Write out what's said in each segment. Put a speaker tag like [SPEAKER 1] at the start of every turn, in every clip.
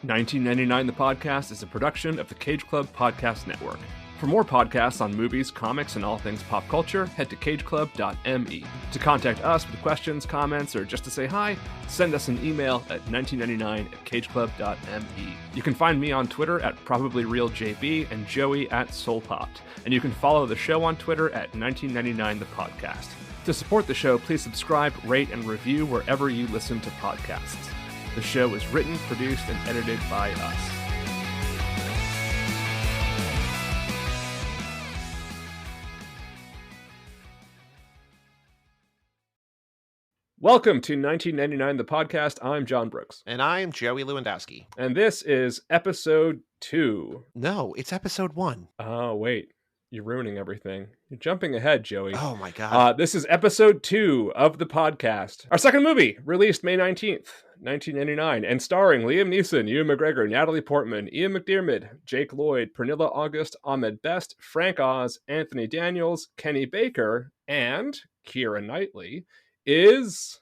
[SPEAKER 1] 1999 The Podcast is a production of the Cage Club Podcast Network. For more podcasts on movies, comics, and all things pop culture, head to cageclub.me. To contact us with questions, comments, or just to say hi, send us an email at 1999@cageclub.me. You can find me on Twitter at probablyrealjb and Joey at Soulpot. And you can follow the show on Twitter at 1999 The Podcast. To support the show, please subscribe, rate, and review wherever you listen to podcasts. The show is written, produced, and edited by us. Welcome to 1999 The Podcast. I'm John Brooks.
[SPEAKER 2] And I'm Joey Lewandowski.
[SPEAKER 1] And this is episode 2.
[SPEAKER 2] No, it's episode 1.
[SPEAKER 1] Oh, wait. You're ruining everything. You're jumping ahead, Joey.
[SPEAKER 2] Oh, my God.
[SPEAKER 1] This is episode 2 of the podcast. Our second movie, released May 19th, 1999, and starring Liam Neeson, Ewan McGregor, Natalie Portman, Ian McDiarmid, Jake Lloyd, Pernilla August, Ahmed Best, Frank Oz, Anthony Daniels, Kenny Baker, and Keira Knightley, is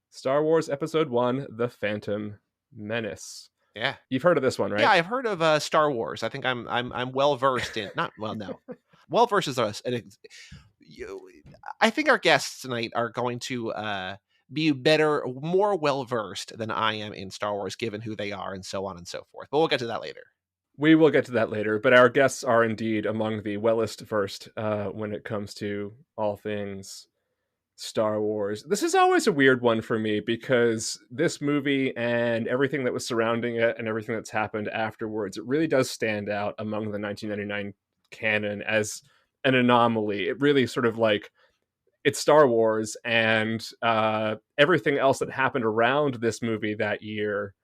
[SPEAKER 1] Star Wars Episode 1, The Phantom Menace.
[SPEAKER 2] Yeah.
[SPEAKER 1] You've heard of this one, right?
[SPEAKER 2] Yeah, I've heard of Star Wars. I think I'm well versed in well versed is us. I think our guests tonight are going to be more well versed than I am in Star Wars, given who they are and so on and so forth. But we'll get to that later.
[SPEAKER 1] We will get to that later, but our guests are indeed among the wellest versed when it comes to all things Star Wars. This is always a weird one for me because this movie and everything that was surrounding it and everything that's happened afterwards, it really does stand out among the 1999 canon as an anomaly. It really sort of like, it's Star Wars, and everything else that happened around this movie that year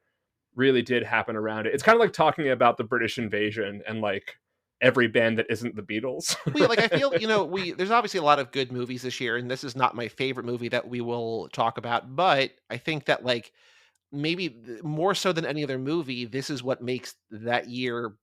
[SPEAKER 1] really did happen around it. It's kind of like talking about the British invasion and like every band that isn't the Beatles.
[SPEAKER 2] Well, like I feel, there's obviously a lot of good movies this year, and this is not my favorite movie that we will talk about, but I think that like maybe more so than any other movie, this is what makes that year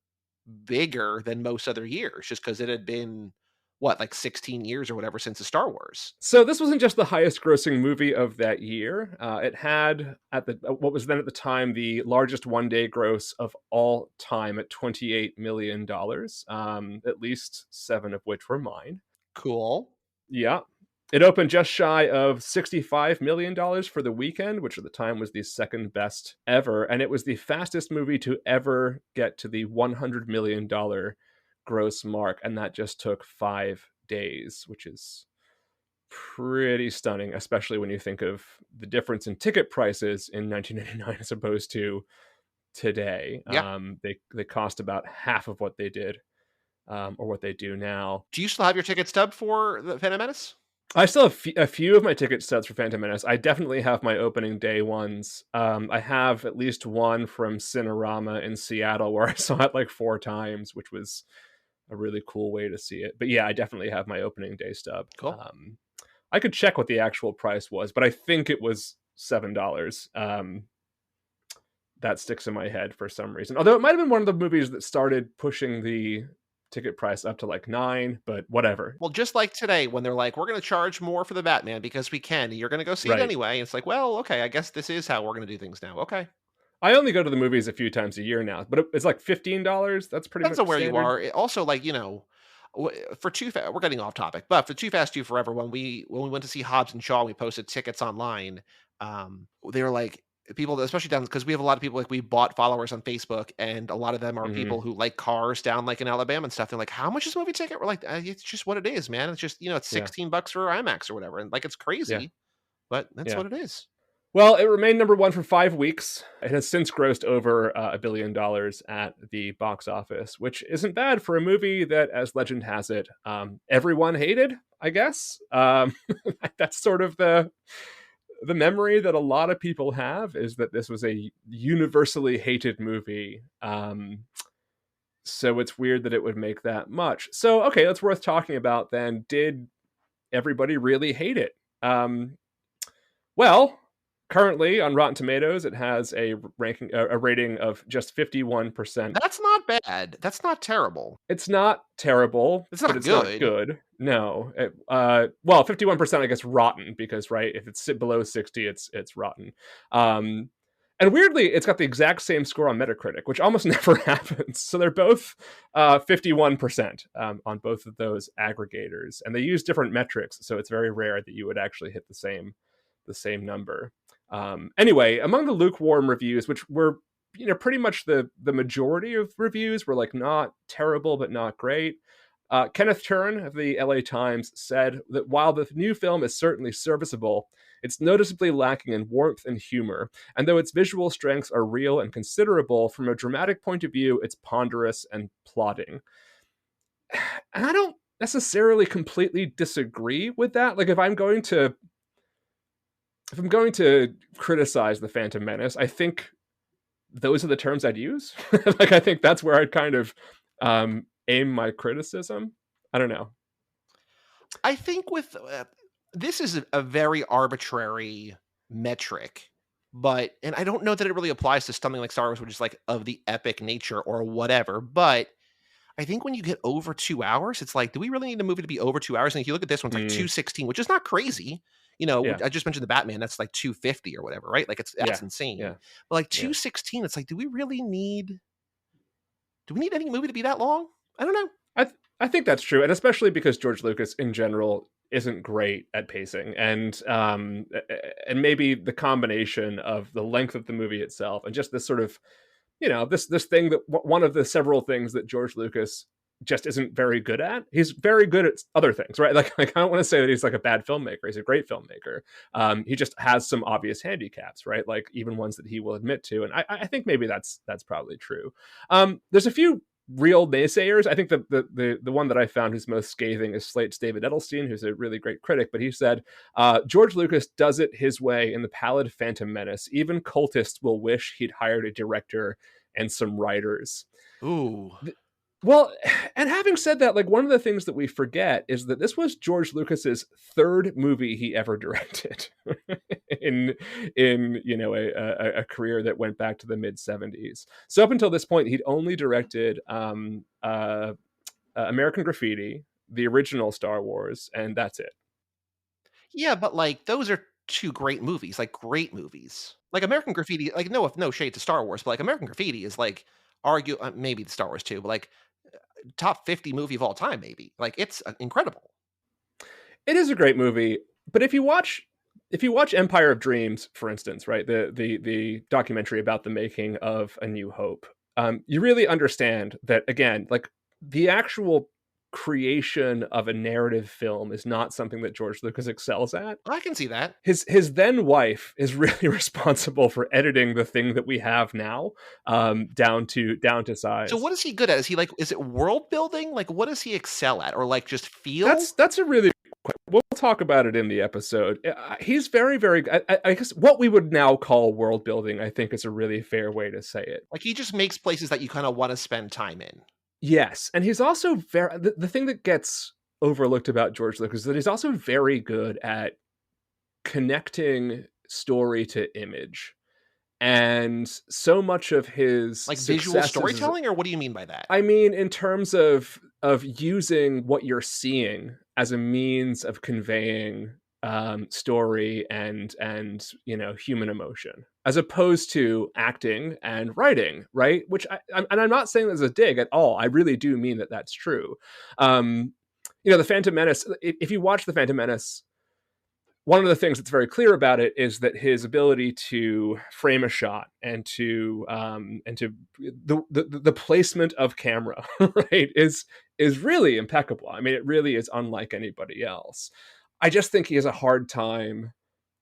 [SPEAKER 2] bigger than most other years, just because it had been like 16 years or whatever since the Star Wars.
[SPEAKER 1] So this wasn't just the highest grossing movie of that year. It had what was then at the time the largest one-day gross of all time at $28 million, at least 7 of which were mine.
[SPEAKER 2] Cool.
[SPEAKER 1] Yeah. It opened just shy of $65 million for the weekend, which at the time was the second best ever. And it was the fastest movie to ever get to the $100 million gross mark, and that just took 5 days, which is pretty stunning, especially when you think of the difference in ticket prices in 1999 as opposed to today.
[SPEAKER 2] Yeah.
[SPEAKER 1] They cost about half of what they did, or what they do now.
[SPEAKER 2] Do you still have your ticket stub for the Phantom Menace?
[SPEAKER 1] I still have a few of my ticket stubs for Phantom Menace. I definitely have my opening day ones. I have at least one from Cinerama in Seattle where I saw it like 4 times, which was a really cool way to see it. But yeah, I definitely have my opening day stub.
[SPEAKER 2] Cool.
[SPEAKER 1] I could check what the actual price was, but I think it was $7. That sticks in my head for some reason. Although it might have been one of the movies that started pushing the ticket price up to like 9, but whatever.
[SPEAKER 2] Well, just like today when they're like, we're going to charge more for the Batman because we can, and you're going to go see it anyway. It's like, well, okay, I guess this is how we're going to do things now. Okay.
[SPEAKER 1] I only go to the movies a few times a year now, but it's like $15. That's pretty much
[SPEAKER 2] where
[SPEAKER 1] standard.
[SPEAKER 2] You are. Also, like, for we're getting off topic, but for Too Fast, Too Forever, when we went to see Hobbs and Shaw, we posted tickets online. They were like, people, especially down, because we have a lot of people, like we bought followers on Facebook, and a lot of them are people who like cars down like in Alabama and stuff. They're like, how much is a movie ticket? We're like, it's just what it is, man. It's just, it's $16 for IMAX or whatever. And like, it's crazy, but that's what it is.
[SPEAKER 1] Well, it remained number 1 for 5 weeks. It has since grossed over $1 billion at the box office, which isn't bad for a movie that, as legend has it, everyone hated, I guess. That's sort of the memory that a lot of people have, is that this was a universally hated movie. So it's weird that it would make that much. So, okay, that's worth talking about then. Did everybody really hate it? Well, currently on Rotten Tomatoes, it has a rating of just 51%.
[SPEAKER 2] That's not bad. That's not terrible.
[SPEAKER 1] It's not terrible.
[SPEAKER 2] It's not good.
[SPEAKER 1] No. Well, 51%, I guess, rotten, because if it's below 60, it's rotten. And weirdly, it's got the exact same score on Metacritic, which almost never happens. So they're both 51% on both of those aggregators, and they use different metrics, so it's very rare that you would actually hit the same number. Anyway, among the lukewarm reviews, which were pretty much the majority of reviews, were like not terrible but not great. Kenneth Turin of the LA Times said that while the new film is certainly serviceable, it's noticeably lacking in warmth and humor, and though its visual strengths are real and considerable, from a dramatic point of view, it's ponderous and plodding. And I don't necessarily completely disagree with that. Like if I'm going to criticize the Phantom Menace, I think those are the terms I'd use. Like I think that's where I'd kind of aim my criticism. I don't know.
[SPEAKER 2] I think with this is a very arbitrary metric, but and I don't know that it really applies to something like Star Wars, which is like of the epic nature or whatever. But I think when you get over 2 hours, it's like, do we really need a movie to be over 2 hours? And if you look at this one, it's like
[SPEAKER 1] Mm,
[SPEAKER 2] 216, which is not crazy. You know,
[SPEAKER 1] yeah,
[SPEAKER 2] I just mentioned the Batman, that's like 250 or whatever, right? Like that's
[SPEAKER 1] yeah,
[SPEAKER 2] insane.
[SPEAKER 1] yeah,
[SPEAKER 2] But like
[SPEAKER 1] yeah.
[SPEAKER 2] 216, it's like, do we need any movie to be that long? I don't know.
[SPEAKER 1] I think that's true, and especially because George Lucas in general isn't great at pacing, and maybe the combination of the length of the movie itself and just this sort of this thing that one of the several things that George Lucas just isn't very good at. He's very good at other things, right? Like I don't want to say that he's like a bad filmmaker. He's a great filmmaker. He just has some obvious handicaps, right? Like even ones that he will admit to, and I think maybe that's probably true. There's a few real naysayers. I think the one that I found who's most scathing is Slate's David Edelstein, who's a really great critic. But he said George Lucas does it his way in the pallid Phantom Menace. Even cultists will wish he'd hired a director and some writers.
[SPEAKER 2] Ooh.
[SPEAKER 1] Well, and having said that, like one of the things that we forget is that this was George Lucas's third movie he ever directed in a career that went back to the mid 70s. So up until this point, he'd only directed American Graffiti, the original Star Wars, and that's it.
[SPEAKER 2] Yeah, but, like, those are 2 great movies, like, great movies. Like, American Graffiti, like, no shade to Star Wars, but, like, American Graffiti is, like, maybe the Star Wars too, but, like, top 50 movie of all time, maybe. Like, it's, incredible.
[SPEAKER 1] It is a great movie, but if you watch Empire of Dreams, for instance, right, the documentary about the making of A New Hope, you really understand that again, like the actual creation of a narrative film is not something that George Lucas excels at.
[SPEAKER 2] I can see that.
[SPEAKER 1] His then wife is really responsible for editing the thing that we have now, down to
[SPEAKER 2] So
[SPEAKER 1] size.
[SPEAKER 2] what is he good at? Is he, like, is it world building? Like, what does he excel at? Or, like, just feel?
[SPEAKER 1] That's a really we'll talk about it in the episode. He's very, very. I guess what we would now call world building, I think, is a really fair way to say it.
[SPEAKER 2] Like, he just makes places that you kinda wanna spend time in.
[SPEAKER 1] Yes, and he's also very. The thing that gets overlooked about George Lucas is that he's also very good at connecting story to image, and so much of his
[SPEAKER 2] Like, visual
[SPEAKER 1] successes is
[SPEAKER 2] storytelling, or what do you mean by that?
[SPEAKER 1] I mean, in terms of using what you're seeing as a means of conveying story and human emotion, as opposed to acting and writing, right? And I'm not saying this as a dig at all. I really do mean that that's true. The Phantom Menace. If you watch the Phantom Menace, one of the things that's very clear about it is that his ability to frame a shot and to the placement of camera right is really impeccable. I mean, it really is unlike anybody else. I just think he has a hard time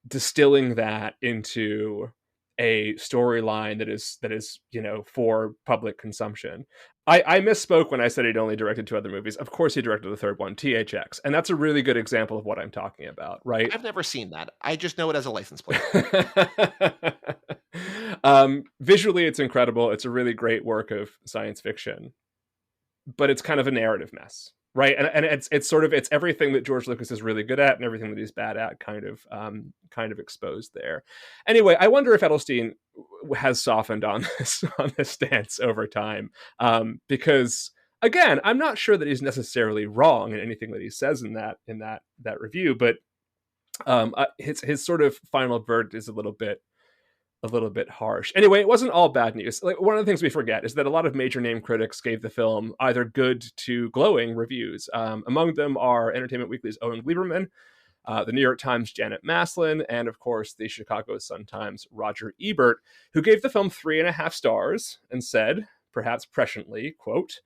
[SPEAKER 1] distilling that into a storyline that is for public consumption. I misspoke when I said he'd only directed two other movies. Of course, he directed the third one, THX, and that's a really good example of what I'm talking about, right?
[SPEAKER 2] I've never seen that. I just know it as a license plate.
[SPEAKER 1] Visually, it's incredible. It's a really great work of science fiction, but it's kind of a narrative mess, right? And it's sort of it's everything that George Lucas is really good at and everything that he's bad at, kind of exposed there. Anyway, I wonder if Edelstein has softened on this stance over time, because again, I'm not sure that he's necessarily wrong in anything that he says in that review, but his sort of final verdict is a little bit a little bit harsh. Anyway, it wasn't all bad news. Like, one of the things we forget is that a lot of major name critics gave the film either good to glowing reviews. Among them are Entertainment Weekly's Owen Gleiberman, the New York Times' Janet Maslin, and of course the Chicago Sun-Times' Roger Ebert, who gave the film 3.5 stars and said, perhaps presciently, quote,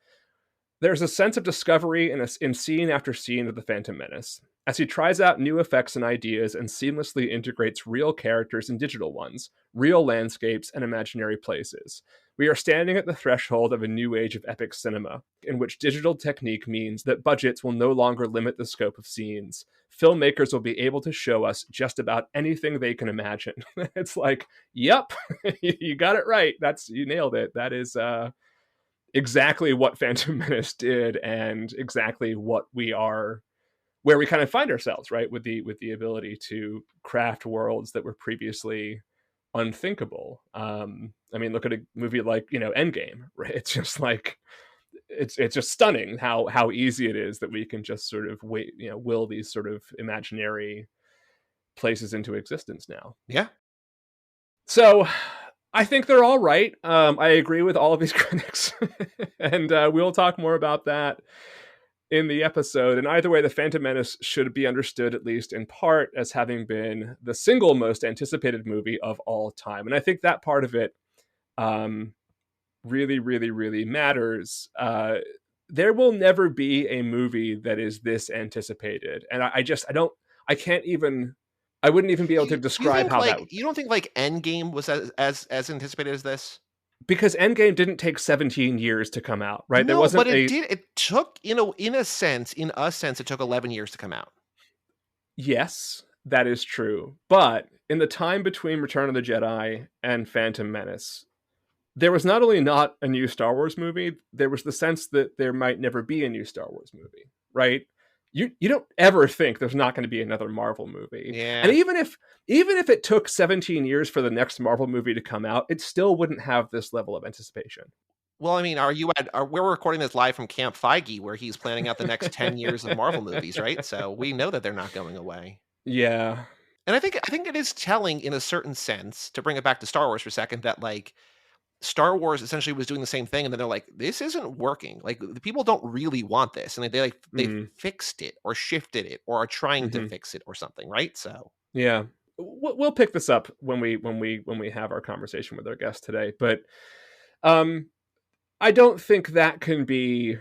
[SPEAKER 1] "There's a sense of discovery in scene after scene of The Phantom Menace, as he tries out new effects and ideas and seamlessly integrates real characters and digital ones, real landscapes and imaginary places. We are standing at the threshold of a new age of epic cinema, in which digital technique means that budgets will no longer limit the scope of scenes. Filmmakers will be able to show us just about anything they can imagine." It's like, yep, you got it right. You nailed it. That is exactly what Phantom Menace did, and exactly where we kind of find ourselves, right? With the ability to craft worlds that were previously unthinkable. I mean, look at a movie like, Endgame, right? It's just like, it's just stunning how easy it is that we can just sort of will these sort of imaginary places into existence now.
[SPEAKER 2] Yeah.
[SPEAKER 1] So I think they're all right. I agree with all of these critics, and we'll talk more about that in the episode. And either way, The Phantom Menace should be understood, at least in part, as having been the single most anticipated movie of all time. And I think that part of it really, really, really matters. There will never be a movie that is this anticipated. And I wouldn't even be able to describe how that would.
[SPEAKER 2] You don't think like Endgame was as anticipated as this?
[SPEAKER 1] Because Endgame didn't take 17 years to come out, right?
[SPEAKER 2] No, but it did. It took, in a sense, it took 11 years to come out.
[SPEAKER 1] Yes, that is true. But in the time between Return of the Jedi and Phantom Menace, there was not only not a new Star Wars movie, there was the sense that there might never be a new Star Wars movie, right? You don't ever think there's not going to be another Marvel movie.
[SPEAKER 2] Yeah.
[SPEAKER 1] And even if it took 17 years for the next Marvel movie to come out, it still wouldn't have this level of anticipation.
[SPEAKER 2] Well, I mean, we're recording this live from Camp Feige, where he's planning out the next 10 years of Marvel movies, right? So we know that they're not going away.
[SPEAKER 1] Yeah.
[SPEAKER 2] And I think it is telling, in a certain sense, to bring it back to Star Wars for a second, that like Star Wars essentially was doing the same thing, and then they're like, this isn't working. Like, the people don't really want this, and they fixed it or shifted it or are trying to fix it or something, right? So
[SPEAKER 1] yeah, we'll pick this up when we have our conversation with our guest today. But I don't think that can be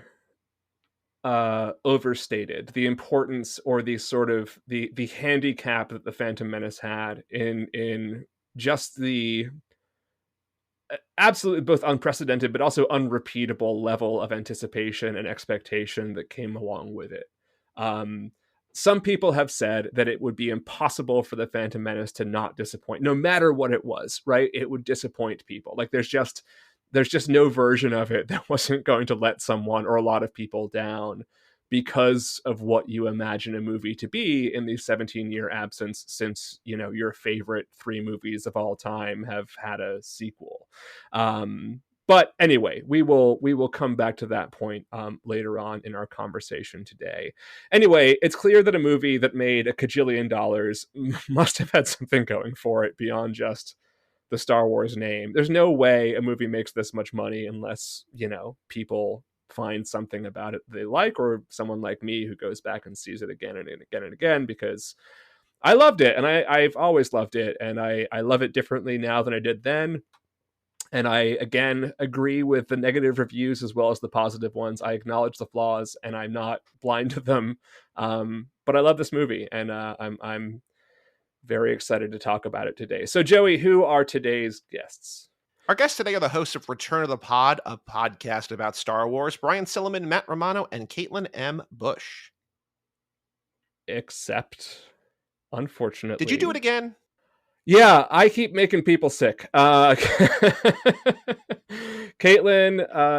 [SPEAKER 1] overstated, the importance or the sort of the handicap that the Phantom Menace had in just the absolutely both unprecedented but also unrepeatable level of anticipation and expectation that came along with it. Some people have said that it would be impossible for the Phantom Menace to not disappoint, no matter what it was, right? It would disappoint people. Like, there's just no version of it that wasn't going to let someone or a lot of people down because of what you imagine a movie to be in the 17-year absence since, your favorite 3 movies of all time have had a sequel. But anyway, we will come back to that point later on in our conversation today. Anyway, it's clear that a movie that made $1 kajillion must have had something going for it beyond just the Star Wars name. There's no way a movie makes this much money unless, people find something about it they like, or someone like me who goes back and sees it again and again and again, because I loved it, and I've always loved it, and I love it differently now than I did then. And I, again, agree with the negative reviews as well as the positive ones. I acknowledge the flaws, and I'm not blind to them. But I love this movie, and I'm very excited to talk about it today. So, Joey, who are today's guests?
[SPEAKER 2] Our guests today are the hosts of Return of the Pod, a podcast about Star Wars, Brian Silliman, Matt Romano, and Caitlin M. Bush.
[SPEAKER 1] Except, unfortunately...
[SPEAKER 2] Did you do it again?
[SPEAKER 1] Yeah, I keep making people sick. Caitlin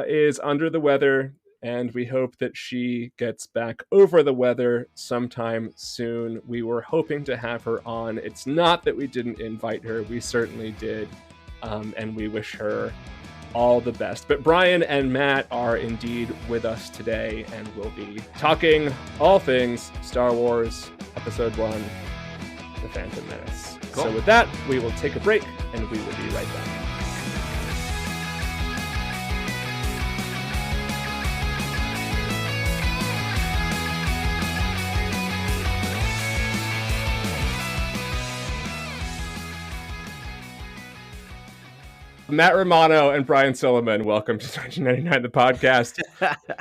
[SPEAKER 1] is under the weather, and we hope that she gets back over the weather sometime soon. We were hoping to have her on. It's not that we didn't invite her. We certainly did. And we wish her all the best. But Brian and Matt are indeed with us today, and we'll be talking all things Star Wars Episode 1, The Phantom Menace. So with that, we will take a break, and we will be right back. Matt Romano and Brian Silliman, welcome to 1999, the podcast.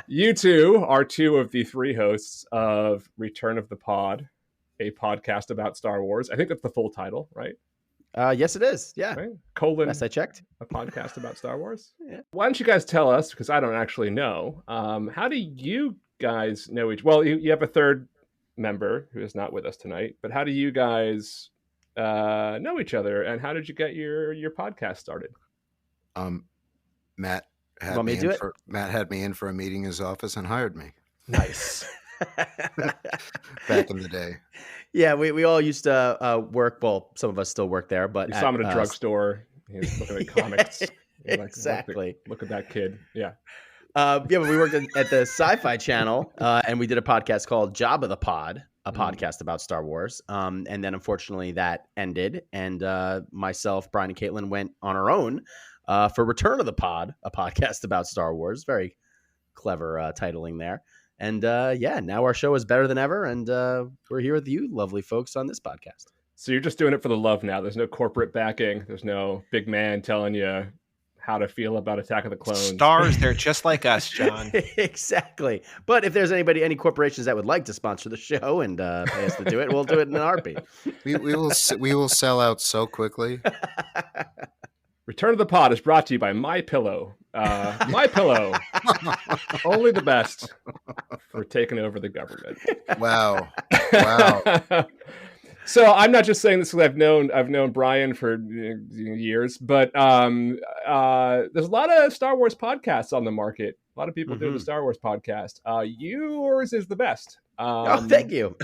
[SPEAKER 1] You two are two of the three hosts of Return of the Pod, a podcast about Star Wars. I think that's the full title, right?
[SPEAKER 3] Yes, it is. Yeah.
[SPEAKER 1] Right? Colon,
[SPEAKER 3] Last I checked.
[SPEAKER 1] a podcast about Star Wars.
[SPEAKER 3] Yeah.
[SPEAKER 1] Why don't you guys tell us, because I don't actually know, how do you guys know each... Well, you have a third member who is not with us tonight, but how do you guys know each other, and how did you get your podcast started?
[SPEAKER 4] Matt had Matt had me in for a meeting in his office and hired me.
[SPEAKER 1] Nice.
[SPEAKER 4] Back in the day.
[SPEAKER 3] Yeah, we all used to work. Well, some of us still work there, but
[SPEAKER 1] You saw him at a drugstore. He was looking at comics. You're like,
[SPEAKER 3] exactly.
[SPEAKER 1] Look at that kid. Yeah.
[SPEAKER 3] But we worked at the Sci-Fi Channel, and we did a podcast called Job of the Pod, a podcast about Star Wars. And then unfortunately that ended, and myself, Brian, and Caitlin went on our own for Return of the Pod, a podcast about Star Wars. Very clever titling there. And now our show is better than ever, and we're here with you, lovely folks, on this podcast.
[SPEAKER 1] So you're just doing it for the love now. There's no corporate backing. There's no big man telling you how to feel about Attack of the Clones.
[SPEAKER 2] Stars, they're just like us, John.
[SPEAKER 3] Exactly. But if there's any corporations that would like to sponsor the show and pay us to do it, we'll do it in an heartbeat.
[SPEAKER 4] We will sell out so quickly.
[SPEAKER 1] Return of the Pod is brought to you by My Pillow. My Pillow, only the best for taking over the government.
[SPEAKER 4] Wow.
[SPEAKER 1] So I'm not just saying this because I've known Brian for years, but there's a lot of Star Wars podcasts on the market. A lot of people doing the Star Wars podcast. Yours is the best.
[SPEAKER 3] Thank you.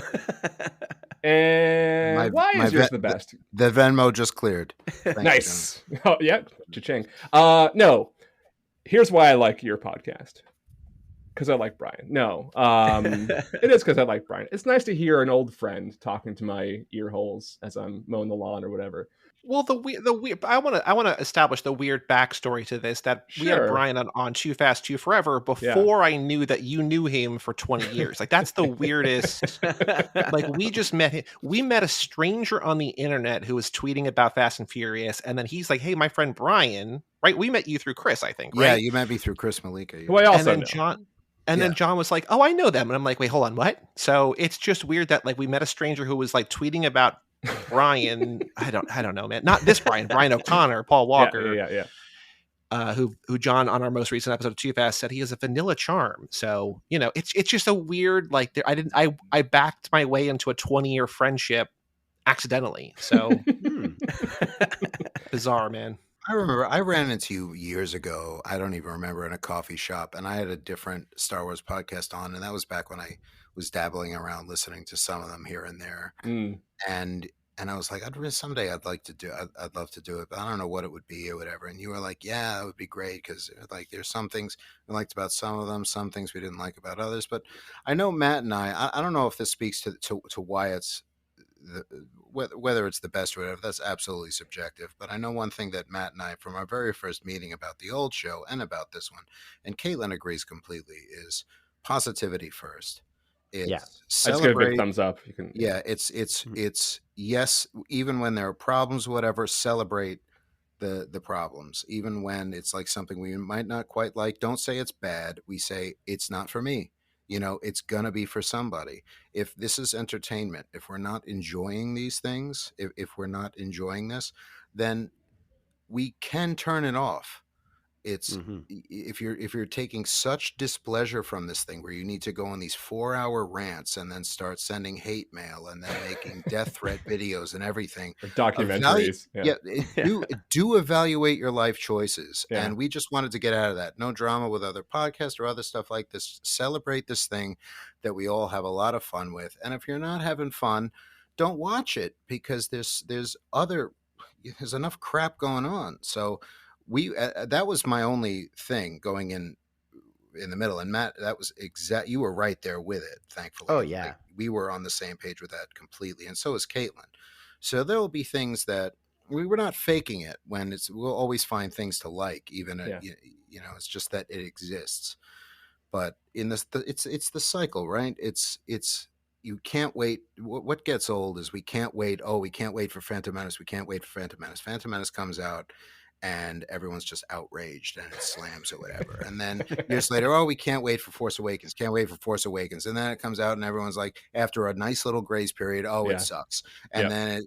[SPEAKER 1] And why is yours the best?
[SPEAKER 4] The Venmo just cleared.
[SPEAKER 1] Nice. Oh, yeah. Cha-ching. No, here's why I like your podcast. Because I like Brian. No, it is because I like Brian. It's nice to hear an old friend talking to my ear holes as I'm mowing the lawn or whatever.
[SPEAKER 2] Well, the weird. I want to establish the weird backstory to this. That we had Brian on Too Fast, Too Forever before I knew that you knew him for 20 years. Like that's the weirdest. Like we just met him. We met a stranger on the internet who was tweeting about Fast and Furious, and then he's like, "Hey, my friend Brian." Right? We met you through Chris, I think. Right?
[SPEAKER 4] Yeah, you met me through Chris Malika.
[SPEAKER 1] Who I also
[SPEAKER 2] know. John. And then John was like, "Oh, I know them," and I'm like, "Wait, hold on, what?" So it's just weird that like we met a stranger who was like tweeting about Brian. I don't know, man. Not this Brian. Brian O'Connor, Paul Walker.
[SPEAKER 1] Yeah.
[SPEAKER 2] Who John on our most recent episode of Too Fast said he is a vanilla charm. So it's just a weird like. I backed my way into a 20-year friendship accidentally. So bizarre, man.
[SPEAKER 4] I remember I ran into you years ago. I don't even remember, in a coffee shop, and I had a different Star Wars podcast on, and that was back when I was dabbling around listening to some of them here and there. And I was like, someday I'd love to do it, but I don't know what it would be or whatever. And you were like, yeah, that would be great, because like there's some things we liked about some of them, some things we didn't like about others. But I know Matt and I don't know if this speaks to why it's whether it's the best or whatever. That's absolutely subjective. But I know one thing that Matt and I, from our very first meeting about the old show and about this one, and Caitlin agrees completely, is positivity first.
[SPEAKER 1] It's I'd give a big thumbs up. You can,
[SPEAKER 4] it's yes, even when there are problems, whatever, celebrate the problems. Even when it's like something we might not quite like, don't say it's bad. We say it's not for me. It's gonna be for somebody. If this is entertainment, if we're not enjoying these things, if we're not enjoying this, then we can turn it off. It's if you're taking such displeasure from this thing where you need to go on these 4-hour rants and then start sending hate mail and then making death threat videos and everything,
[SPEAKER 1] or documentaries.
[SPEAKER 4] Do evaluate your life choices.
[SPEAKER 1] Yeah.
[SPEAKER 4] And we just wanted to get out of that. No drama with other podcasts or other stuff like this. Celebrate this thing that we all have a lot of fun with. And if you're not having fun, don't watch it, because there's enough crap going on. So that was my only thing going in the middle. And Matt, that was you were right there with it, thankfully.
[SPEAKER 3] Oh yeah.
[SPEAKER 4] Like, we were on the same page with that completely. And so is Caitlin. So there will be things that we're not faking it when we'll always find things to like, even it's just that it exists. But in this, it's the cycle, right? It's you can't wait. What gets old is we can't wait. Oh, we can't wait for Phantom Menace. We can't wait for Phantom Menace. Phantom Menace comes out, and everyone's just outraged, and it slams or whatever. And then years later, oh, we can't wait for Force Awakens. Can't wait for Force Awakens. And then it comes out, and everyone's like, after a nice little grace period, oh, it sucks. And then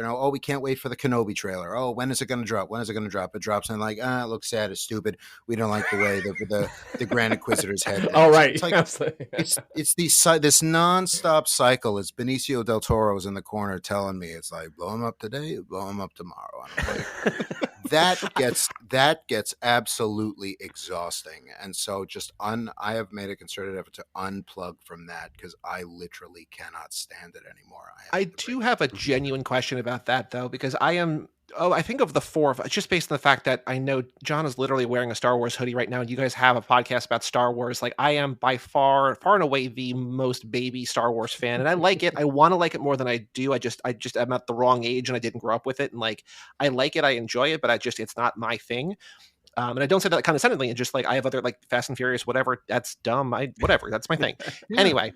[SPEAKER 4] oh, we can't wait for the Kenobi trailer. Oh, when is it going to drop? When is it going to drop? It drops, and like, it looks sad. It's stupid. We don't like the way the Grand Inquisitor's head.
[SPEAKER 1] Oh, right.
[SPEAKER 4] It's like it's this nonstop cycle. It's Benicio del Toro's in the corner telling me, it's like, blow him up today, blow him up tomorrow. And I'm like, that gets absolutely exhausting. And so I have made a concerted effort to unplug from that, because I literally cannot stand it anymore.
[SPEAKER 2] I do have a genuine question about that, though, because I think of the four of us, just based on the fact that I know John is literally wearing a Star Wars hoodie right now, and you guys have a podcast about Star Wars. Like, I am by far and away the most baby Star Wars fan, and I like it. I want to like it more than I do. I just am at the wrong age, and I didn't grow up with it. And like, I like it, I enjoy it, but it's not my thing. And I don't say that condescendingly, and just like, I have other, like, Fast and Furious, whatever. That's dumb. Whatever. That's my thing. Anyway.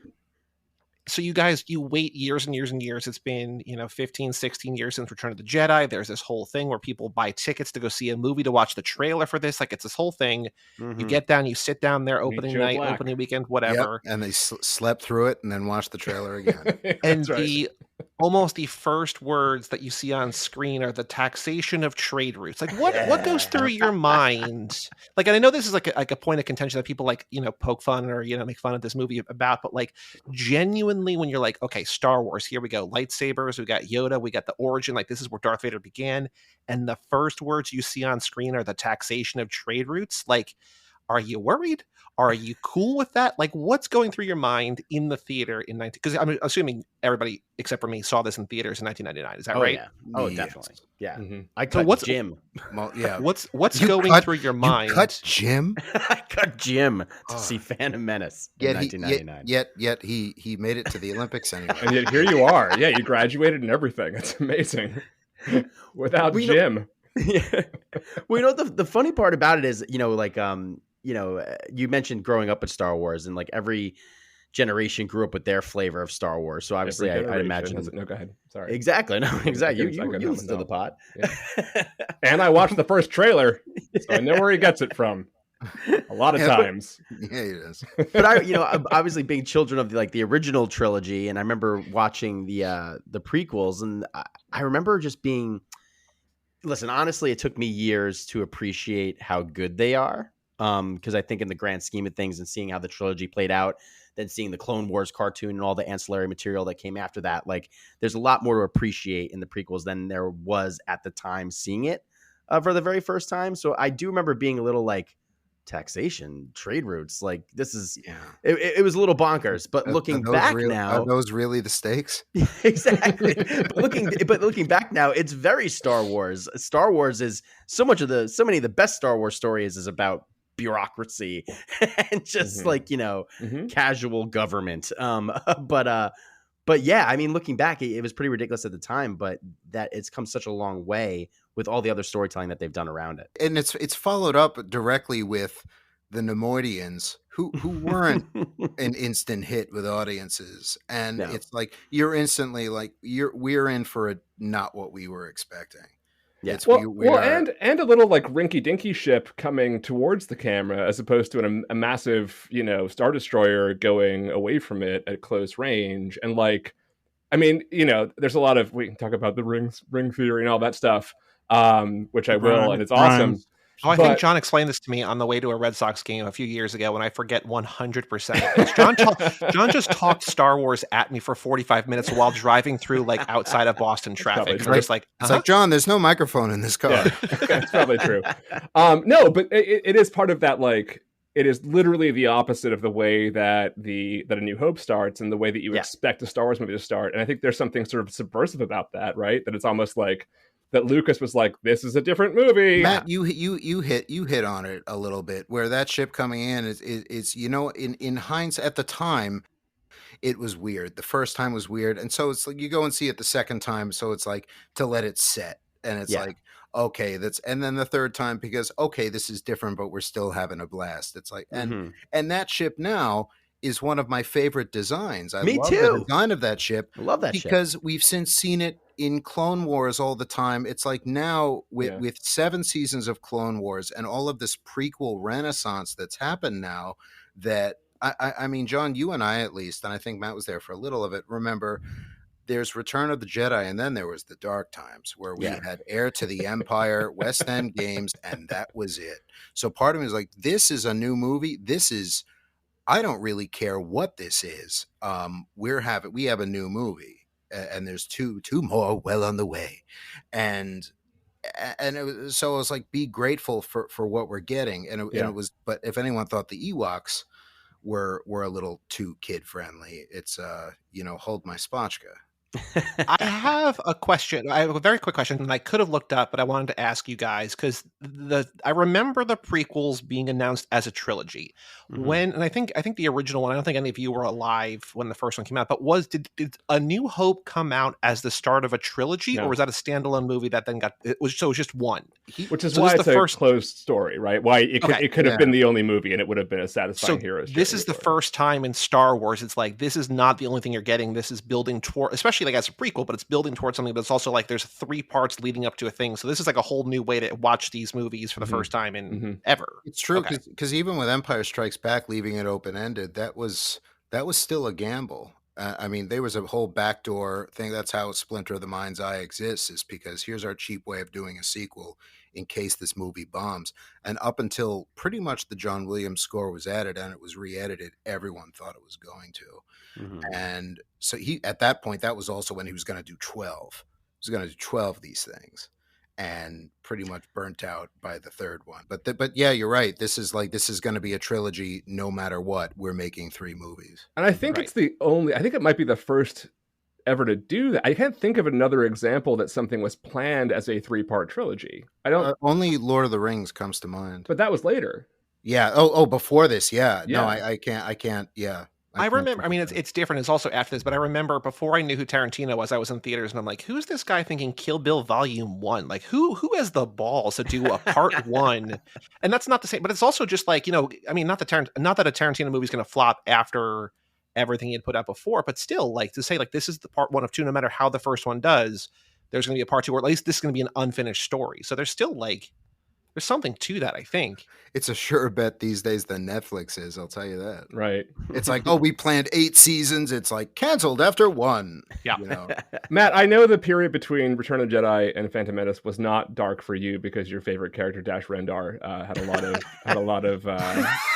[SPEAKER 2] So you guys, you wait years and years and years. It's been, 15, 16 years since Return of the Jedi. There's this whole thing where people buy tickets to go see a movie to watch the trailer for this. Like, it's this whole thing. Mm-hmm. You get down, you sit down there, opening night, opening weekend, whatever.
[SPEAKER 4] Yep. And they slept through it and then watched the trailer again.
[SPEAKER 2] And almost the first words that you see on screen are the taxation of trade routes. Like, what goes through your mind? Like, and I know this is like a point of contention that people like, poke fun or, make fun of this movie about, but like, genuinely, when you're like, okay, Star Wars, here we go, lightsabers, we got Yoda, we got the origin, like, this is where Darth Vader began. And the first words you see on screen are the taxation of trade routes. Like, are you worried? Are you cool with that? Like, what's going through your mind in the theater in 19? Because I'm assuming everybody except for me saw this in theaters in 1999. Is that right?
[SPEAKER 3] Yeah. Oh, definitely. Yeah.
[SPEAKER 2] Mm-hmm.
[SPEAKER 3] I cut Jim.
[SPEAKER 4] Well, yeah.
[SPEAKER 2] What's going through your mind?
[SPEAKER 4] You cut Jim?
[SPEAKER 3] I cut Jim to see Phantom Menace in 1999.
[SPEAKER 4] Yet he made it to the Olympics anyway.
[SPEAKER 1] And yet here you are. Yeah, you graduated and everything. It's amazing. Without Jim.
[SPEAKER 3] Yeah. Well, the funny part about it is, you mentioned growing up with Star Wars, and like every generation grew up with their flavor of Star Wars. So obviously, I imagine.
[SPEAKER 1] No, go ahead. Sorry.
[SPEAKER 3] Exactly. No, exactly. You listen to the pod.
[SPEAKER 1] Yeah. And I watched the first trailer, so I know where he gets it from. A lot of times.
[SPEAKER 4] Yeah, he does.
[SPEAKER 3] But obviously being children of the original trilogy, and I remember watching the prequels, and I remember just being. Listen, honestly, it took me years to appreciate how good they are. Because I think in the grand scheme of things, and seeing how the trilogy played out, then seeing the Clone Wars cartoon and all the ancillary material that came after that, like, there's a lot more to appreciate in the prequels than there was at the time seeing it for the very first time. So I do remember being a little like, taxation, trade routes, like, this is it was a little bonkers. But looking back now,
[SPEAKER 4] are those really the stakes?
[SPEAKER 3] Exactly. but looking back now, it's very Star Wars. Star Wars is so many of the best Star Wars stories is about bureaucracy and just casual government. But yeah, I mean, looking back, it was pretty ridiculous at the time, but that it's come such a long way with all the other storytelling that they've done around it.
[SPEAKER 4] And it's followed up directly with the Nemoidians, who weren't an instant hit with audiences. And it's like, you're instantly like, we're in for not what we were expecting.
[SPEAKER 1] Yeah. And a little like rinky dinky ship coming towards the camera as opposed to a massive, Star Destroyer going away from it at close range. And like, I mean, there's a lot of, we can talk about the ring theory and all that stuff, which I will, and it's awesome.
[SPEAKER 2] Oh, I think John explained this to me on the way to a Red Sox game a few years ago, and I forget 100%. John just talked Star Wars at me for 45 minutes while driving through like outside of Boston traffic. So it's like,
[SPEAKER 4] it's like, John, there's no microphone in this car.
[SPEAKER 1] Yeah. It's probably true. No, but it is part of that. Like, it is literally the opposite of the way that A New Hope starts, and the way that you expect a Star Wars movie to start. And I think there's something sort of subversive about that, right? That it's almost like that Lucas was like, this is a different movie.
[SPEAKER 4] Matt, you hit on it a little bit, where that ship coming in is in hindsight, at the time, it was weird. The first time was weird, and so it's like you go and see it the second time, so it's like to let it set, and it's like, okay, and then the third time because okay, this is different, but we're still having a blast. It's like, and that ship now is one of my favorite designs. I
[SPEAKER 3] Me
[SPEAKER 4] love
[SPEAKER 3] too.
[SPEAKER 4] the design of that ship.
[SPEAKER 3] I love that
[SPEAKER 4] because
[SPEAKER 3] ship.
[SPEAKER 4] we've since seen it in Clone Wars all the time. It's like now with 7 seasons of Clone Wars and all of this prequel renaissance that's happened now, that I mean, John, you and I at least, and I think Matt was there for a little of it, remember there's Return of the Jedi, and then there was the Dark Times, where we had Heir to the Empire, West End Games, and that was it. So part of me is like, this is a new movie. This is, I don't really care what this is. We have a new movie, and there's two more well on the way, and so it was like, be grateful for what we're getting, and it was. But if anyone thought the Ewoks were a little too kid friendly, it's hold my spotchka.
[SPEAKER 2] I have a question. I have a very quick question, and I could have looked up, but I wanted to ask you guys because I remember the prequels being announced as a trilogy. And I think the original one. I don't think any of you were alive when the first one came out. But did A New Hope come out as the start of a trilogy, or was that a standalone movie that then it was just one?
[SPEAKER 1] Which is why it's a closed story, right? Why it could have been the only movie, and it would have been a satisfying hero story.
[SPEAKER 2] This is the first time in Star Wars. It's like, this is not the only thing you're getting. This is building toward, especially like as a prequel, but it's building towards something that's also like there's 3 parts leading up to a thing. So this is like a whole new way to watch these movies for the first time in ever.
[SPEAKER 4] It's true, because even with Empire Strikes Back, leaving it open-ended, that was still a gamble. I mean, there was a whole backdoor thing. That's how Splinter of the Mind's Eye exists, is because here's our cheap way of doing a sequel in case this movie bombs. And up until pretty much the John Williams score was added and it was re-edited, everyone thought it was going to. And so at that point, that was also when he was going to do 12. He was going to do 12 of these things, and pretty much burnt out by the third one. But yeah, you're right. This is going to be a trilogy no matter what. We're making 3 movies.
[SPEAKER 1] And I think I think it might be the first ever to do that. I can't think of another example that something was planned as a 3-part trilogy. I don't.
[SPEAKER 4] Only Lord of the Rings comes to mind.
[SPEAKER 1] But that was later.
[SPEAKER 4] Yeah. Oh, before this. Yeah. No, I can't. Yeah.
[SPEAKER 2] I remember, I mean, it's different. It's also after this, but I remember before I knew who Tarantino was, I was in theaters and I'm like, who's this guy thinking Kill Bill Volume 1? Like, who has the balls to do a part 1? And that's not the same, but it's also just like, I mean, not that a Tarantino movie is going to flop after everything he had put out before, but still, like, to say, like, this is the part 1 of 2, no matter how the first one does, there's going to be a part 2, or at least this is going to be an unfinished story. So there's still, like, there's something to that, I think.
[SPEAKER 4] It's a sure bet these days than Netflix is, I'll tell you that.
[SPEAKER 1] Right.
[SPEAKER 4] It's like, oh, we planned 8 seasons. It's like canceled after 1.
[SPEAKER 2] Yeah.
[SPEAKER 1] Matt, I know the period between Return of the Jedi and Phantom Menace was not dark for you because your favorite character, Dash Rendar, had a lot of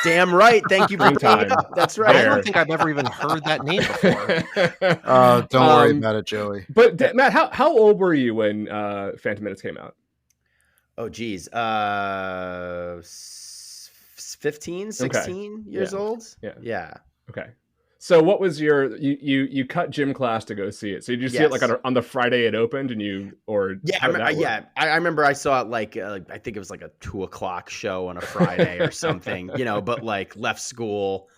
[SPEAKER 3] Damn right. Thank you for bringing it up. That's right.
[SPEAKER 2] I don't think I've ever even heard that name before.
[SPEAKER 4] Don't worry about it, Joey.
[SPEAKER 1] But Matt, how old were you when Phantom Menace came out?
[SPEAKER 3] Oh, geez. 15, 16 years old? Yeah.
[SPEAKER 1] Okay. So what was you cut gym class to go see it? So did you see it like on the Friday it opened
[SPEAKER 3] I remember I saw it like I think it was like a 2:00 show on a Friday or something, but like left school,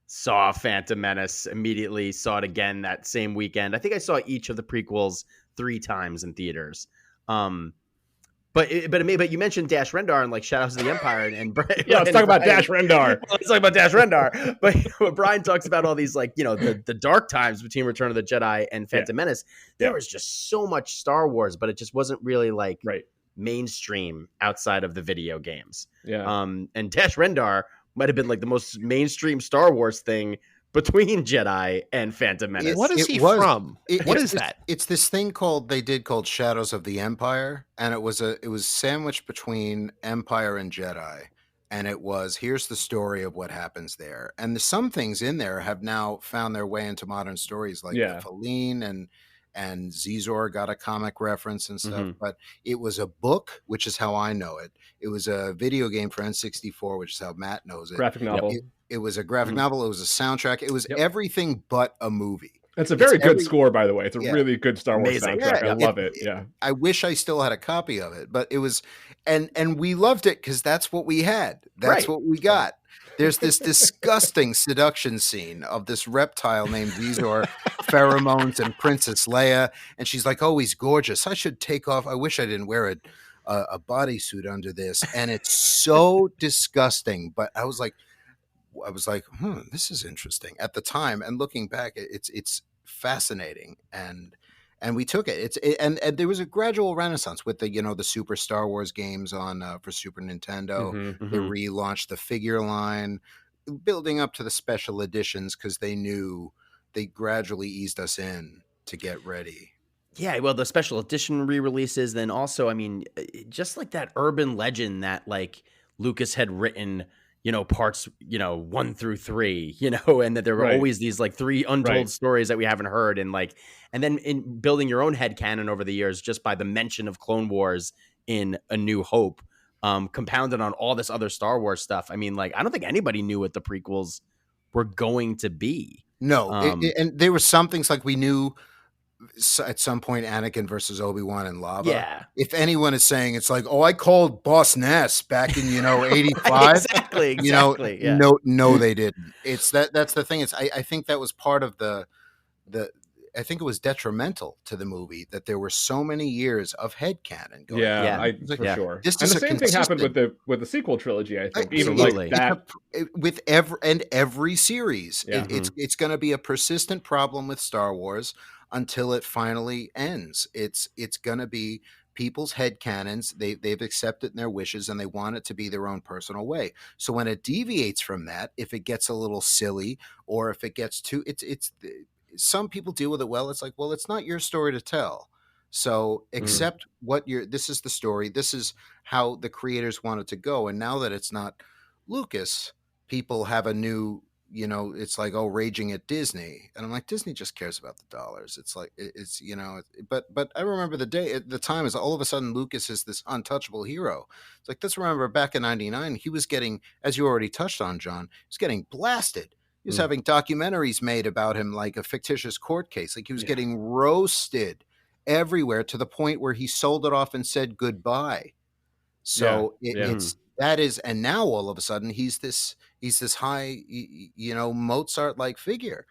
[SPEAKER 3] saw Phantom Menace, immediately saw it again that same weekend. I think I saw each of the prequels 3 times in theaters. But you mentioned Dash Rendar and like Shout Out to the Empire and
[SPEAKER 1] let's talk about Dash Rendar.
[SPEAKER 3] Let's talk about Dash Rendar. But when Brian talks about all these like the dark times between Return of the Jedi and Phantom Menace, there was just so much Star Wars, but it just wasn't really like mainstream outside of the video games. And Dash Rendar might have been like the most mainstream Star Wars thing between Jedi and Phantom Menace.
[SPEAKER 2] What is he from? What is that?
[SPEAKER 4] It's this thing called Shadows of the Empire, and it was sandwiched between Empire and Jedi, and it was, here's the story of what happens there, and some things in there have now found their way into modern stories, like the Feline and Zizor got a comic reference and stuff, but it was a book, which is how I know it. It was a video game for N64, which is how Matt knows it.
[SPEAKER 1] Graphic novel.
[SPEAKER 4] It was a graphic novel. It was a soundtrack. It was everything but a movie.
[SPEAKER 1] It's a very good score, by the way. It's a really good Star Wars soundtrack. I love it. Yeah.
[SPEAKER 4] I wish I still had a copy of it, but it was, and we loved it because that's what we had. That's what we got. There's this disgusting seduction scene of this reptile named Vizor, pheromones, and Princess Leia, and she's like, "Oh, he's gorgeous. I should take off. I wish I didn't wear a bodysuit under this." And it's so disgusting. But I was like, this is interesting at the time. And looking back, it's fascinating. And we took it. And there was a gradual renaissance with the Super Star Wars games on for Super Nintendo. They relaunched the figure line, building up to the special editions because they knew they gradually eased us in to get ready.
[SPEAKER 3] Yeah, well, the special edition re-releases, then also, I mean, just like that urban legend that like Lucas had written, parts, 1 through 3, and that there were always these like 3 untold stories that we haven't heard. And then in building your own headcanon over the years, just by the mention of Clone Wars in A New Hope, compounded on all this other Star Wars stuff. I mean, like, I don't think anybody knew what the prequels were going to be.
[SPEAKER 4] No. And there were some things like we knew at some point Anakin versus Obi-Wan in lava.
[SPEAKER 3] Yeah.
[SPEAKER 4] If anyone is saying it's like, I called Boss Nass back in 85.
[SPEAKER 3] Exactly. Yeah.
[SPEAKER 4] No, they didn't. It's that's the thing. I think that was part of the I think it was detrimental to the movie that there were so many years of headcanon going.
[SPEAKER 1] For sure.
[SPEAKER 4] This
[SPEAKER 1] and the same thing happened with the sequel trilogy, I think. Even like that
[SPEAKER 4] with every series. It's going to be a persistent problem with Star Wars until it finally ends. It's going to be people's headcanons. They've accepted their wishes and they want it to be their own personal way. So when it deviates from that, if it gets a little silly or if it gets too, some people deal with it well. It's like, well, it's not your story to tell. So accept this is the story. This is how the creators want it to go. And now that it's not Lucas, people have a new, it's like, raging at Disney. And I'm like, Disney just cares about the dollars. It's like, but I remember the time is all of a sudden Lucas is this untouchable hero. It's like, let's remember back in 99, he was getting, as you already touched on, John, he's getting blasted. He was having documentaries made about him, like a fictitious court case. Like he was getting roasted everywhere to the point where he sold it off and said goodbye. So and now all of a sudden he's this high, Mozart-like figure.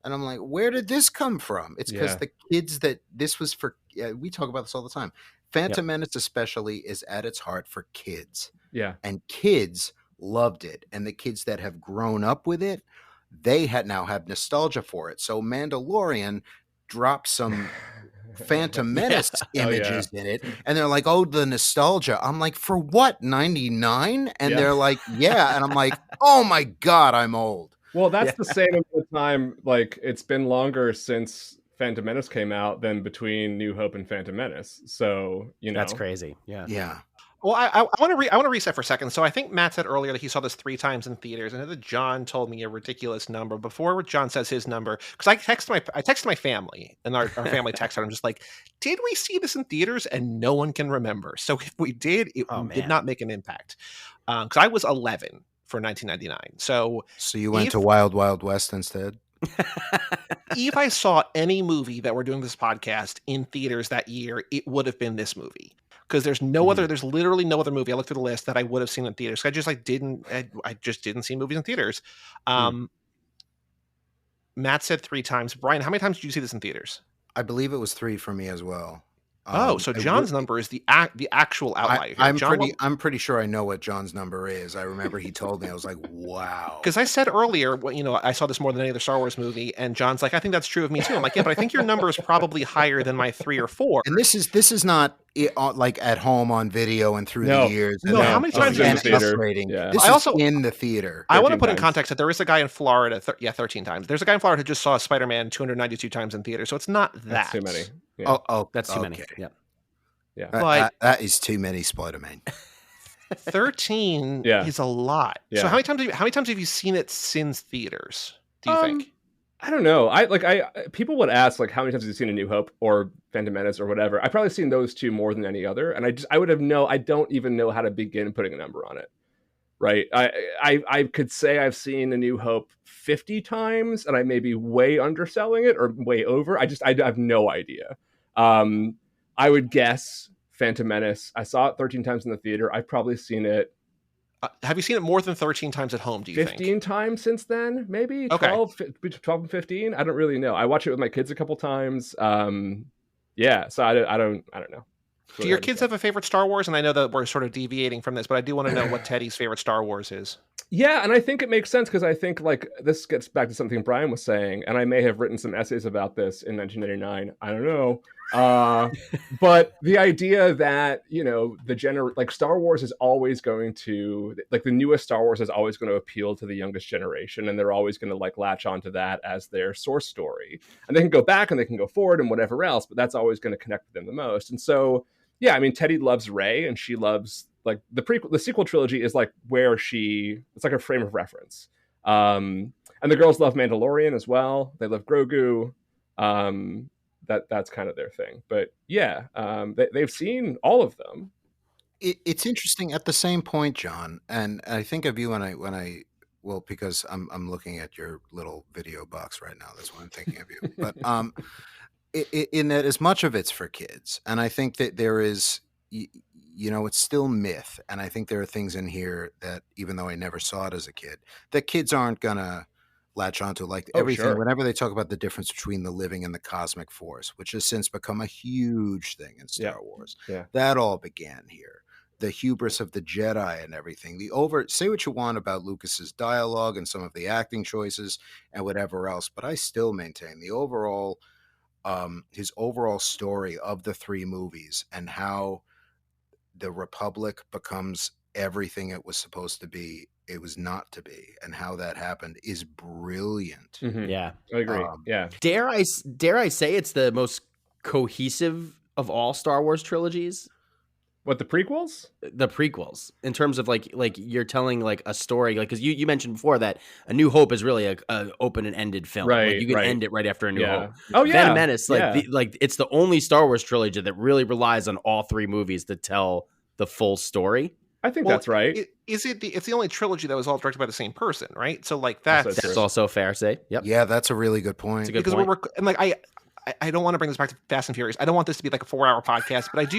[SPEAKER 4] And I'm like, where did this come from? It's because the kids that this was for, we talk about this all the time. Phantom Menace especially is at its heart for kids.
[SPEAKER 1] Yeah.
[SPEAKER 4] And kids loved it. And the kids that have grown up with it, they now have nostalgia for it. So Mandalorian dropped some Phantom Menace images in it, and they're like, the nostalgia. I'm like, for what, 99? And they're like, and I'm like, oh my God, I'm old.
[SPEAKER 1] Well, that's the same at the time. Like, it's been longer since Phantom Menace came out than between New Hope and Phantom Menace. So,
[SPEAKER 3] that's crazy. Yeah.
[SPEAKER 2] Well, I want to reset for a second. So I think Matt said earlier that he saw this 3 times in theaters. I know that John told me a ridiculous number. Before John says his number, because I texted my family, and our family texted. I'm just like, did we see this in theaters? And no one can remember. So if we did, it did not make an impact. Because I was 11 for 1999. So
[SPEAKER 4] you went to Wild Wild West instead?
[SPEAKER 2] If I saw any movie that we're doing this podcast in theaters that year, it would have been this movie. Because there's literally no other movie. I looked through the list that I would have seen in theaters. I just didn't see movies in theaters. Matt said 3 times. Brian, how many times did you see this in theaters?
[SPEAKER 4] I believe it was 3 for me as well.
[SPEAKER 2] So John's number is the actual outlier.
[SPEAKER 4] I'm pretty sure I know what John's number is. I remember he told me. I was like, wow.
[SPEAKER 2] Because I said earlier, I saw this more than any other Star Wars movie, and John's like, I think that's true of me too. I'm like, yeah, but I think your number is probably higher than my 3 or 4.
[SPEAKER 4] And this is not like at home on video and through the years.
[SPEAKER 2] No, how many times
[SPEAKER 1] in the theater?
[SPEAKER 4] This is in the theater.
[SPEAKER 2] I want to put in context that there is a guy in Florida. 13 times. There's a guy in Florida who just saw Spider-Man 292 times in theater. So it's not that.
[SPEAKER 1] That's too many.
[SPEAKER 3] Yeah. That's too many.
[SPEAKER 1] Yeah.
[SPEAKER 2] But
[SPEAKER 4] that is too many Spider-Man.
[SPEAKER 2] 13 is a lot.
[SPEAKER 1] Yeah.
[SPEAKER 2] So how many times have you seen it since theaters? Do you think?
[SPEAKER 1] I don't know. People would ask like how many times have you seen A New Hope or Phantom Menace or whatever. I've probably seen those 2 more than any other, and I don't even know how to begin putting a number on it. Right? I could say I've seen A New Hope 50 times, and I may be way underselling it or way over. I have no idea. I would guess Phantom Menace. I saw it 13 times in the theater. I've probably seen it
[SPEAKER 2] Have you seen it more than 13 times at home, do you
[SPEAKER 1] 15
[SPEAKER 2] think?
[SPEAKER 1] times since then, maybe
[SPEAKER 2] Okay.
[SPEAKER 1] 12 and 15. I don't really know. I watch it with my kids a couple times. Yeah, so I don't know.
[SPEAKER 2] Do your kids have a favorite Star Wars? And I know that we're sort of deviating from this, but I do want to know what Teddy's favorite Star Wars is.
[SPEAKER 1] Yeah, and I think it makes sense because I think like this gets back to something Brian was saying, and I may have written some essays about this in 1989. I don't know. But the idea that, you know, like Star Wars is always going to, like the newest Star Wars is always going to appeal to the youngest generation, and they're always going to like latch onto that as their source story. And they can go back and they can go forward and whatever else, but that's always going to connect with them the most. And so, yeah, I mean, Teddy loves Rey, and she loves like the sequel trilogy is like where it's like a frame of reference. And the girls love Mandalorian as well. They love Grogu. That's kind of their thing. But yeah, they've seen all of them.
[SPEAKER 4] It's interesting at the same point, John, and I think of you when I well, because I'm looking at your little video box right now. That's why I'm thinking of you. But in that as much of it's for kids, and I think that there is, you know, it's still myth, and I think there are things in here that, even though I never saw it as a kid, that kids aren't gonna latch onto, like everything.
[SPEAKER 1] Sure.
[SPEAKER 4] Whenever they talk about the difference between the living and the cosmic force, which has since become a huge thing in Star Wars, that all began here. The hubris of the Jedi and everything. Say what you want about Lucas's dialogue and some of the acting choices and whatever else, but I still maintain the overall, his overall story of the three movies and how the Republic becomes everything it was supposed to be, it was not to be, and how that happened is brilliant.
[SPEAKER 1] Mm-hmm.
[SPEAKER 3] Yeah,
[SPEAKER 1] I agree. Yeah,
[SPEAKER 3] dare I say it's the most cohesive of all Star Wars trilogies?
[SPEAKER 1] What, the prequels?
[SPEAKER 3] The prequels, in terms of like you're telling like a story, like because you mentioned before that A New Hope is really a open and ended film.
[SPEAKER 1] Right,
[SPEAKER 3] like you can end it right after A New Hope.
[SPEAKER 1] Oh yeah,
[SPEAKER 3] Phantom Menace, like it's the only Star Wars trilogy that really relies on all three movies to tell the full story.
[SPEAKER 1] I think that's right.
[SPEAKER 2] It's the only trilogy that was all directed by the same person, right? So like that's
[SPEAKER 3] also fair to say. Yep.
[SPEAKER 4] Yeah, that's a really good point.
[SPEAKER 3] It's a good point.
[SPEAKER 2] And like I don't want to bring this back to Fast and Furious. I don't want this to be like a 4-hour podcast, but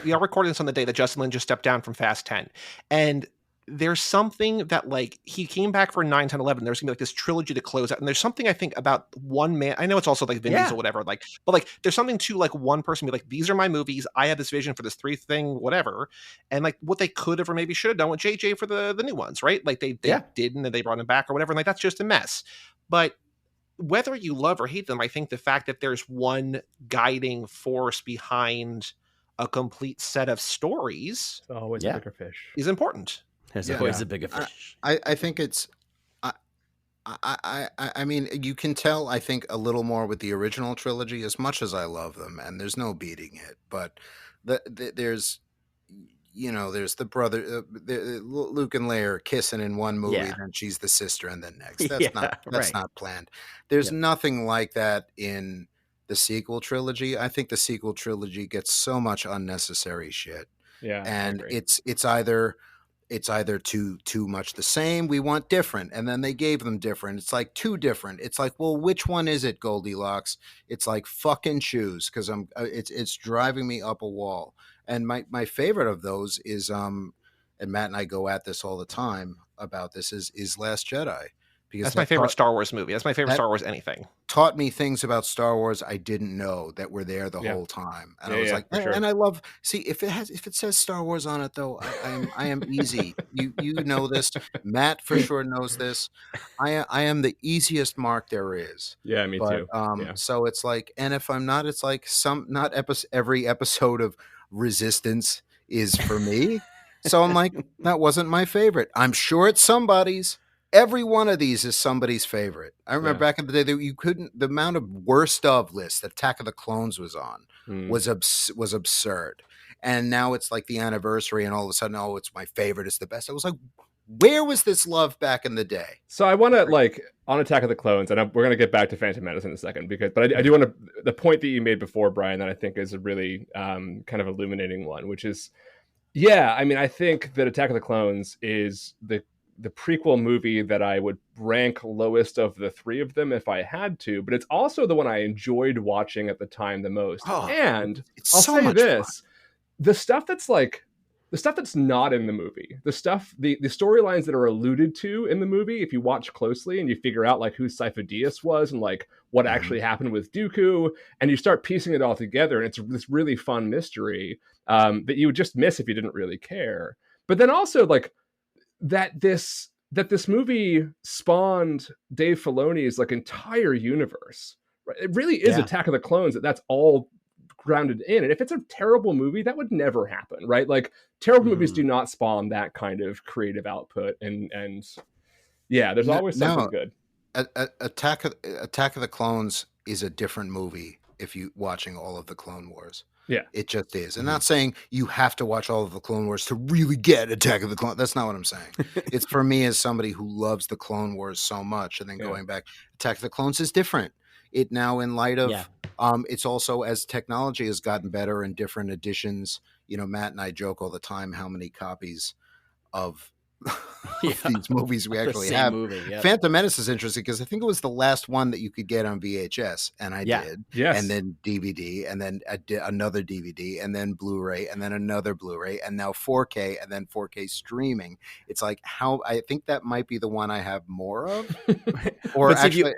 [SPEAKER 2] we are recording this on the day that Justin Lin just stepped down from Fast 10. And there's something that like he came back for 9, 10, 11. There's gonna be like this trilogy to close out. And there's something I think about one man. I know it's also like Vin Diesel or whatever, like, but like there's something to like one person be like, these are my movies. I have this vision for this 3 thing, whatever. And like what they could have or maybe should have done with JJ for the new ones, right? Like they didn't, and they brought him back or whatever. And like that's just a mess. But whether you love or hate them, I think the fact that there's one guiding force behind a complete set of stories
[SPEAKER 1] always a bigger fish
[SPEAKER 2] is important.
[SPEAKER 3] There's always a bigger fish.
[SPEAKER 4] I think it's I mean, you can tell, I think, a little more with the original trilogy, as much as I love them, and there's no beating it, but there's, you know, there's the brother, Luke and Leia are kissing in one movie, and she's the sister in the next. That's not planned. There's nothing like that in the sequel trilogy. I think the sequel trilogy gets so much unnecessary shit.
[SPEAKER 1] Yeah,
[SPEAKER 4] and it's either too much the same. We want different, and then they gave them different. It's like too different. It's like, well, which one is it, Goldilocks? It's like fucking choose, because it's driving me up a wall. And my favorite of those is and Matt and I go at this all the time about this is Last Jedi, because
[SPEAKER 2] that's my favorite Star Wars movie. That's my favorite Star Wars anything.
[SPEAKER 4] Taught me things about Star Wars I didn't know that were there the whole time, and I was like, and I love. See, if it says Star Wars on it, though, I am easy. You know this. Matt for sure knows this. I am the easiest mark there is.
[SPEAKER 1] Yeah, me too.
[SPEAKER 4] So it's like, and if I'm not, it's like every episode of Resistance is for me. So I'm like, that wasn't my favorite. I'm sure it's somebody's. Every one of these is somebody's favorite. I remember back in the day that you couldn't, the amount of worst of lists that Attack of the Clones was on was absurd. And now it's like the anniversary, and all of a sudden, oh, it's my favorite, it's the best. I was like, where was this love back in the day?
[SPEAKER 1] So I want to, like, on Attack of the Clones, and we're going to get back to Phantom Menace in a second, but I do want to, the point that you made before, Brian, that I think is a really kind of illuminating one, which is, I mean, I think that Attack of the Clones is the prequel movie that I would rank lowest of the 3 of them if I had to, but it's also the one I enjoyed watching at the time the most. And I'll say this, the stuff that's like the stuff that's not in the movie, the storylines that are alluded to in the movie, if you watch closely and you figure out like who Sifo-Dyas was and like what actually happened with Dooku, and you start piecing it all together, and it's this really fun mystery that you would just miss if you didn't really care. But then also like that this movie spawned Dave Filoni's like entire universe. Right? It really is Attack of the Clones. That's all grounded in. And if it's a terrible movie, that would never happen, right? Like terrible movies do not spawn that kind of creative output. And yeah, there's always something good.
[SPEAKER 4] Attack of the Clones is a different movie if you watching all of the Clone Wars.
[SPEAKER 1] Yeah,
[SPEAKER 4] it just is. And not saying you have to watch all of the Clone Wars to really get Attack of the Clone. That's not what I'm saying. It's for me as somebody who loves the Clone Wars so much, and then going back, Attack of the Clones is different. It now, in light of it's also as technology has gotten better and different editions. You know, Matt and I joke all the time how many copies of these movies we actually have. Phantom Menace is interesting because I think it was the last one that you could get on VHS, and I did.
[SPEAKER 1] Yes.
[SPEAKER 4] And then DVD, and then I did another DVD, and then Blu-ray, and then another Blu-ray, and now 4K, and then 4K streaming. It's like how I think that might be the one I have more of. Or actually.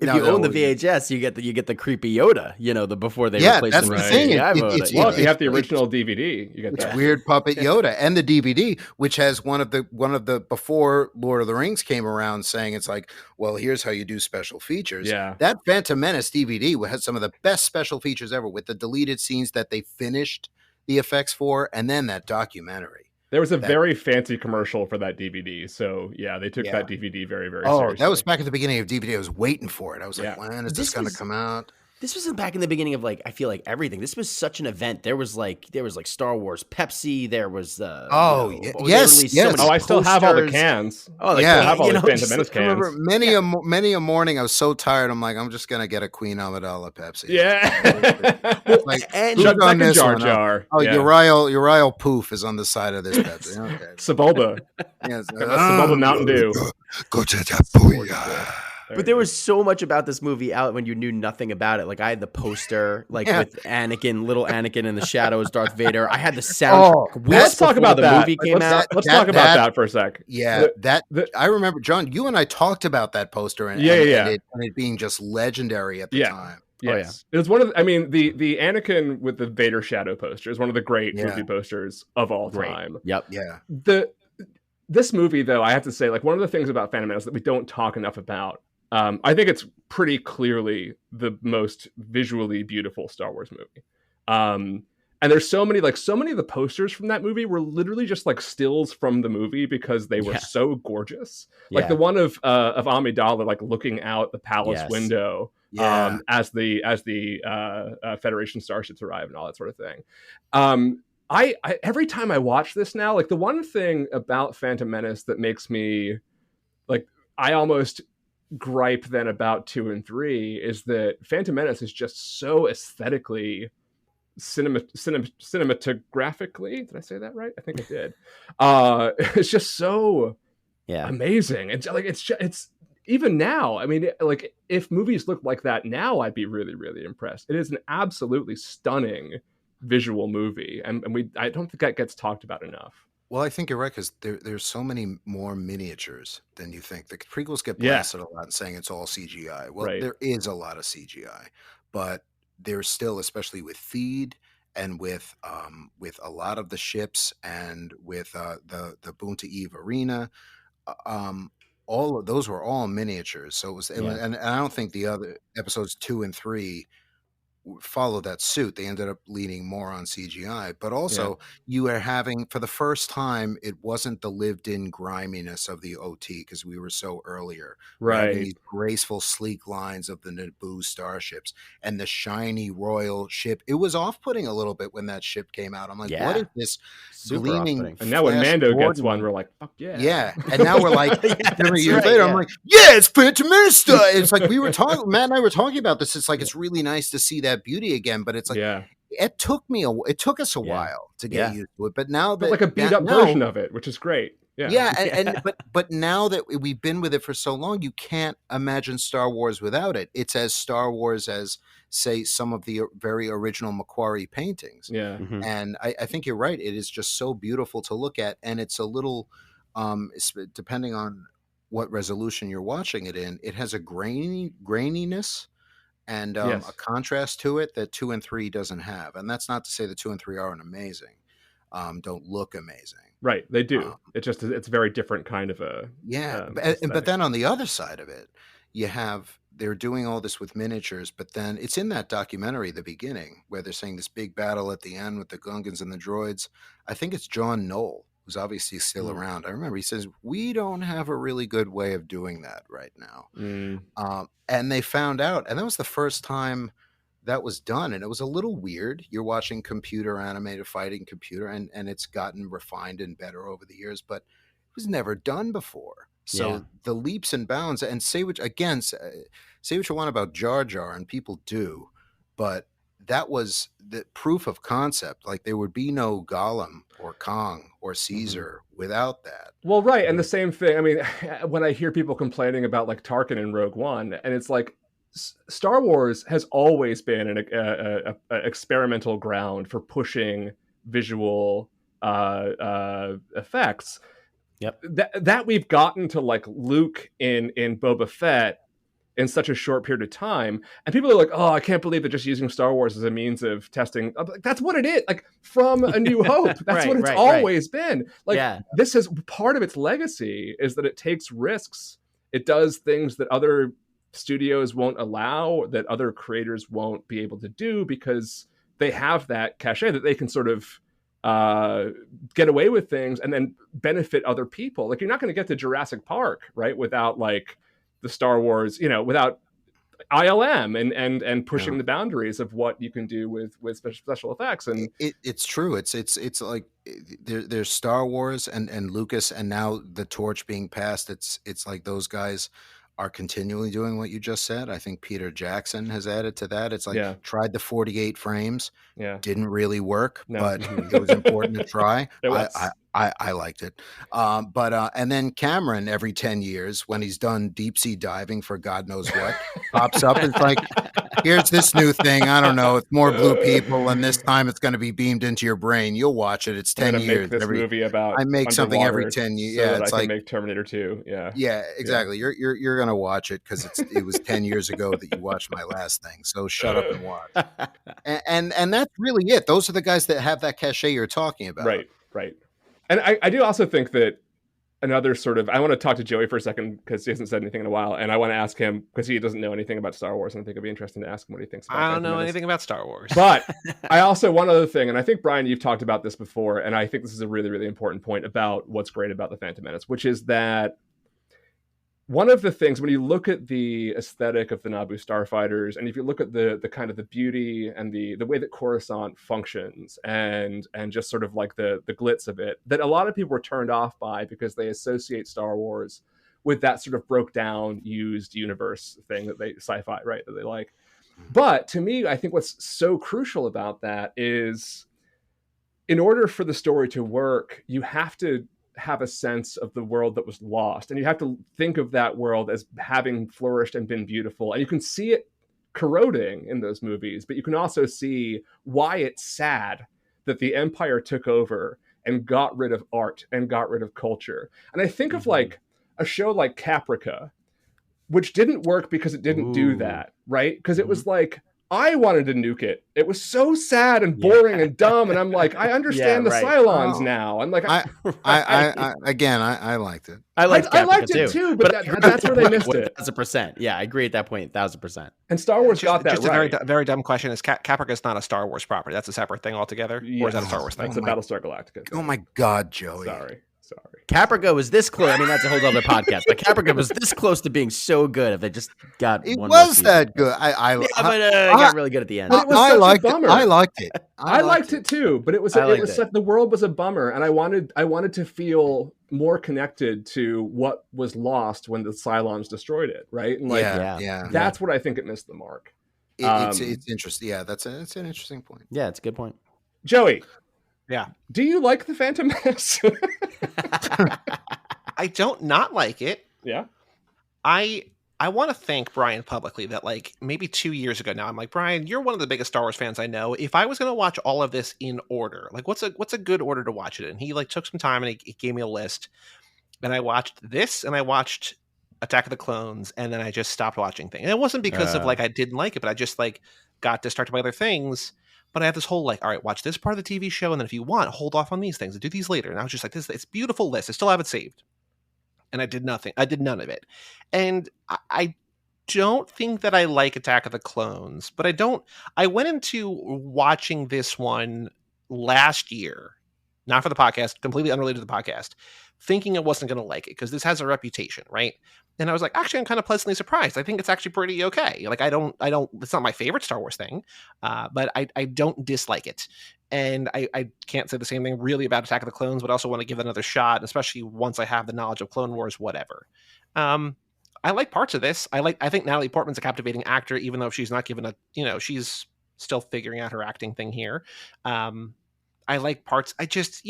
[SPEAKER 3] If you own the VHS, you get the creepy Yoda, you know, the before they replaced
[SPEAKER 4] that's
[SPEAKER 3] him
[SPEAKER 4] the thing.
[SPEAKER 1] If you have the original DVD, you get that
[SPEAKER 4] weird puppet Yoda and the DVD, which has one of the before Lord of the Rings came around saying it's like, well, here's how you do special features.
[SPEAKER 1] Yeah,
[SPEAKER 4] that Phantom Menace DVD had some of the best special features ever with the deleted scenes that they finished the effects for, and then that documentary.
[SPEAKER 1] There was a very fancy commercial for that DVD. So, yeah, they took that DVD very, very seriously.
[SPEAKER 4] That was back at the beginning of DVD. I was waiting for it. I was like, when is this going to come out?
[SPEAKER 3] This was back in the beginning of like I feel like everything. This was such an event. There was like Star Wars Pepsi. There was
[SPEAKER 4] yes.
[SPEAKER 1] I still have all the cans.
[SPEAKER 3] Oh,
[SPEAKER 1] I still have all the Phantom Menace cans.
[SPEAKER 4] I remember many a morning I was so tired. I'm like, I'm just gonna get a Queen Amidala Pepsi.
[SPEAKER 1] Yeah.
[SPEAKER 4] Like,
[SPEAKER 1] and Jar Jar.
[SPEAKER 4] Uriel Poof is on the side of this Pepsi. Okay.
[SPEAKER 1] Sebulba.
[SPEAKER 4] Yes.
[SPEAKER 1] Sebulba Mountain Dew.
[SPEAKER 4] Go to that booyah.
[SPEAKER 3] But there was so much about this movie out when you knew nothing about it. Like I had the poster, with Anakin, little Anakin in the shadows, Darth Vader. I had the soundtrack.
[SPEAKER 1] Let's talk about
[SPEAKER 3] the
[SPEAKER 1] that.
[SPEAKER 3] Movie came out.
[SPEAKER 1] Let's talk about that for a sec.
[SPEAKER 4] Yeah, I remember, John. You and I talked about that poster, and it being just legendary at the time.
[SPEAKER 1] Yes. It was one of the Anakin with the Vader shadow poster is one of the great movie posters of all time.
[SPEAKER 3] Yep.
[SPEAKER 4] Yeah.
[SPEAKER 1] This movie, though, I have to say, like, one of the things about Phantom Menace that we don't talk enough about, I think it's pretty clearly the most visually beautiful Star Wars movie. And there's so many of the posters from that movie were literally just like stills from the movie because they were so gorgeous. Like the one of Amidala like looking out the palace window as the Federation starships arrive and all that sort of thing. I every time I watch this now, like the one thing about Phantom Menace that makes me like I almost gripe then about 2 and 3 is that Phantom Menace is just so aesthetically cinematographically. Did I say that right? I think I did. It's just so amazing. And like it's even now. I mean, like if movies looked like that now, I'd be really, really impressed. It is an absolutely stunning visual movie, and I don't think that gets talked about enough.
[SPEAKER 4] Well, I think you're right because there's so many more miniatures than you think. The prequels get blasted a lot and saying it's all CGI. Well, there is a lot of CGI, but there's still, especially with Feed and with a lot of the ships and with the Boonta Eve Arena, all of those were all miniatures. So it was, and I don't think the other episodes 2 and 3 followed that suit. They ended up leaning more on CGI, but also you are having, for the first time, it wasn't the lived-in griminess of the OT because we were so earlier.
[SPEAKER 1] Right.
[SPEAKER 4] These graceful, sleek lines of the Naboo starships and the shiny royal ship. It was off-putting a little bit when that ship came out. I'm like, what is this gleaming?
[SPEAKER 1] And now when Mando gets one, we're like, fuck yeah.
[SPEAKER 4] Yeah. And now we're like, every year later, I'm like, it's Phantom Menace. It's like we were talking, Matt and I were talking about this. It's like, it's really nice to see that beauty again, but it's like it took us a while to get used to it, but now
[SPEAKER 1] like a beat up version of it, which is great.
[SPEAKER 4] Yeah, but now that we've been with it for so long, you can't imagine Star Wars without it. It's as Star Wars as, say, some of the very original Macquarie paintings.
[SPEAKER 1] Yeah.
[SPEAKER 4] And I think you're right. It is just so beautiful to look at, and it's a little, depending on what resolution you're watching it in, it has a graininess and a contrast to it that 2 and 3 doesn't have. And that's not to say that 2 and 3 aren't amazing, don't look amazing.
[SPEAKER 1] Right, they do. It's just it's a very different kind of a
[SPEAKER 4] but then on the other side of it, they're doing all this with miniatures, but then it's in that documentary, the beginning, where they're saying this big battle at the end with the Gungans and the droids. I think it's John Knoll, who's obviously still around. I remember he says, we don't have a really good way of doing that right now. And they found out, and that was the first time that was done, and it was a little weird. You're watching computer animated fighting computer, and it's gotten refined and better over the years, but it was never done before. So the leaps and bounds, and say what you want about Jar Jar, and people do, but that was the proof of concept. Like, there would be no Gollum or Kong or Caesar without that.
[SPEAKER 1] Well, right, and the same thing. I mean, when I hear people complaining about like Tarkin in Rogue One, and it's like, Star Wars has always been an experimental ground for pushing visual effects.
[SPEAKER 3] Yep.
[SPEAKER 1] That we've gotten to like Luke in Boba Fett in such a short period of time, and people are like, "Oh, I can't believe they're just using Star Wars as a means of testing." Like, that's what it is. Like, from A New Hope, that's what it's always been. Like, this is part of its legacy, is that it takes risks. It does things that other studios won't allow, that other creators won't be able to do, because they have that cachet that they can sort of get away with things and then benefit other people. Like, you're not going to get to Jurassic Park, right, without like the Star Wars, without ILM and pushing the boundaries of what you can do with special effects. And
[SPEAKER 4] it's true. It's like there's Star Wars and Lucas, and now the torch being passed. It's like those guys are continually doing what you just said. I think Peter Jackson has added to that. It's like, tried the 48 frames, didn't really work, but it was important to try. I liked it. And then Cameron, every 10 years, when he's done deep sea diving for God knows what, pops up. It's like, here's this new thing. I don't know. It's more blue people, and this time it's going to be beamed into your brain. You'll watch it. It's 10 years.
[SPEAKER 1] Make this movie about
[SPEAKER 4] I make something every 10 years.
[SPEAKER 1] So that I can make Terminator 2.
[SPEAKER 4] Yeah, exactly. You're going to watch it because it was 10 years ago that you watched my last thing. So shut up and watch. And that's really it. Those are the guys that have that cachet you're talking about.
[SPEAKER 1] Right. And I do also think that another sort of, I want to talk to Joey for a second, because he hasn't said anything in a while, and I want to ask him, because he doesn't know anything about Star Wars, and I think it'd be interesting to ask him what he thinks about
[SPEAKER 2] I don't know anything about Star Wars.
[SPEAKER 1] But I also, one other thing, and I think, Brian, you've talked about this before, and I think this is a really, really important point about what's great about the Phantom Menace, which is that one of the things, when you look at the aesthetic of the Naboo starfighters, and if you look at the kind of the beauty and the way that Coruscant functions, and just sort of like the glitz of it, that a lot of people were turned off by, because they associate Star Wars with that sort of broke down, used universe thing that they sci-fi, right, that they like. But to me, I think what's so crucial about that is, in order for the story to work, you have to have a sense of the world that was lost, and you have to think of that world as having flourished and been beautiful, and you can see it corroding in those movies, but you can also see why it's sad that the Empire took over and got rid of art and got rid of culture. And I think of like a show like Caprica, which didn't work because it didn't do that, right? Because it was like, I wanted to nuke it. It was so sad and boring and dumb. And I'm like, I understand the Cylons now. I'm like,
[SPEAKER 4] I liked it.
[SPEAKER 3] I liked
[SPEAKER 1] it too, but that's where they missed it.
[SPEAKER 3] 1,000%. Yeah, I agree at that point. 1,000%.
[SPEAKER 1] And Star Wars got that right.
[SPEAKER 2] A very dumb question is, Caprica's not a Star Wars property. That's a separate thing altogether.
[SPEAKER 1] Yes.
[SPEAKER 2] Or is that a Star Wars thing?
[SPEAKER 1] That's a Battlestar Galactica thing.
[SPEAKER 4] Oh my God, Joey.
[SPEAKER 1] Sorry.
[SPEAKER 3] Caprica was this close. I mean, that's a whole other podcast. But Caprica was this close to being so good if they just got
[SPEAKER 4] it
[SPEAKER 3] one.
[SPEAKER 4] It was that good. It
[SPEAKER 3] got really good at the end.
[SPEAKER 4] I liked it. I liked it.
[SPEAKER 1] I liked it too. But it was the world was a bummer, and I wanted to feel more connected to what was lost when the Cylons destroyed it. Right? And that's what I think it missed the mark.
[SPEAKER 4] It's interesting. Yeah, it's an interesting point.
[SPEAKER 3] Yeah, it's a good point.
[SPEAKER 1] Joey.
[SPEAKER 2] Yeah.
[SPEAKER 1] Do you like the Phantom Menace?
[SPEAKER 2] I don't not like it.
[SPEAKER 1] Yeah.
[SPEAKER 2] I want to thank Brian publicly that like maybe 2 years ago now, I'm like, Brian, you're one of the biggest Star Wars fans I know. If I was going to watch all of this in order, like what's a good order to watch it in? He like took some time and he gave me a list, and I watched this and I watched Attack of the Clones, and then I just stopped watching things. And it wasn't because of like I didn't like it, but I just like got distracted by other things. But I have this whole like, all right, watch this part of the TV show, and then if you want, hold off on these things and do these later. And I was just like, this it's a beautiful list. I still have it saved. And I did nothing. I did none of it. And I don't think that I like Attack of the Clones, but I went into watching this one last year, not for the podcast, completely unrelated to the podcast, thinking I wasn't going to like it because this has a reputation, right? And I was like, actually, I'm kind of pleasantly surprised. I think it's actually pretty okay. Like, it's not my favorite Star Wars thing, but I don't dislike it. And I can't say the same thing really about Attack of the Clones, but I also want to give it another shot, especially once I have the knowledge of Clone Wars, whatever. I like parts of this. I think Natalie Portman's a captivating actor, even though she's not given she's still figuring out her acting thing here. I like parts. I just,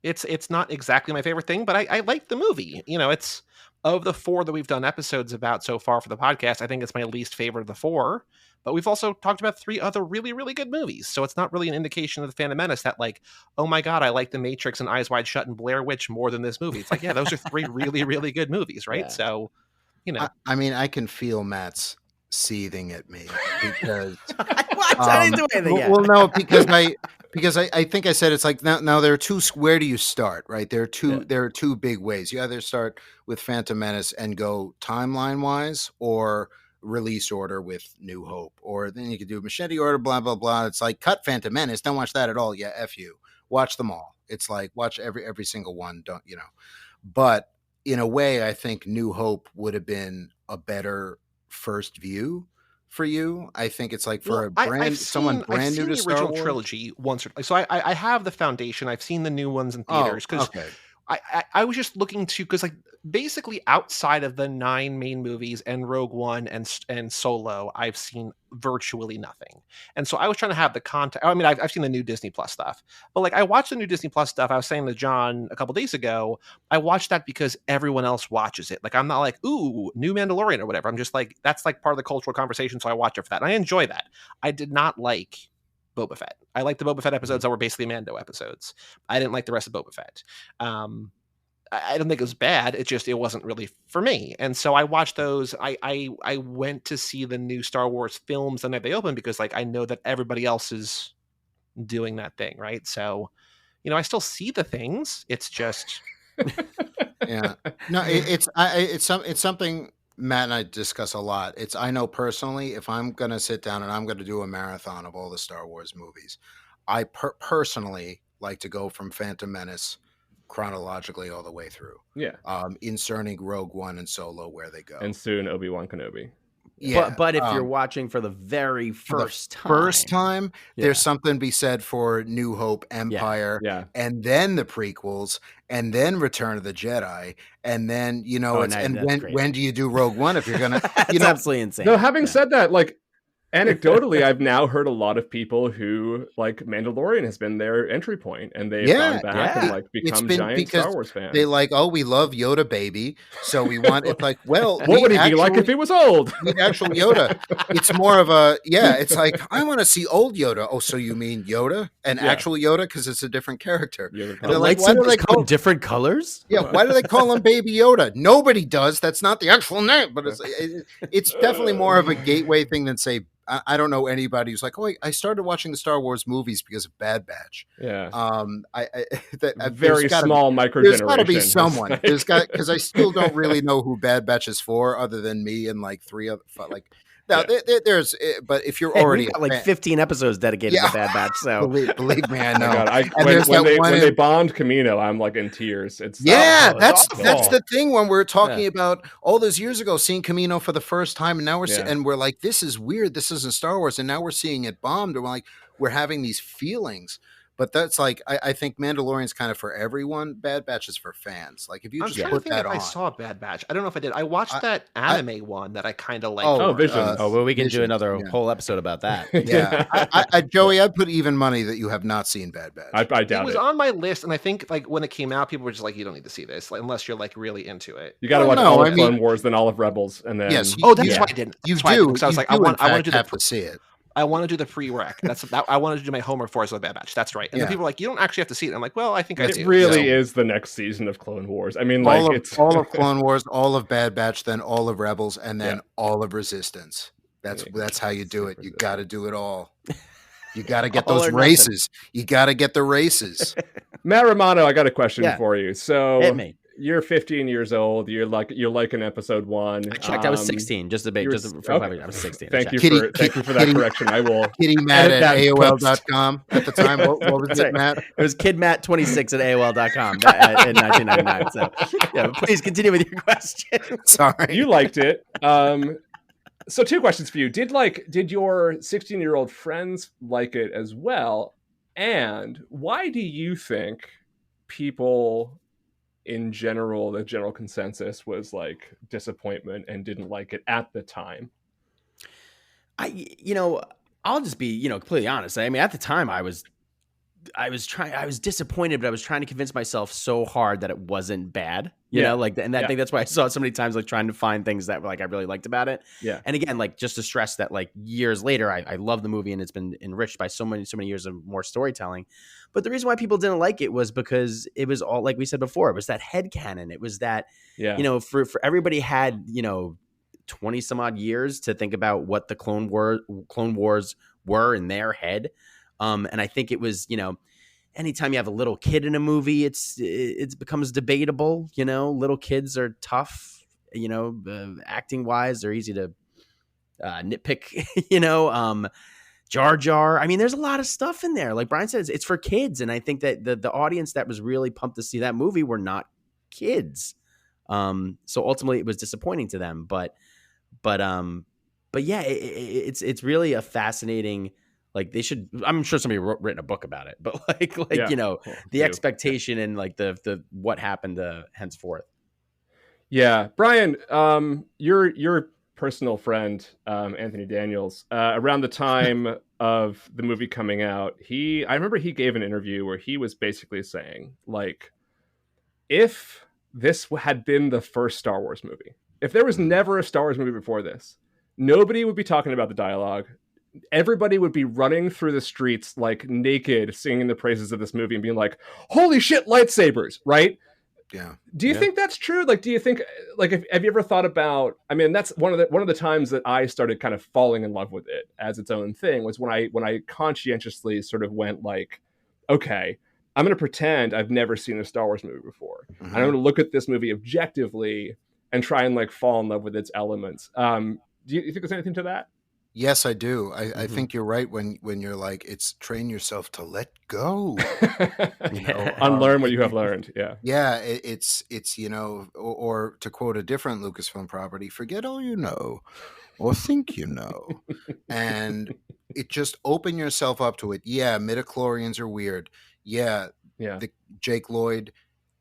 [SPEAKER 2] it's not exactly my favorite thing, but I like the movie. It's of the 4 that we've done episodes about so far for the podcast, I think it's my least favorite of the 4. But we've also talked about 3 other really, really good movies. So it's not really an indication of the Phantom Menace that like, oh my God, I like The Matrix and Eyes Wide Shut and Blair Witch more than this movie. It's like, yeah, those are 3 really, really good movies, right? Yeah. So,
[SPEAKER 4] I mean, I can feel Matt's seething at me because
[SPEAKER 3] I didn't do anything yet.
[SPEAKER 4] Well, no, because I think I said it's like now there are 2. Where do you start? Right, there are 2 big ways. You either start with Phantom Menace and go timeline wise, or release order with New Hope, or then you could do machete order, blah blah blah. It's like cut Phantom Menace, don't watch that at all. Yeah, F you. Watch them all. It's like watch every single one. Don't But in a way, I think New Hope would have been a better first view for you. I think it's like for someone brand new to Star Wars.
[SPEAKER 2] I've seen the original trilogy once, so I have the foundation. I've seen the new ones in theaters because I was just looking to, because like basically outside of the 9 main movies and Rogue One and Solo, I've seen virtually nothing. And so I was trying to have the context. I mean, I've seen the new Disney Plus stuff, but like I watched the new Disney Plus stuff. I was saying to John a couple days ago, I watched that because everyone else watches it. Like I'm not like, ooh, new Mandalorian or whatever. I'm just like, that's like part of the cultural conversation. So I watch it for that. And I enjoy that. I did not like Boba Fett. I liked the Boba Fett episodes that were basically Mando episodes. I didn't like the rest of Boba Fett. I don't think it was bad. It wasn't really for me. And so I watched those. I went to see the new Star Wars films the night they opened because like I know that everybody else is doing that thing, right? So, I still see the things. It's just
[SPEAKER 4] yeah. No, it's something Matt and I discuss a lot. I know personally, if I'm going to sit down and I'm going to do a marathon of all the Star Wars movies, I personally like to go from Phantom Menace chronologically all the way through.
[SPEAKER 1] Yeah.
[SPEAKER 4] Inserting Rogue One and Solo where they go.
[SPEAKER 1] And soon Obi-Wan Kenobi.
[SPEAKER 3] Yeah. But if you're watching for the very first time,
[SPEAKER 4] there's something to be said for New Hope, Empire, and then the prequels, and then Return of the Jedi, and then when do you do Rogue One if you're gonna?
[SPEAKER 3] It's absolutely insane.
[SPEAKER 1] No, having said that, like anecdotally, I've now heard a lot of people who like Mandalorian has been their entry point, and they've gone back and like become giant Star Wars fans.
[SPEAKER 4] They like, oh, we love Yoda, baby, so we want. It's like, well,
[SPEAKER 1] what would he be like if he was old?
[SPEAKER 4] Actual Yoda. It's more of a It's like I want to see old Yoda. Oh, so you mean Yoda and actual Yoda because it's a different character.
[SPEAKER 3] The lightsabers come different colors.
[SPEAKER 4] Yeah, why do they call him Baby Yoda? Nobody does. That's not the actual name, but it's definitely more of a gateway thing than say. I don't know anybody who's like, oh, I started watching the Star Wars movies because of Bad Batch.
[SPEAKER 1] Yeah.
[SPEAKER 4] Very
[SPEAKER 1] small micro.
[SPEAKER 4] There's got to be someone. Because I still don't really know who Bad Batch is for, other than me and like 3 other like. Now there's, but if you're already
[SPEAKER 3] we've got like 15 episodes dedicated to Bad Batch, so
[SPEAKER 4] believe me, I know.
[SPEAKER 1] When they bond Camino, I'm like in tears. It's
[SPEAKER 4] that's the thing when we're talking about all those years ago, seeing Camino for the first time, and now we're like, this is weird. This isn't Star Wars, and now we're seeing it bombed, and we're having these feelings. But that's like, I think Mandalorian's kind of for everyone. Bad Batch is for fans. Like if you
[SPEAKER 2] I'm
[SPEAKER 4] just
[SPEAKER 2] trying to
[SPEAKER 4] put
[SPEAKER 2] think
[SPEAKER 4] that
[SPEAKER 2] if I
[SPEAKER 4] on.
[SPEAKER 2] saw Bad Batch. I don't know if I did. I watched
[SPEAKER 4] I-
[SPEAKER 2] that anime one that I kind of liked.
[SPEAKER 1] Oh, Visions.
[SPEAKER 3] well, we can do
[SPEAKER 4] Visions,
[SPEAKER 3] another
[SPEAKER 4] yeah.
[SPEAKER 3] whole episode about that.
[SPEAKER 4] Yeah, Joey, I'd put even money that you have not seen Bad Batch.
[SPEAKER 1] I
[SPEAKER 2] It
[SPEAKER 1] doubt
[SPEAKER 2] was
[SPEAKER 1] it.
[SPEAKER 2] on my list, and I think like when it came out, people were just like, "You don't need to see this like, unless you're like really into it."
[SPEAKER 1] You got to
[SPEAKER 4] Well,
[SPEAKER 1] watch
[SPEAKER 4] no,
[SPEAKER 1] all of
[SPEAKER 4] I
[SPEAKER 1] Clone
[SPEAKER 4] mean-
[SPEAKER 1] Wars, then all of Rebels, and then
[SPEAKER 4] Yes,
[SPEAKER 2] Oh, that's
[SPEAKER 1] yeah.
[SPEAKER 2] why I didn't.
[SPEAKER 4] You
[SPEAKER 2] That's why I didn't,
[SPEAKER 4] do.
[SPEAKER 2] because I was
[SPEAKER 4] You
[SPEAKER 2] like,
[SPEAKER 4] do,
[SPEAKER 2] I
[SPEAKER 4] in
[SPEAKER 2] want to
[SPEAKER 4] fact,
[SPEAKER 2] do
[SPEAKER 4] have
[SPEAKER 2] the
[SPEAKER 4] to see it.
[SPEAKER 2] I want to do the prereq. That's that. I want to do my homework for us with Bad Batch. That's right. And then
[SPEAKER 4] Yeah.
[SPEAKER 2] people are like, "You don't actually have to see it." I'm like, "Well, I think I
[SPEAKER 1] It
[SPEAKER 2] do."
[SPEAKER 1] really
[SPEAKER 2] So-
[SPEAKER 1] is the next season of Clone Wars. I mean, like it's
[SPEAKER 4] all of Clone Wars, all of Bad Batch, then all of Rebels, and then
[SPEAKER 1] Yeah.
[SPEAKER 4] all of Resistance. That's how you do it. You got to do it all. You got to get
[SPEAKER 3] All
[SPEAKER 4] those
[SPEAKER 3] or nothing.
[SPEAKER 4] races. You got to get the races.
[SPEAKER 1] Matt Romano. I got a question
[SPEAKER 3] Yeah.
[SPEAKER 1] for you. So
[SPEAKER 3] Hit me.
[SPEAKER 1] you're 15 years old. You're like in episode 1.
[SPEAKER 3] I checked. I was 16. Just a big.
[SPEAKER 1] you were-
[SPEAKER 3] Just for
[SPEAKER 1] okay.
[SPEAKER 3] I was 16. I
[SPEAKER 1] Thank
[SPEAKER 3] checked.
[SPEAKER 1] you
[SPEAKER 4] Kitty-
[SPEAKER 1] thank you for that
[SPEAKER 4] Kitty-
[SPEAKER 1] correction. I will.
[SPEAKER 4] Kitty Matt
[SPEAKER 1] Edit
[SPEAKER 4] at
[SPEAKER 1] that in post.
[SPEAKER 4] AOL.com at the time. What was
[SPEAKER 3] That's
[SPEAKER 4] it,
[SPEAKER 3] right.
[SPEAKER 4] Matt?
[SPEAKER 3] It was kidmat26 at AOL.com in 1999. So, yeah, but please continue with your question.
[SPEAKER 4] Sorry.
[SPEAKER 1] You liked it. So 2 questions for you. Did your 16-year-old friends like it as well? And why do you think people in general, the general consensus was like disappointment and didn't like it at the time?
[SPEAKER 3] I'll just be, completely honest. I mean, at the time I was disappointed, but I was trying to convince myself so hard that it wasn't bad,
[SPEAKER 1] Yeah.
[SPEAKER 3] and I think that's why I saw it so many times, like trying to find things that like I really liked about it.
[SPEAKER 1] Yeah.
[SPEAKER 3] And again, like just to stress that like years later, I love the movie and it's been enriched by so many years of more storytelling. But the reason why people didn't like it was because it was all, like we said before, it was that headcanon. It was that,
[SPEAKER 1] Yeah.
[SPEAKER 3] for everybody had, 20 some odd years to think about what the Clone Wars were in their head. And I think it was, anytime you have a little kid in a movie, it becomes debatable. Little kids are tough, acting wise, they're easy to nitpick, Jar Jar. I mean, there's a lot of stuff in there. Like Brian says, it's for kids. And I think that the audience that was really pumped to see that movie were not kids. So ultimately it was disappointing to them, but yeah, it's really a fascinating, like they should, I'm sure somebody written a book about it, but
[SPEAKER 1] Yeah.
[SPEAKER 3] the
[SPEAKER 1] do.
[SPEAKER 3] expectation and like the what happened henceforth.
[SPEAKER 1] Yeah, Brian, your personal friend, Anthony Daniels, around the time of the movie coming out, I remember he gave an interview where he was basically saying, like, if this had been the first Star Wars movie, if there was never a Star Wars movie before this, nobody would be talking about the dialogue. Everybody would be running through the streets like naked, singing the praises of this movie and being like, holy shit, lightsabers, right?
[SPEAKER 4] Yeah.
[SPEAKER 1] Do you think that's true? Like, do you think, like, have you ever thought about, I mean, that's one of the times that I started kind of falling in love with it as its own thing was when I conscientiously sort of went like, okay, I'm going to pretend I've never seen a Star Wars movie before.
[SPEAKER 4] Mhm.
[SPEAKER 1] And I'm going to look at this movie objectively and try and like fall in love with its elements. Do you think there's anything to that?
[SPEAKER 4] Yes, I do. I
[SPEAKER 3] Mhm.
[SPEAKER 4] think you're right when you're like, it's train yourself to let go.
[SPEAKER 1] Unlearn what you have learned. Yeah.
[SPEAKER 4] Yeah, it's or to quote a different Lucasfilm property, forget all you know or think you know. And it just open yourself up to it. Yeah, midichlorians are weird. Yeah,
[SPEAKER 1] Yeah.
[SPEAKER 4] Jake Lloyd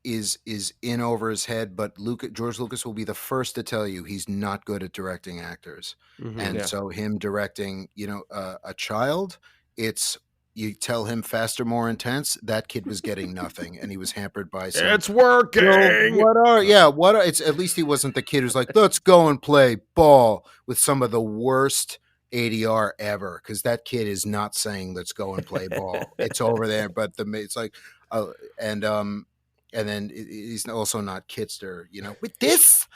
[SPEAKER 4] is in over his head, but George Lucas will be the first to tell you he's not good at directing actors.
[SPEAKER 3] Mhm.
[SPEAKER 4] And
[SPEAKER 1] Yeah.
[SPEAKER 4] so him directing, a child, you tell him faster, more intense. That kid was getting nothing, and he was hampered by some.
[SPEAKER 3] It's working.
[SPEAKER 4] It's at least he wasn't the kid who's like, let's go and play ball with some of the worst ADR ever, because that kid is not saying let's go and play ball. It's over there, but it's like, and then he's also not Kitster, with this.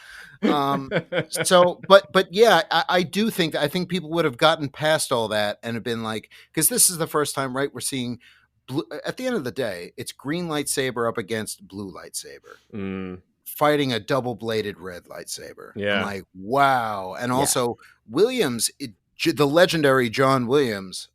[SPEAKER 4] So, but yeah, I do think I think people would have gotten past all that and have been like, because this is the first time, right? We're seeing blue, at the end of the day, it's green lightsaber up against blue lightsaber, fighting a double-bladed red lightsaber.
[SPEAKER 1] Yeah.
[SPEAKER 4] I'm like, wow. And also Williams, the legendary John Williams,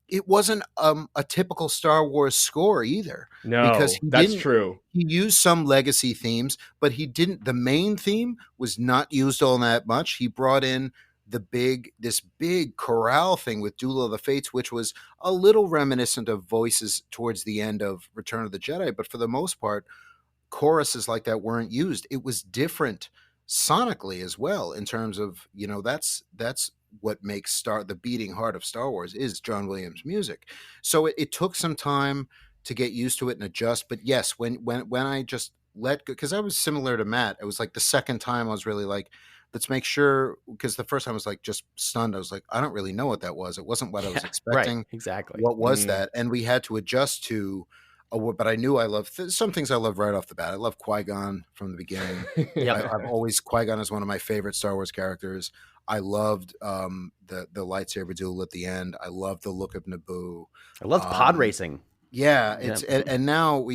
[SPEAKER 4] it wasn't a typical Star Wars score either.
[SPEAKER 1] No,
[SPEAKER 4] because
[SPEAKER 1] that's true.
[SPEAKER 4] He used some legacy themes, but he didn't. The main theme was not used all that much. He brought in this big chorale thing with Duel of the Fates, which was a little reminiscent of voices towards the end of Return of the Jedi, but for the most part, choruses like that weren't used. It was different sonically as well, in terms of, that's what makes the beating heart of Star Wars is John Williams music. So it took some time to get used to it and adjust. But yes, when I just let go, because I was similar to Matt, it was like the second time I was really like, let's make sure, because the first time I was like just stunned. I was like, I don't really know what that was. It wasn't what I was expecting.
[SPEAKER 3] Right, exactly.
[SPEAKER 4] What was that? And we had to adjust to. But I knew I loved some things. I love right off the bat. I love Qui-Gon from the beginning. I've always, Qui-Gon is one of my favorite Star Wars characters. I loved the lightsaber duel at the end. I loved the look of Naboo.
[SPEAKER 3] I loved pod racing.
[SPEAKER 4] Yeah, and now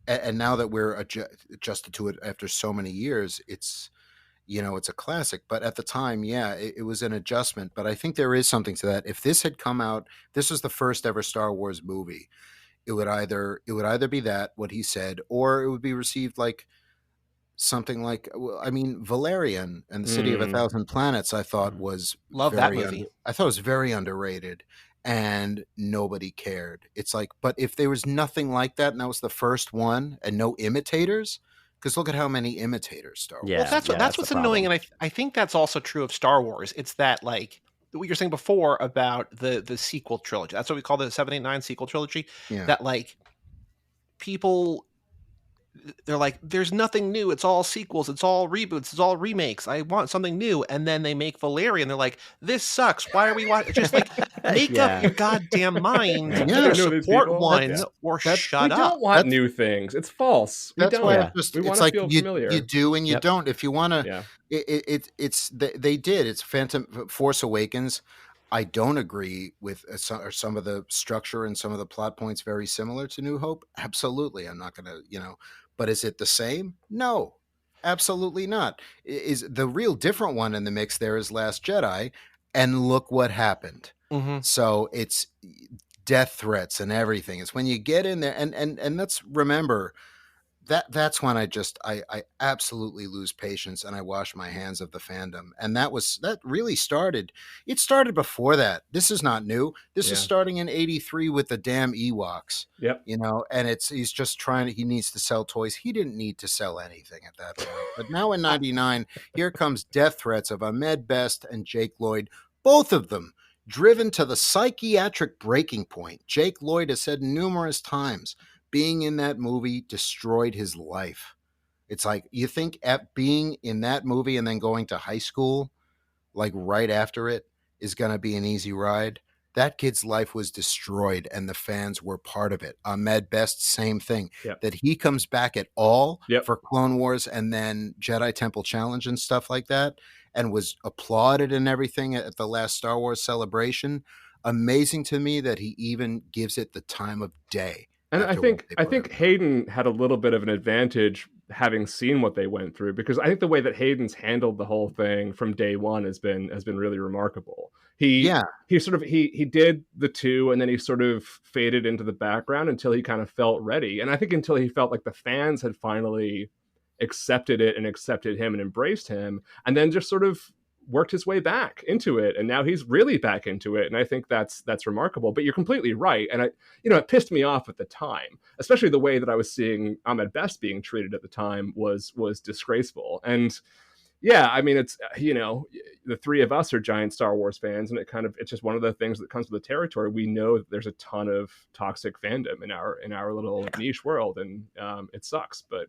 [SPEAKER 4] and now that we're adjusted to it after so many years, it's it's a classic. But at the time, it was an adjustment. But I think there is something to that. If this had come out, this was the first ever Star Wars movie. It would either be that, what he said, or it would be received like something like, Valerian and the City of 1,000 Planets, I thought was
[SPEAKER 2] Love that movie.
[SPEAKER 4] I thought it was very underrated, and nobody cared. It's like, but if there was nothing like that, and that was the first one, and no imitators, because look at how many imitators Star Wars.
[SPEAKER 2] Well, that's what's annoying, and I think that's also true of Star Wars. It's that, like, what you're saying before about the sequel trilogy. That's what we call the 7, 8, 9 sequel trilogy.
[SPEAKER 4] Yeah.
[SPEAKER 2] That, like, people, they're like, there's nothing new. It's all sequels. It's all reboots. It's all remakes. I want something new. And then they make Valerian. They're like, this sucks. Why are we watching? Just like, make up your goddamn mind. Either support one or shut up.
[SPEAKER 1] We don't want new things. It's false.
[SPEAKER 4] That's why
[SPEAKER 1] we want to feel familiar.
[SPEAKER 4] You do and you don't. If you want to, they did. It's Force Awakens. I don't agree with some of the structure and some of the plot points very similar to New Hope. Absolutely. I'm not going to, but is it the same? No, absolutely not. Is the real different one in the mix there is Last Jedi, and look what happened.
[SPEAKER 2] Mm-hmm.
[SPEAKER 4] So it's death threats and everything. It's when you get in there, and let's remember that's when I absolutely lose patience and I wash my hands of the fandom. And that really started. It started before that. This is not new. This is starting in '83 with the damn Ewoks.
[SPEAKER 1] Yep.
[SPEAKER 4] And he's just he needs to sell toys. He didn't need to sell anything at that point. But now in '99, here comes death threats of Ahmed Best and Jake Lloyd, both of them driven to the psychiatric breaking point. Jake Lloyd has said numerous times, being in that movie destroyed his life. It's like, you think at being in that movie and then going to high school, like right after it, is going to be an easy ride? That kid's life was destroyed, and the fans were part of it. Ahmed Best, same thing.
[SPEAKER 1] Yep.
[SPEAKER 4] That he comes back at all for Clone Wars and then Jedi Temple Challenge and stuff like that, and was applauded and everything at the last Star Wars celebration. Amazing to me that he even gives it the time of day.
[SPEAKER 1] And I think Hayden had a little bit of an advantage having seen what they went through, because I think the way that Hayden's handled the whole thing from day one has been really remarkable. He did the 2, and then he sort of faded into the background until he kind of felt ready. And I think until he felt like the fans had finally accepted it and accepted him and embraced him, and then just sort of worked his way back into it, and now he's really back into it, and I think that's remarkable. But you're completely right, and it pissed me off at the time, especially the way that I was seeing Ahmed Best being treated at the time was disgraceful. And it's the three of us are giant Star Wars fans, and it's just one of the things that comes with the territory. We know that there's a ton of toxic fandom in our little niche world, and it sucks, but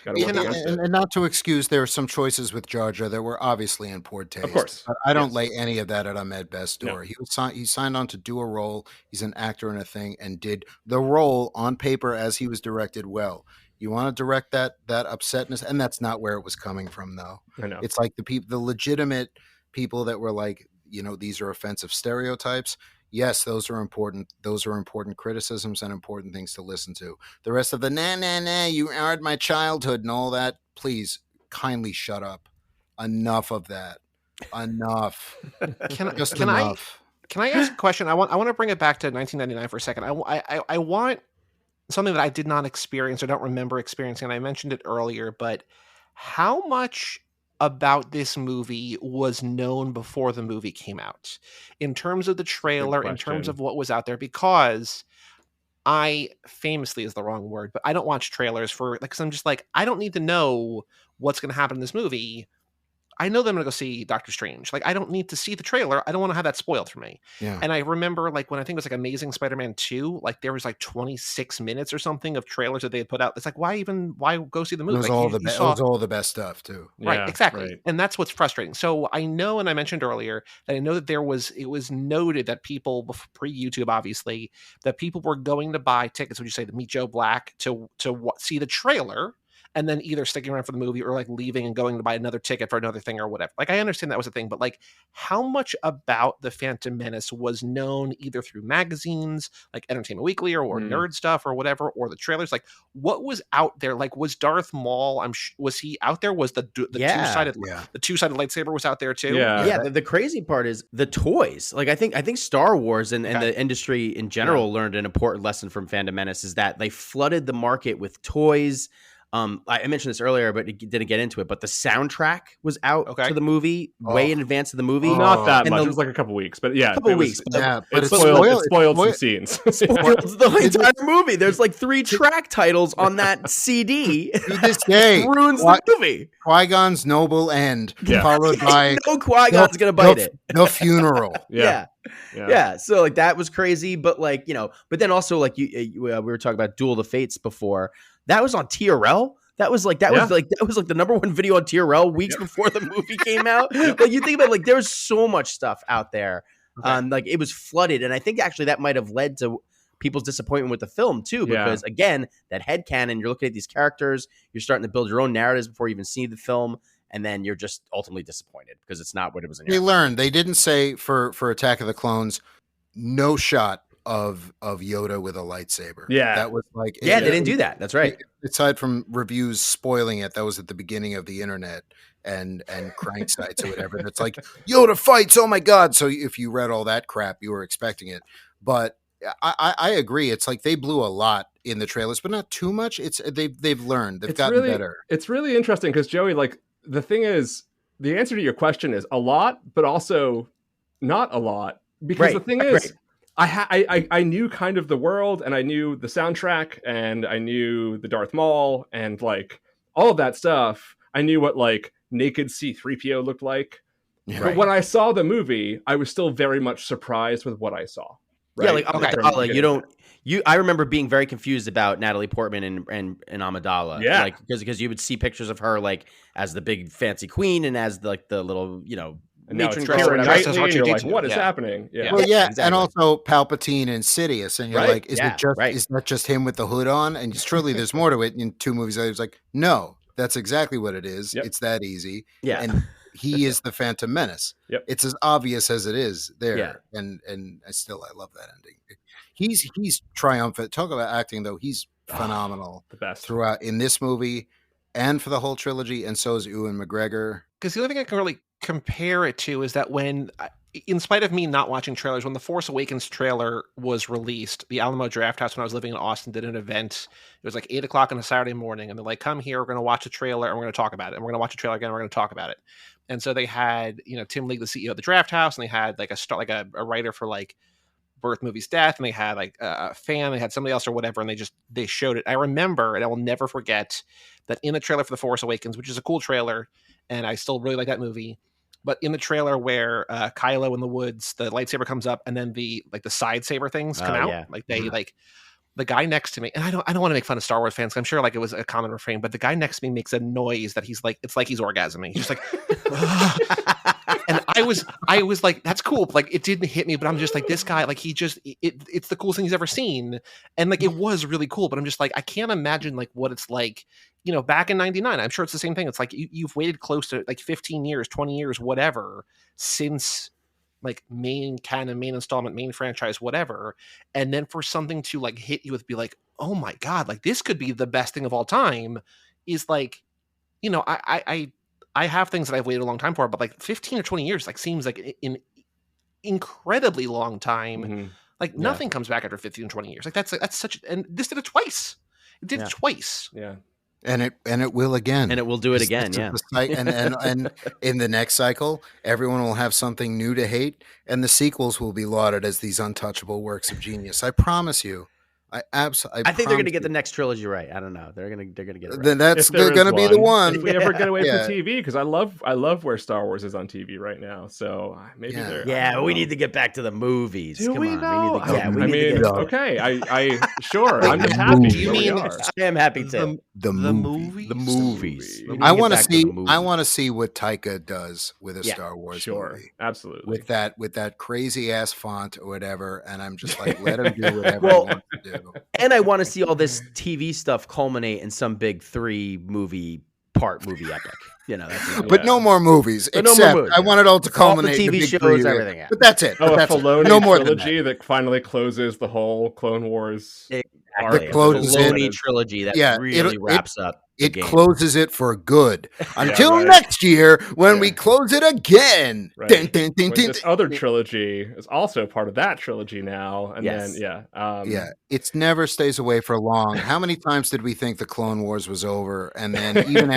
[SPEAKER 4] and not to excuse, there were some choices with Jar Jar that were obviously in poor taste.
[SPEAKER 1] Of course.
[SPEAKER 4] But I don't lay any of that at Ahmed Best's door. No. He signed on to do a role. He's an actor in a thing, and did the role on paper as he was directed well. You want to direct that upsetness, and that's not where it was coming from, though.
[SPEAKER 1] I know.
[SPEAKER 4] It's like the legitimate people that were like, these are offensive stereotypes. Yes, those are important. Those are important criticisms and important things to listen to. The rest of the nah, you marred my childhood and all that, please kindly shut up. Enough of that. Enough.
[SPEAKER 2] Can I ask a question? I want to bring it back to 1999 for a second. I want something that I did not experience or don't remember experiencing, and I mentioned it earlier, but how much about this movie was known before the movie came out in terms of the trailer, in terms of what was out there? Because I famously is the wrong word, but I don't watch trailers for like, because I'm just like, I don't need to know what's going to happen in this movie. I know that I'm gonna go see Doctor Strange. Like, I don't need to see the trailer. I don't want to have that spoiled for me.
[SPEAKER 4] Yeah.
[SPEAKER 2] And I remember, like, when I think it was like Amazing Spider-Man 2, like there was like 26 minutes or something of trailers that they had put out. It's like, why go see the movie?
[SPEAKER 4] It was
[SPEAKER 2] Like,
[SPEAKER 4] it was all the best stuff too.
[SPEAKER 2] Right,
[SPEAKER 1] Yeah,
[SPEAKER 2] exactly.
[SPEAKER 1] right.
[SPEAKER 2] And that's what's frustrating. So I know, and I mentioned earlier that I know that it was noted that people pre-YouTube, obviously, that people were going to buy tickets, would you say, to meet Joe Black to see the trailer, and then either sticking around for the movie or like leaving and going to buy another ticket for another thing or whatever. Like, I understand that was a thing, but like, how much about the Phantom Menace was known either through magazines like Entertainment Weekly or Nerd Stuff or whatever, or the trailers? Like, what was out there? Like, was Darth Maul? Was he out there? Was the two-sided lightsaber was out there too?
[SPEAKER 1] Yeah.
[SPEAKER 3] The crazy part is the toys. Like, I think Star Wars and the industry in general learned an important lesson from Phantom Menace, is that they flooded the market with toys. I mentioned this earlier, but it didn't get into it. But the soundtrack was out to the movie way in advance of the movie.
[SPEAKER 1] Not that much. It was like a couple weeks, but yeah,
[SPEAKER 3] couple weeks.
[SPEAKER 1] But it spoiled some scenes.
[SPEAKER 3] Spoiled the entire movie. There's like 3 track titles on that CD.
[SPEAKER 4] To this day,
[SPEAKER 3] ruins the movie.
[SPEAKER 4] Qui-Gon's noble end, followed by
[SPEAKER 3] no Qui-Gon's gonna bite it.
[SPEAKER 4] The funeral.
[SPEAKER 3] Yeah. So like that was crazy, but like, you know, but then also like we were talking about Duel of the Fates before. That was on TRL. That was like the number 1 video on TRL weeks before the movie came out. Like, you think about, like, there was so much stuff out there. Like, it was flooded, and I think actually that might have led to people's disappointment with the film too, because again, that headcanon, you're looking at these characters, you're starting to build your own narratives before you even see the film, and then you're just ultimately disappointed because it's not what it was in.
[SPEAKER 4] They learned. They didn't say for Attack of the Clones, no shot of Yoda with a lightsaber.
[SPEAKER 1] That
[SPEAKER 4] was like,
[SPEAKER 3] they didn't do that. That's right.
[SPEAKER 4] Aside from reviews spoiling it, that was at the beginning of the internet and crank sites or whatever. That's like, Yoda fights, oh my god. So if you read all that crap, you were expecting it. But I agree. It's like they blew a lot in the trailers, but not too much. It's they've learned. They've gotten better.
[SPEAKER 1] It's really interesting because, Joey, like, the thing is, the answer to your question is a lot, but also not a lot. Because the thing is, I knew kind of the world, and I knew the soundtrack, and I knew the Darth Maul, and like all of that stuff. I knew what like naked C-3PO looked like. But when I saw the movie, I was still very much surprised with what I saw. Right?
[SPEAKER 3] Yeah, like Amidala, I remember being very confused about Natalie Portman and Amidala.
[SPEAKER 1] Yeah,
[SPEAKER 3] like because you would see pictures of her like as the big fancy queen and as the little, you know.
[SPEAKER 1] And now it's Keira Knightley, and you're like, what is happening?
[SPEAKER 4] Well, exactly. And also Palpatine and Sidious, and you're like, is that just him with the hood on? And truly, there's more to it. In 2 movies later, it's like, no, that's exactly what it is. It's that easy.
[SPEAKER 3] Yeah,
[SPEAKER 4] and he is the Phantom Menace. It's as obvious as it is there.
[SPEAKER 3] Yeah.
[SPEAKER 4] And I love that ending. He's triumphant. Talk about acting, though. He's phenomenal.
[SPEAKER 1] The best
[SPEAKER 4] throughout in this movie and for the whole trilogy, and so is Ewan McGregor.
[SPEAKER 2] Because the only thing I can really compare it to is that when, in spite of me not watching trailers, when the Force Awakens trailer was released, the Alamo Drafthouse, when I was living in Austin, did an event. It was like 8:00 on a Saturday morning, and they're like, come here, we're going to watch a trailer, and we're going to talk about it. And we're going to watch a trailer again, and we're going to talk about it. And so they had, you know, Tim League, the CEO of the Drafthouse, and they had like a writer for like Birth Movies Death, and they had like a fan, they had somebody else or whatever, and they showed it. I remember, and I will never forget, that in the trailer for The Force Awakens, which is a cool trailer, and I still really like that movie, but in the trailer where Kylo in the woods, the lightsaber comes up, and then the side saber things come out, like they like the guy next to me, and I don't want to make fun of Star Wars fans. I'm sure like it was a common refrain, but the guy next to me makes a noise that he's like, it's like he's orgasming. He's just like, and I was like, that's cool. But, like, it didn't hit me, but I'm just like, this guy, like, it's the coolest thing he's ever seen. And like, it was really cool, but I'm just like, I can't imagine like what it's like, you know, back in 99, I'm sure it's the same thing. It's like, you've waited close to like 15 years, 20 years, whatever, since like main canon, main installment, main franchise, whatever. And then for something to like hit you with, be like, oh my God, like this could be the best thing of all time, is like, you know, I have things that I've waited a long time for, but like 15 or 20 years, like seems like an incredibly long time.
[SPEAKER 1] Mm-hmm.
[SPEAKER 2] Like nothing comes back after 15 or 20 years. Like that's such, and this did it twice. It did it twice.
[SPEAKER 1] Yeah.
[SPEAKER 4] And it will again.
[SPEAKER 3] And it will do it again, yeah.
[SPEAKER 4] And in the next cycle, everyone will have something new to hate, and the sequels will be lauded as these untouchable works of genius. I promise you. I
[SPEAKER 3] think they're going to get the next trilogy right. I don't know. They're going to get it right.
[SPEAKER 4] Then that's going to be the one.
[SPEAKER 1] If we ever get away from TV, because I love where Star Wars is on TV right now. So maybe
[SPEAKER 3] we need to get back to the movies.
[SPEAKER 1] Do
[SPEAKER 3] Come
[SPEAKER 1] we
[SPEAKER 3] on.
[SPEAKER 1] though?
[SPEAKER 3] We need to get
[SPEAKER 1] okay. I sure. I'm just happy.
[SPEAKER 2] Do you mean
[SPEAKER 3] I am happy too.
[SPEAKER 2] The movies?
[SPEAKER 3] The movies.
[SPEAKER 4] I want to see what Taika does with a Star Wars movie.
[SPEAKER 1] Absolutely.
[SPEAKER 4] With that crazy ass font or whatever, and I'm just like, let him do whatever he wants to do.
[SPEAKER 3] And I want to see all this TV stuff culminate in some big 3 movie epic.
[SPEAKER 4] But no more movies. Except I want it all to culminate
[SPEAKER 3] all the TV
[SPEAKER 4] in the
[SPEAKER 3] shows, everything. Yeah.
[SPEAKER 4] But that's it.
[SPEAKER 1] A
[SPEAKER 4] Filoni
[SPEAKER 1] no more trilogy that finally closes the whole Clone Wars.
[SPEAKER 3] Exactly. Filoni trilogy that really wraps up.
[SPEAKER 4] It closes it for good until next year when we close it again.
[SPEAKER 1] Right. This other trilogy is also part of that trilogy now, and then
[SPEAKER 4] it never stays away for long. How many times did we think the Clone Wars was over, and then even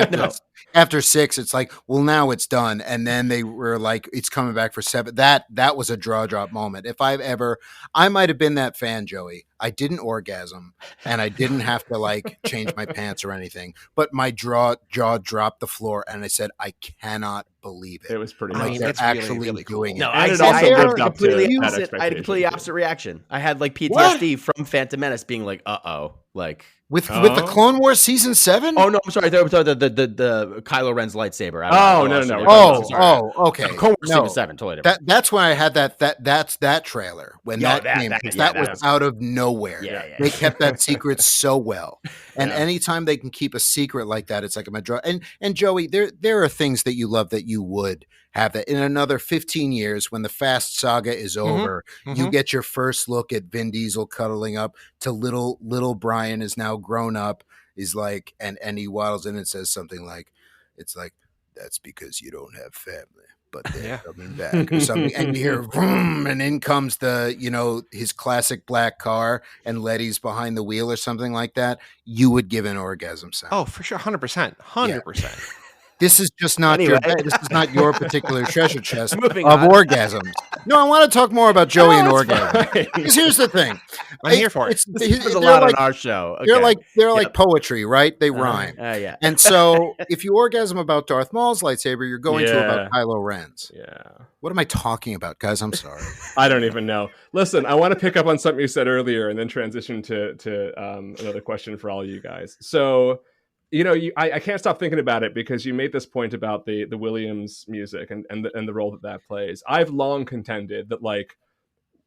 [SPEAKER 4] after 6, it's like, well, now it's done, and then they were like, it's coming back for 7. That was a draw drop moment. I might have been that fan, Joey. I didn't orgasm, and I didn't have to change my pants or anything. But my jaw dropped the floor, and I said, "I cannot believe it."
[SPEAKER 1] It was pretty.
[SPEAKER 4] They're actually really doing it.
[SPEAKER 3] No,
[SPEAKER 1] and
[SPEAKER 3] I
[SPEAKER 1] had
[SPEAKER 3] a completely opposite reaction. I had PTSD from Phantom Menace, being like, "Uh oh,"
[SPEAKER 4] with the Clone Wars season 7.
[SPEAKER 3] Oh no, I'm sorry. The Kylo Ren's lightsaber.
[SPEAKER 4] No. Okay.
[SPEAKER 3] Clone Wars season 7. Totally different.
[SPEAKER 4] That's when I had that trailer when that came. That was out of nowhere. They kept that secret so well. And anytime they can keep a secret like that, it's like a draw. And Joey, there are things that you love that you would have that in another 15 years when the Fast saga is over, you get your first look at Vin Diesel cuddling up to little Brian is now grown up, is like, and he waddles in and says something like, it's like, that's because you don't have family, but they're coming back or something. And you hear vroom, and in comes his classic black car, and Letty's behind the wheel or something like that. You would give an orgasm sound.
[SPEAKER 2] Oh, for sure. 100%.
[SPEAKER 4] This is just not your particular treasure chest of orgasms. No, I want to talk more about Joey and orgasm. Because here's the thing.
[SPEAKER 2] I'm here for it.
[SPEAKER 3] There's a lot on our show. Okay.
[SPEAKER 4] They're like poetry, right? They rhyme. And so if you orgasm about Darth Maul's lightsaber, you're going to about Kylo Ren's.
[SPEAKER 1] Yeah.
[SPEAKER 4] What am I talking about, guys? I'm sorry.
[SPEAKER 1] I don't even know. Listen, I want to pick up on something you said earlier and then transition to another question for all you guys. So, I can't stop thinking about it because you made this point about the Williams music and the role that plays. I've long contended that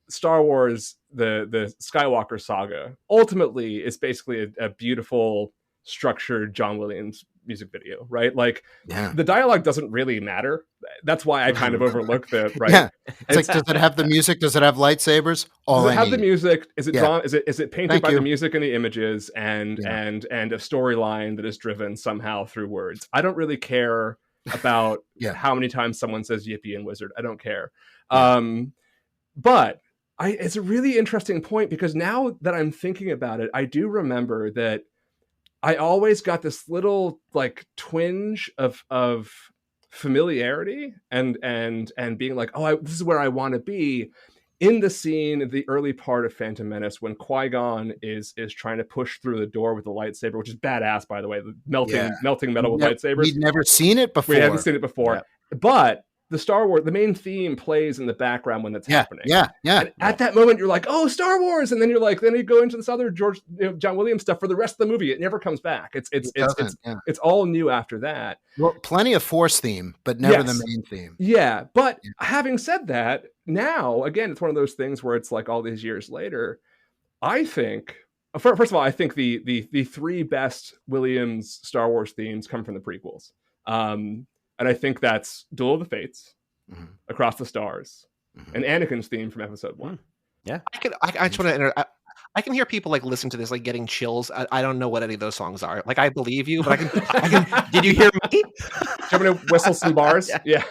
[SPEAKER 1] Star Wars, the Skywalker saga, ultimately is basically a beautiful, structured John Williams music video, right? The dialogue doesn't really matter. That's why I kind of overlook the right. Yeah.
[SPEAKER 4] It's does it have the music? Does it have lightsabers?
[SPEAKER 1] Does it have the music? Is it drawn? Is it painted by the music and the images and a storyline that is driven somehow through words? I don't really care about how many times someone says yippee and wizard. I don't care. But it's a really interesting point because now that I'm thinking about it, I do remember that I always got this little twinge of familiarity and being like, this is where I want to be in the scene, the early part of Phantom Menace when Qui-Gon is trying to push through the door with the lightsaber, which is badass, by the way, the melting metal with lightsabers.
[SPEAKER 4] We'd never seen it before.
[SPEAKER 1] We haven't seen it before, but the Star Wars, the main theme plays in the background when that's happening. And at that moment, you're like, "Oh, Star Wars!" And then you're like, then you go into this other John Williams stuff for the rest of the movie. It never comes back. It's all new after that.
[SPEAKER 4] Well, plenty of Force theme, but never the main theme.
[SPEAKER 1] Yeah, but having said that, now again, it's one of those things where it's like all these years later. I think, first of all, I think the 3 best Williams Star Wars themes come from the prequels. And I think that's Duel of the Fates, Across the Stars, and Anakin's theme from Episode 1.
[SPEAKER 3] Yeah,
[SPEAKER 2] I just want to. I can hear people listen to this getting chills. I don't know what any of those songs are. I believe you, but I can. Did you hear me?
[SPEAKER 1] Do you want me to whistle some bars? Yeah.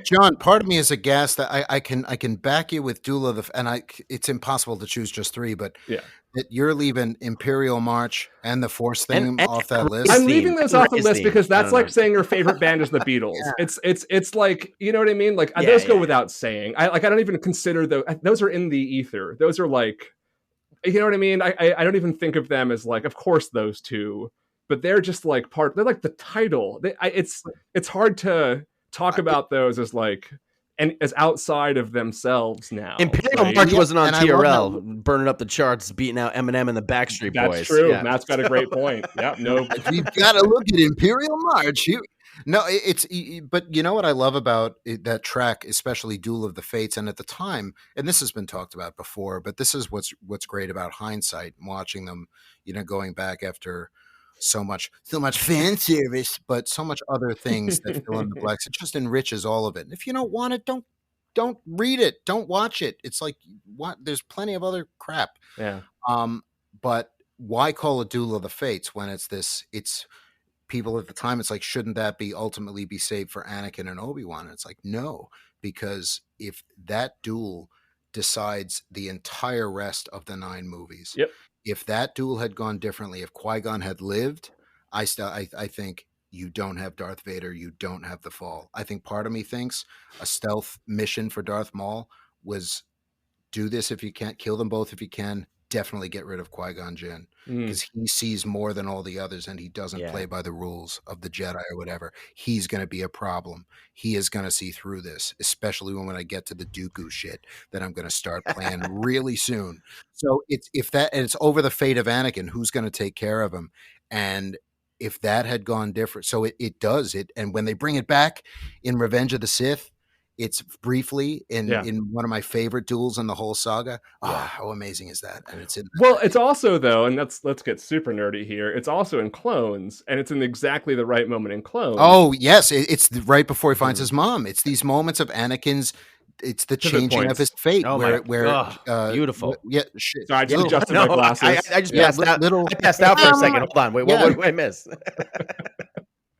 [SPEAKER 4] John, part of me is aghast that I can back you with Duel of the, and it's impossible to choose just 3, but that you're leaving Imperial March and the Force theme off that list.
[SPEAKER 1] I'm leaving those off the list because that's like saying your favorite band is the Beatles. It's like, you know what I mean? Like those go without saying. I don't even consider those are in the ether. Those are like, you know what I mean? I don't even think of them as like, of course those two, but they're just like they're like the title. It's hard to talk about those as like, and as outside of themselves now.
[SPEAKER 3] Imperial March wasn't on TRL, burning up the charts, beating out Eminem and the Backstreet Boys.
[SPEAKER 1] That's true. Yeah. Matt's got a great point. Yeah, no.
[SPEAKER 4] We've got to look at Imperial March. But you know what I love about that track, especially Duel of the Fates, and at the time, and this has been talked about before, but this is what's great about hindsight, watching them, going back after so much fan service, but so much other things that fill in the blanks. It just enriches all of it. And if you don't want it, don't read it, don't watch it. It's like, what? There's plenty of other crap.
[SPEAKER 1] Yeah.
[SPEAKER 4] But why call it Duel of the Fates when it's people at the time? It's like, shouldn't that ultimately be saved for Anakin and Obi-Wan? And it's like, no, because if that duel decides the entire rest of the 9 movies.
[SPEAKER 1] Yep.
[SPEAKER 4] If that duel had gone differently, if Qui-Gon had lived, I think you don't have Darth Vader, you don't have the fall. I think part of me thinks a stealth mission for Darth Maul was do this if you can't, kill them both if you can, definitely get rid of Qui-Gon Jinn, because he sees more than all the others and he doesn't play by the rules of the Jedi or whatever. He's going to be a problem. He is going to see through this, especially when I get to the Dooku shit that I'm going to start playing really soon. So it's over the fate of Anakin, who's going to take care of him. And if that had gone different, so it does it. And when they bring it back in Revenge of the Sith, it's briefly in one of my favorite duels in the whole saga. How amazing is that? And it's in
[SPEAKER 1] it's also, though, and let's get super nerdy here, it's also in Clones, and it's in exactly the right moment in Clones.
[SPEAKER 4] Oh yes, it's right before he finds his mom. It's these moments of Anakin's, it's the changing of his fate.
[SPEAKER 3] Beautiful.
[SPEAKER 4] Yeah, shit.
[SPEAKER 1] Sorry, I just adjusted my glasses.
[SPEAKER 3] I just passed out. I passed out for a second. Hold on. Wait, what did I miss?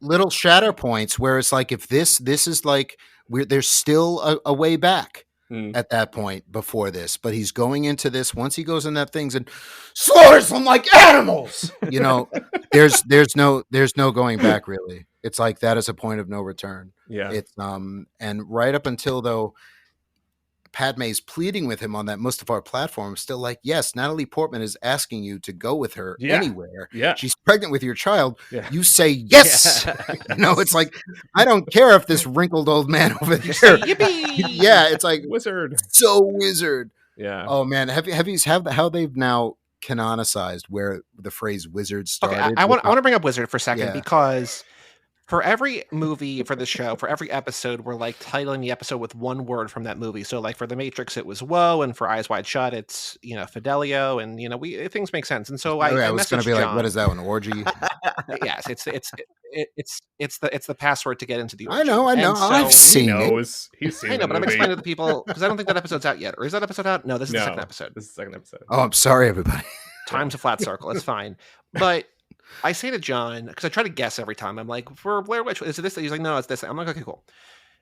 [SPEAKER 4] Little shatter points where it's like, if this is like, there's still a way back at that point before this, but he's going into this, once he goes in that things and slaughters them like animals, there's no going back, really. It's like, that is a point of no return.
[SPEAKER 1] Yeah.
[SPEAKER 4] It's and right up until, though, Padme's pleading with him on that Mustafar platform, still like, yes, Natalie Portman is asking you to go with her anywhere.
[SPEAKER 1] Yeah.
[SPEAKER 4] She's pregnant with your child. Yeah. You say yes. It's like, I don't care if this wrinkled old man over there. Yeah, it's like
[SPEAKER 1] wizard.
[SPEAKER 4] So wizard.
[SPEAKER 1] Yeah.
[SPEAKER 4] Oh man, have how they've now canonicized where the phrase wizard started?
[SPEAKER 2] Okay, I want to bring up wizard for a second because for every movie for the show, for every episode, we're like titling the episode with one word from that movie. So like for The Matrix, it was woe, and for Eyes Wide Shut, it's Fidelio, and things make sense. And so I
[SPEAKER 4] was going to be
[SPEAKER 2] John.
[SPEAKER 4] Like, what is that, an orgy?
[SPEAKER 2] Yes, it's the password to get into the orgy.
[SPEAKER 4] I know.
[SPEAKER 2] So,
[SPEAKER 4] I've seen it.
[SPEAKER 1] He's seen
[SPEAKER 2] I know,
[SPEAKER 1] it.
[SPEAKER 2] But I'm explaining to the people because I don't think that episode's out yet. Or is that episode out? No, this is the second episode.
[SPEAKER 1] This is the second episode.
[SPEAKER 4] Oh, I'm sorry, everybody.
[SPEAKER 2] Time's a flat circle. It's fine, but. I say to John, because I try to guess every time. I'm like, for Blair Witch, is it this? He's like, no, it's this. I'm like, okay, cool.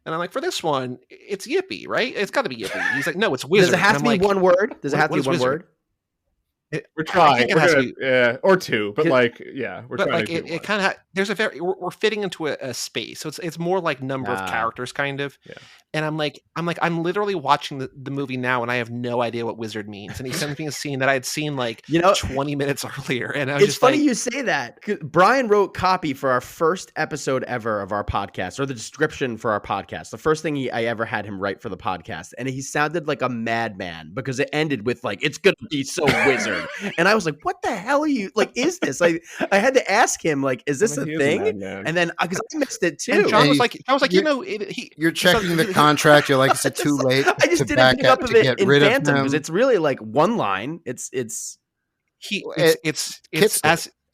[SPEAKER 2] And I'm like, for this one, it's Yippee, right? It's got to be Yippee. He's like, no, it's Wizard.
[SPEAKER 3] Does it have to be one word? Does it have to be one word?
[SPEAKER 1] We're trying. Or two, but like, we're trying.
[SPEAKER 2] Like, it kind of there's a we're fitting into a space, so it's more like number of characters, kind of. Yeah. And I'm literally watching the movie now, and I have no idea what wizard means. And he sends me a scene that I had seen 20 minutes earlier, and I was
[SPEAKER 3] it's funny you say that. Brian wrote copy for our first episode ever of our podcast, or the description for our podcast. The first thing I ever had him write for the podcast, and he sounded like a madman because it ended with like, it's gonna be so wizard. And I was like, what the hell are you like? Is this I had to ask him, like, is this a thing? And then because I missed it too.
[SPEAKER 2] And John was like,
[SPEAKER 4] you're checking the contract. You're like, is it too late?
[SPEAKER 3] I just didn't pick up of it in Phantom because it's really like one line. It's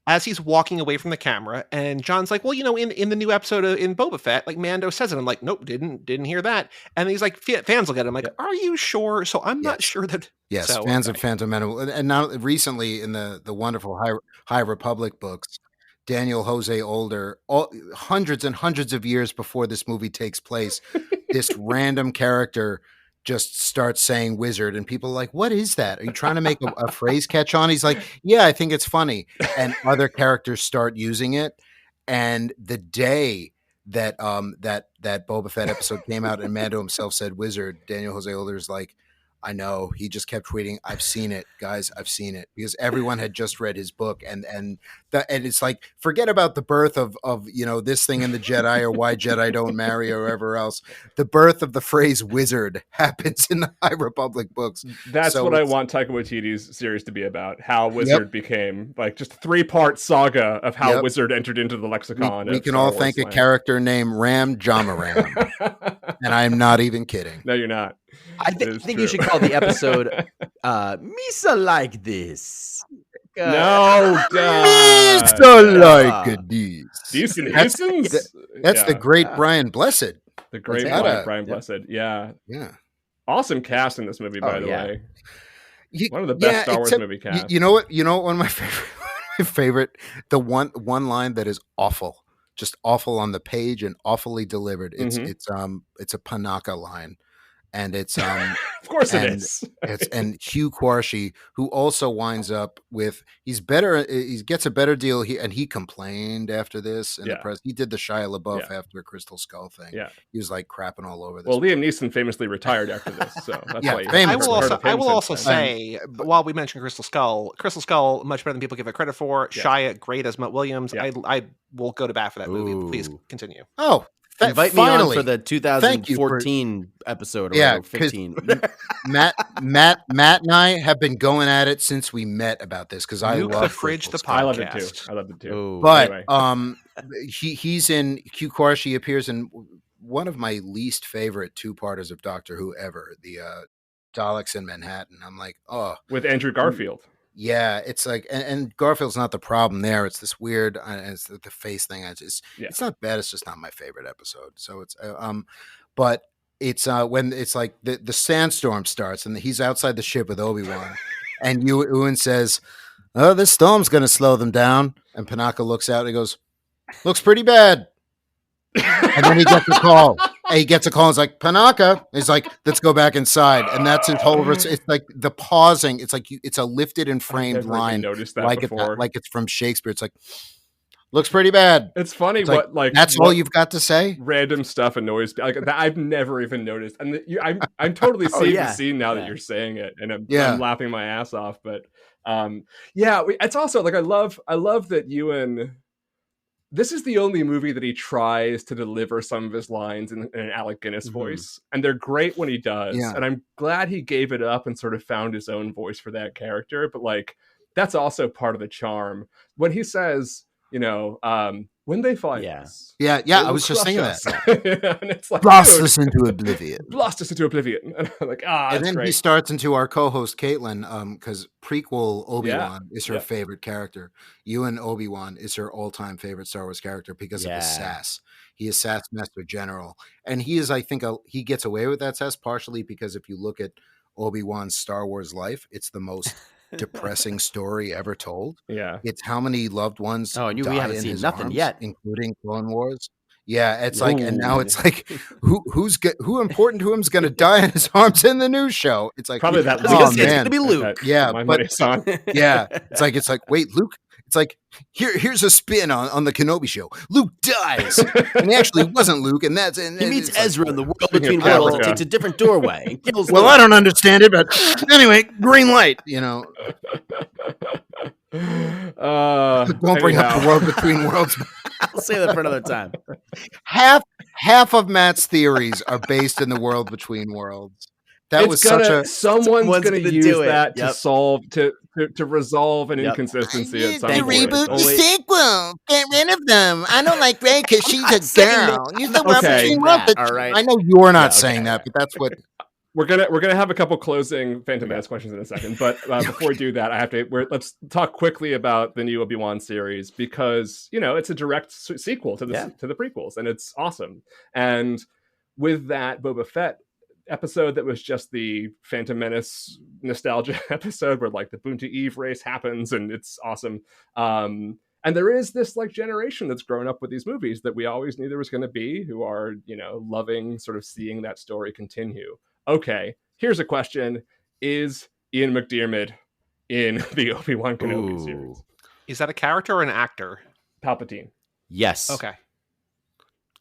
[SPEAKER 2] as he's walking away from the camera, and John's like, well, in the new episode in Boba Fett, like Mando says it. I'm like, nope, didn't hear that. And he's like, fans look at him like, are you sure? So I'm not sure that.
[SPEAKER 4] Yes, so, fans of Phantom Menace, and now recently in the wonderful High Republic books, Daniel Jose Older, hundreds and hundreds of years before this movie takes place, this random character just starts saying wizard, and people are like, what is that? Are you trying to make a phrase catch on? He's like, yeah, I think it's funny. And other characters start using it. And the day that that Boba Fett episode came out and Mando himself said wizard, Daniel Jose Older's like, I know. He just kept tweeting, I've seen it, guys. I've seen it, because everyone had just read his book, and it's like, forget about the birth of this thing in the Jedi, or why Jedi don't marry, or whatever else. The birth of the phrase wizard happens in the High Republic books.
[SPEAKER 1] That's
[SPEAKER 4] So
[SPEAKER 1] what I want Taika Waititi's series to be about. How wizard became like just a 3-part saga of how wizard entered into the lexicon.
[SPEAKER 4] We can all thank a character named Ram Jamaram, and I'm not even kidding.
[SPEAKER 1] No, you're not.
[SPEAKER 3] I think you should call the episode Misa Like This.
[SPEAKER 1] No,
[SPEAKER 4] Misa Like This. That's the great Brian Blessed.
[SPEAKER 1] The great Brian Blessed. Yeah.
[SPEAKER 4] Yeah.
[SPEAKER 1] Awesome cast in this movie, by the way. One of the best Star Wars movie casts.
[SPEAKER 4] You know what? One of my favorite, the one line that is awful, just awful on the page and awfully delivered. It's a Panaka line. And it's
[SPEAKER 1] of course it is.
[SPEAKER 4] And Hugh Quarshie, who also winds up with he gets a better deal here, and he complained after this in the press. He did the Shia LaBeouf after Crystal Skull thing.
[SPEAKER 1] Yeah,
[SPEAKER 4] he was like crapping all over this.
[SPEAKER 1] Well, Liam Neeson famously retired after this, so that's why.
[SPEAKER 2] I will also say, while we mentioned Crystal Skull, much better than people give it credit for. Shia, great as Mutt Williams. I will go to bat for that movie. Please continue.
[SPEAKER 4] Oh.
[SPEAKER 3] Invite me on for the 2014 episode or 15.
[SPEAKER 4] Matt and I have been going at it since we met about this, because I love
[SPEAKER 2] the Fridge, the podcast.
[SPEAKER 1] I love it too.
[SPEAKER 4] But he's in Q Quarshie appears in one of my least favorite 2-parters of Doctor Who ever, the Daleks in Manhattan. I'm like,
[SPEAKER 1] with Andrew Garfield.
[SPEAKER 4] Yeah, it's like, and Garfield's not the problem there. It's this weird, it's the face thing. It's not bad. It's just not my favorite episode. So it's, but it's when it's like the sandstorm starts and he's outside the ship with Obi-Wan, and Ewan says, "Oh, this storm's going to slow them down." And Panaka looks out and he goes, "Looks pretty bad." And then he gets a call. He gets a call. It's like, Panaka. He's like, let's go back inside. And that's his whole. It's like the pausing. It's like it's a lifted and framed line, like it's from Shakespeare. It's like, looks pretty bad.
[SPEAKER 1] It's funny like
[SPEAKER 4] that's all you've got to say.
[SPEAKER 1] Random stuff annoys me. Like that I've never even noticed. And I'm totally seeing the scene now that you're saying it, and I'm laughing my ass off. But it's also like I love that Ewan. This is the only movie that he tries to deliver some of his lines in an Alec Guinness voice. And they're great when he does. Yeah. And I'm glad he gave it up and sort of found his own voice for that character. But like, that's also part of the charm. When he says, when they find us.
[SPEAKER 4] Yeah. I was just thinking that.
[SPEAKER 1] And it's like,
[SPEAKER 4] blast us into oblivion.
[SPEAKER 1] Blast us into oblivion. And I'm like,
[SPEAKER 4] and then he starts into our co-host Caitlin, because prequel Obi-Wan is her favorite character. Ewan Obi-Wan is her all-time favorite Star Wars character because of his sass. He is Sass Master General. And he is, I think, he gets away with that sass partially because if you look at Obi-Wan's Star Wars life, it's the most depressing story ever told.
[SPEAKER 1] Yeah,
[SPEAKER 4] it's how many loved ones.
[SPEAKER 3] Oh, and we haven't seen nothing yet,
[SPEAKER 4] including Clone Wars. Yeah, it's like, and now it's like, who important to him is going to die in his arms in the news show? It's like
[SPEAKER 1] probably that.
[SPEAKER 3] It's going to be Luke.
[SPEAKER 4] It's like, wait, Luke. It's like here's a spin on the Kenobi show. Luke dies, and he actually wasn't Luke, and he
[SPEAKER 3] meets Ezra in the world between worlds. It takes a different doorway and kills.
[SPEAKER 4] Well,
[SPEAKER 3] Luke.
[SPEAKER 4] I don't understand it, but anyway, green light.
[SPEAKER 3] Don't
[SPEAKER 4] bring up the world between worlds.
[SPEAKER 3] I'll say that for another time.
[SPEAKER 4] Half of Matt's theories are based in the world between worlds. That was
[SPEAKER 1] someone's going to use that to solve to resolve an inconsistency at some point.
[SPEAKER 4] Reboot the sequel. Get rid of them. I don't like Rey because she's a girl. Use the world between worlds. All right. I know you're not saying that, but that's what.
[SPEAKER 1] We're gonna have a couple closing Phantom Menace questions in a second, but before we do that, let's talk quickly about the new Obi-Wan series, because it's a direct sequel to the prequels, and it's awesome. And with that Boba Fett episode that was just the Phantom Menace nostalgia episode where like the Boonta Eve race happens and it's awesome. And there is this like generation that's grown up with these movies that we always knew there was going to be, who are, loving sort of seeing that story continue. Okay, here's a question: is Ian McDiarmid in the Obi-Wan Kenobi series?
[SPEAKER 2] Is that a character or an actor?
[SPEAKER 1] Palpatine.
[SPEAKER 3] Yes.
[SPEAKER 2] Okay.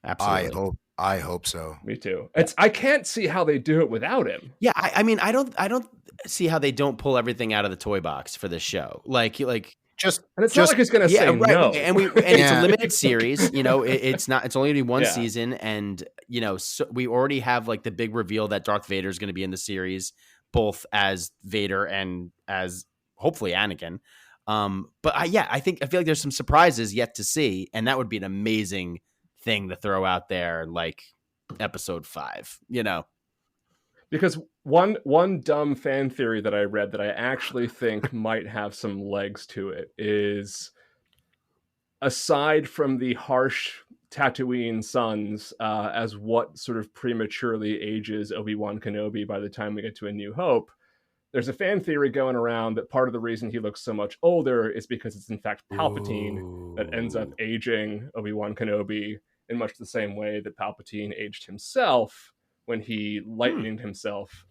[SPEAKER 3] Absolutely.
[SPEAKER 4] I hope so.
[SPEAKER 1] Me too. I can't see how they do it without him.
[SPEAKER 3] Yeah, I mean, I don't see how they don't pull everything out of the toy box for this show. Like
[SPEAKER 4] Just
[SPEAKER 1] And it's not like he's going to say
[SPEAKER 3] right,
[SPEAKER 1] no.
[SPEAKER 3] and it's a
[SPEAKER 4] Yeah.
[SPEAKER 3] limited series. You know, it's not. It's only going to be one
[SPEAKER 1] Yeah.
[SPEAKER 3] season, and you know, so we already have like the big reveal that Darth Vader is going to be in the series, both as Vader and as hopefully Anakin. But I feel like there's some surprises yet to see, and that would be an amazing thing to throw out there, like episode 5. You know.
[SPEAKER 1] Because one dumb fan theory that I read that I actually think might have some legs to it is, aside from the harsh Tatooine suns, as what sort of prematurely ages Obi-Wan Kenobi by the time we get to A New Hope, there's a fan theory going around that part of the reason he looks so much older is because it's in fact Palpatine that ends up aging Obi-Wan Kenobi in much the same way that Palpatine aged himself when he lightninged himself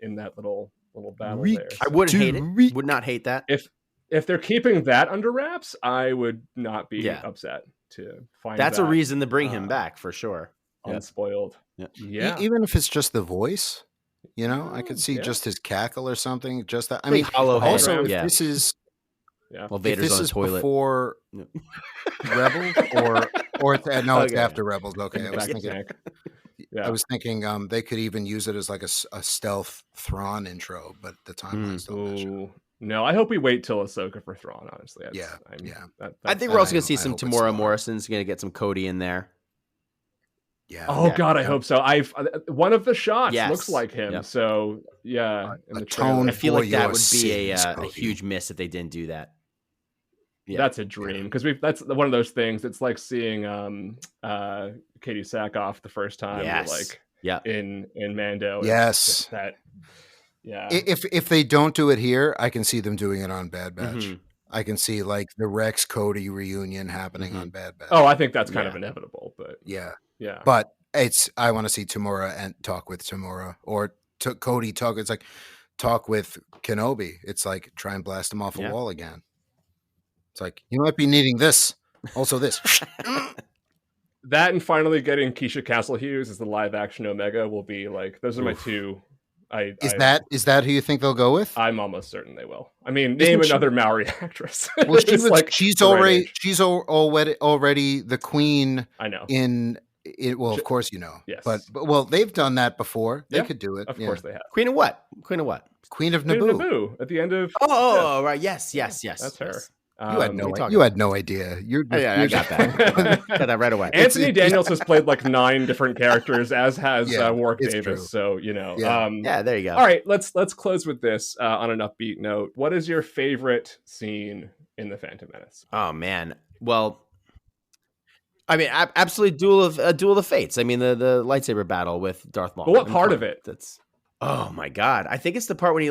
[SPEAKER 1] in that little battle there.
[SPEAKER 3] I wouldn't hate it. Would not hate that.
[SPEAKER 1] If they're keeping that under wraps, I would not be upset to find
[SPEAKER 3] that's
[SPEAKER 1] that,
[SPEAKER 3] a reason to bring him back for sure.
[SPEAKER 1] Unspoiled. Yeah.
[SPEAKER 4] Even if it's just the voice, you know, I could see just his cackle or something. Just that. I mean,
[SPEAKER 3] hollow head.
[SPEAKER 4] also if this is
[SPEAKER 3] well, Vader's on the toilet
[SPEAKER 4] before Rebels or it's, no, it's after Rebels. Okay, I was thinking they could even use it as like a stealth Thrawn intro, but the timeline's don't match up.
[SPEAKER 1] No, I hope we wait till Ahsoka for Thrawn, honestly.
[SPEAKER 3] I think we're also going to see some Tamora Morrison's going to get some Cody in there.
[SPEAKER 4] Yeah.
[SPEAKER 1] Oh God, I hope so. One of the shots looks like him.
[SPEAKER 3] Yep.
[SPEAKER 1] So yeah, in the
[SPEAKER 4] tone.
[SPEAKER 3] I feel like that would
[SPEAKER 4] USC
[SPEAKER 3] be a
[SPEAKER 4] Cody.
[SPEAKER 3] huge miss if they didn't do that. Yeah.
[SPEAKER 1] That's a dream because that's one of those things. It's like seeing Katie Sackhoff the first time, in Mando.
[SPEAKER 4] Yes,
[SPEAKER 1] that. Yeah.
[SPEAKER 4] If they don't do it here, I can see them doing it on Bad Batch.
[SPEAKER 3] Mm-hmm.
[SPEAKER 4] I can see like the Rex Cody reunion happening on Bad Batch.
[SPEAKER 1] Oh, I think that's kind of inevitable, but
[SPEAKER 4] yeah.
[SPEAKER 1] But
[SPEAKER 4] I want to see Tamora and talk with Tamora or Cody talk. It's like talk with Kenobi. It's like try and blast him off a wall again. It's like you might be needing this, also this.
[SPEAKER 1] That and finally getting Keisha Castle Hughes as the live action Omega will be like those are my two. Is
[SPEAKER 4] that who you think they'll go with?
[SPEAKER 1] I'm almost certain they will. I mean, name another Maori actress.
[SPEAKER 4] Well, she's already the queen.
[SPEAKER 1] I know.
[SPEAKER 4] Well, of course you know.
[SPEAKER 1] Yes.
[SPEAKER 4] But well, they've done that before. They could do it.
[SPEAKER 1] Of course they have.
[SPEAKER 3] Queen of what?
[SPEAKER 4] Queen of Naboo.
[SPEAKER 1] Queen of Naboo at the end of.
[SPEAKER 3] Oh, right. Yes.
[SPEAKER 1] That's her.
[SPEAKER 4] You had no idea.
[SPEAKER 3] I got that. Got that right away.
[SPEAKER 1] Anthony Daniels has played like 9 different characters, as has Warwick Davis.
[SPEAKER 4] True.
[SPEAKER 1] So you know.
[SPEAKER 3] There you go.
[SPEAKER 1] All right, let's close with this on an upbeat note. What is your favorite scene in the Phantom Menace?
[SPEAKER 3] Oh man, well, I mean, absolutely duel of the fates. I mean, the lightsaber battle with Darth Maul.
[SPEAKER 1] But what part of it?
[SPEAKER 3] That's oh my god. I think it's the part when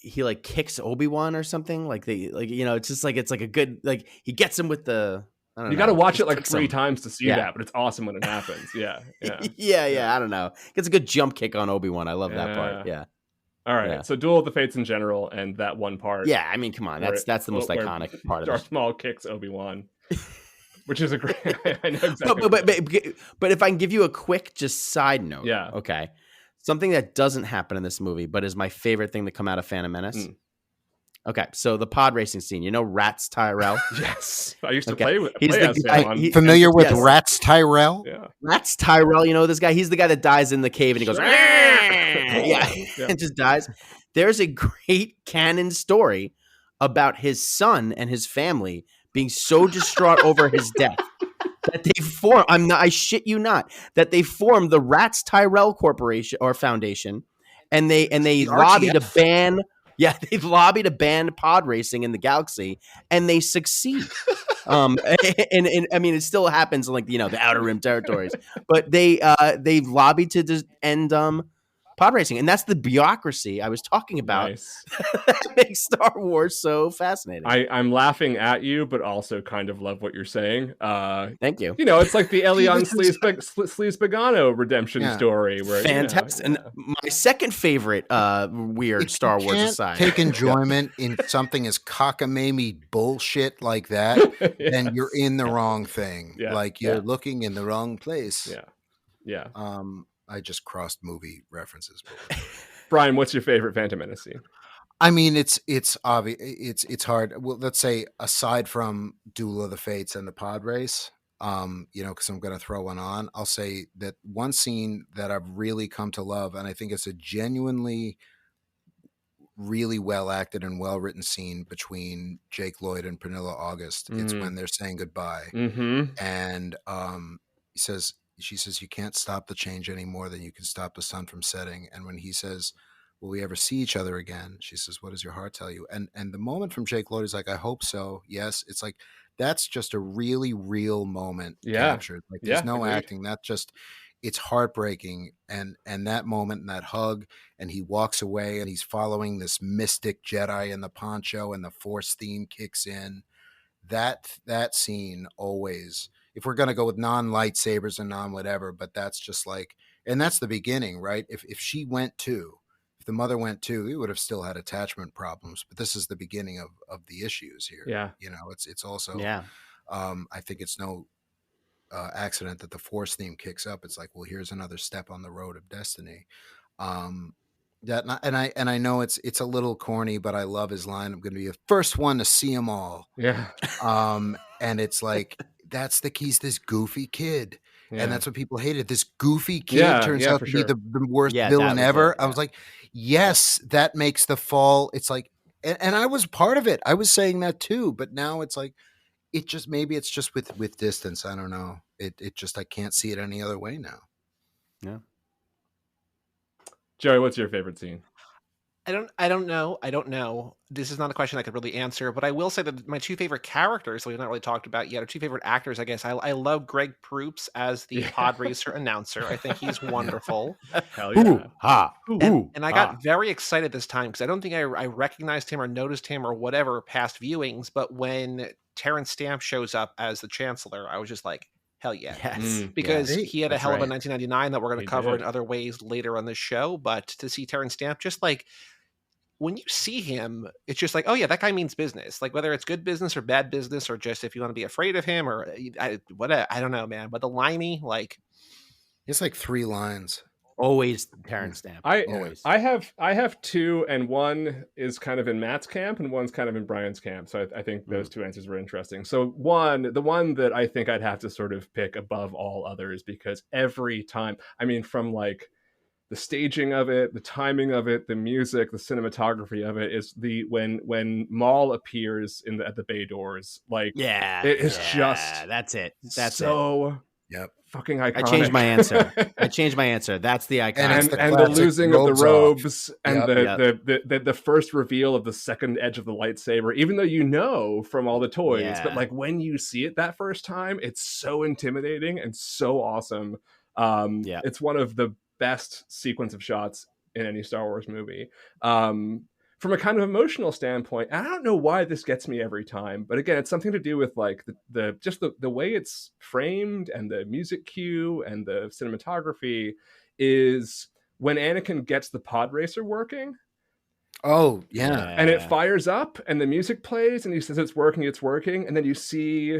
[SPEAKER 3] he kicks Obi-Wan or something. It's just like it's like a good he gets him with the. I don't know.
[SPEAKER 1] You got to watch it like 3 times to see that, but it's awesome when it happens. Yeah.
[SPEAKER 3] I don't know. Gets a good jump kick on Obi-Wan. I love that part. Yeah.
[SPEAKER 1] All right. Yeah. So Duel of the Fates in general, and that one part.
[SPEAKER 3] Yeah, I mean, come on, that's the most iconic part of it.
[SPEAKER 1] Darth Maul kicks Obi-Wan, which is a great. I know exactly.
[SPEAKER 3] But if I can give you a quick just side note,
[SPEAKER 1] okay.
[SPEAKER 3] Something that doesn't happen in this movie, but is my favorite thing to come out of Phantom Menace. Okay, so the pod racing scene. You know Rats Tyrell?
[SPEAKER 1] Yes. I used to play with
[SPEAKER 3] He's
[SPEAKER 1] play
[SPEAKER 3] the guy,
[SPEAKER 4] familiar with Rats Tyrell?
[SPEAKER 1] Yeah.
[SPEAKER 3] Rats Tyrell, you know this guy? He's the guy that dies in the cave and he goes, and just dies. There's a great canon story about his son and his family being so distraught over his death that they form. I shit you not. That they formed the Rats Tyrell Corporation or Foundation, and they lobby to ban. Yeah, they've lobbied to ban pod racing in the galaxy, and they succeed. And I mean, it still happens in the Outer Rim territories, but they've lobbied to end pod racing, and that's the bureaucracy I was talking about.
[SPEAKER 1] Nice.
[SPEAKER 3] That makes Star Wars so fascinating.
[SPEAKER 1] I'm laughing at you, but also kind of love what you're saying.
[SPEAKER 3] Thank you.
[SPEAKER 1] You know, it's like the Elion Sleaze Pagano redemption story. Where,
[SPEAKER 3] fantastic.
[SPEAKER 1] You know,
[SPEAKER 3] And my second favorite weird Star Wars aside.
[SPEAKER 4] Take enjoyment in something as cockamamie bullshit like that, then you're in the wrong thing.
[SPEAKER 1] Yeah.
[SPEAKER 4] Like you're looking in the wrong place.
[SPEAKER 1] Yeah.
[SPEAKER 4] I just crossed movie references.
[SPEAKER 1] Brian, what's your favorite Phantom Menace scene?
[SPEAKER 4] I mean, it's obvious. It's hard. Well, let's say aside from Duel of the Fates and the pod race, you know, because I'm going to throw one on. I'll say that one scene that I've really come to love, and I think it's a genuinely, really well acted and well written scene between Jake Lloyd and Pernilla August. It's when they're saying goodbye, and she says, "You can't stop the change any more than you can stop the sun from setting." And when he says, "Will we ever see each other again?" She says, "What does your heart tell you?" And the moment from Jake Lloyd is like, "I hope so. Yes." It's like, that's just a really real moment captured. Like there's no acting. That just, it's heartbreaking. And that moment and that hug, and he walks away and he's following this mystic Jedi in the poncho and the Force theme kicks in. That scene always, if we're going to go with non-lightsabers and non-whatever, but that's just like, and that's the beginning, right? If she went too, if the mother went too, we would have still had attachment problems, but this is the beginning of the issues here.
[SPEAKER 1] Yeah.
[SPEAKER 4] You know, it's also, I think it's no accident that the Force theme kicks up. It's like, well, here's another step on the road of destiny. And I know it's a little corny, but I love his line. I'm going to be the first one to see them all.
[SPEAKER 1] Yeah.
[SPEAKER 4] And it's like, that's the keys. This goofy kid. And that's what people hated. This goofy kid turns out to be the worst villain ever. I was like, yes, that makes the fall. It's like, and I was part of it. I was saying that too, but now it's like, it just, maybe it's just with distance. I don't know. It just, I can't see it any other way now.
[SPEAKER 3] Yeah.
[SPEAKER 1] Joey, what's your favorite scene?
[SPEAKER 2] I don't know. This is not a question I could really answer, but I will say that my two favorite characters, we've not really talked about yet, are two favorite actors, I guess. I love Greg Proops as the pod racer announcer. I think he's wonderful.
[SPEAKER 1] Hell yeah.
[SPEAKER 2] And I got very excited this time because I don't think I recognized him or noticed him or whatever past viewings, but when Terrence Stamp shows up as the Chancellor, I was just like, hell yeah.
[SPEAKER 3] Yes.
[SPEAKER 2] Because he had a hell of a 1999 that we're going to cover
[SPEAKER 1] did.
[SPEAKER 2] in other ways later on this show. But to see Terrence Stamp, just like, when you see him, it's just like, oh yeah, that guy means business. Like whether it's good business or bad business, or just if you want to be afraid of him or I don't know, man. But the limey, like,
[SPEAKER 4] it's like 3 lines.
[SPEAKER 3] Always Terrence Stamp. Always.
[SPEAKER 1] I have two, and one is kind of in Matt's camp and one's kind of in Brian's camp. So I think those two answers were interesting. So the one that I think I'd have to sort of pick above all others, because every time, I mean, from like the staging of it, the timing of it, the music, the cinematography of it, is when Maul appears at the bay doors. Like, it is just,
[SPEAKER 3] that's it. That's
[SPEAKER 1] so fucking iconic.
[SPEAKER 3] I changed my answer. That's the icon.
[SPEAKER 1] And the losing of the robes and
[SPEAKER 4] Yep.
[SPEAKER 1] the first reveal of the second edge of the lightsaber, even though you know from all the toys, but like when you see it that first time, it's so intimidating and so awesome. It's one of the best sequence of shots in any Star Wars movie. From a kind of emotional standpoint, and I don't know why this gets me every time, but again, it's something to do with like the way it's framed and the music cue and the cinematography, is when Anakin gets the pod racer working.
[SPEAKER 4] Oh yeah.
[SPEAKER 1] And it fires up and the music plays and he says it's working, and then you see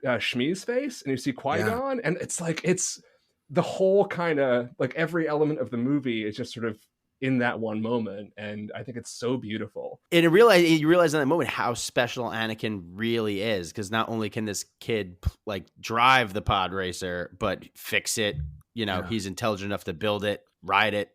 [SPEAKER 1] Shmi's face and you see Qui-Gon, and it's like, it's the whole kind of like every element of the movie is just sort of in that one moment, and I think it's so beautiful.
[SPEAKER 3] And you realize in that moment how special Anakin really is, because not only can this kid like drive the pod racer, but fix it. You know, he's intelligent enough to build it, ride it,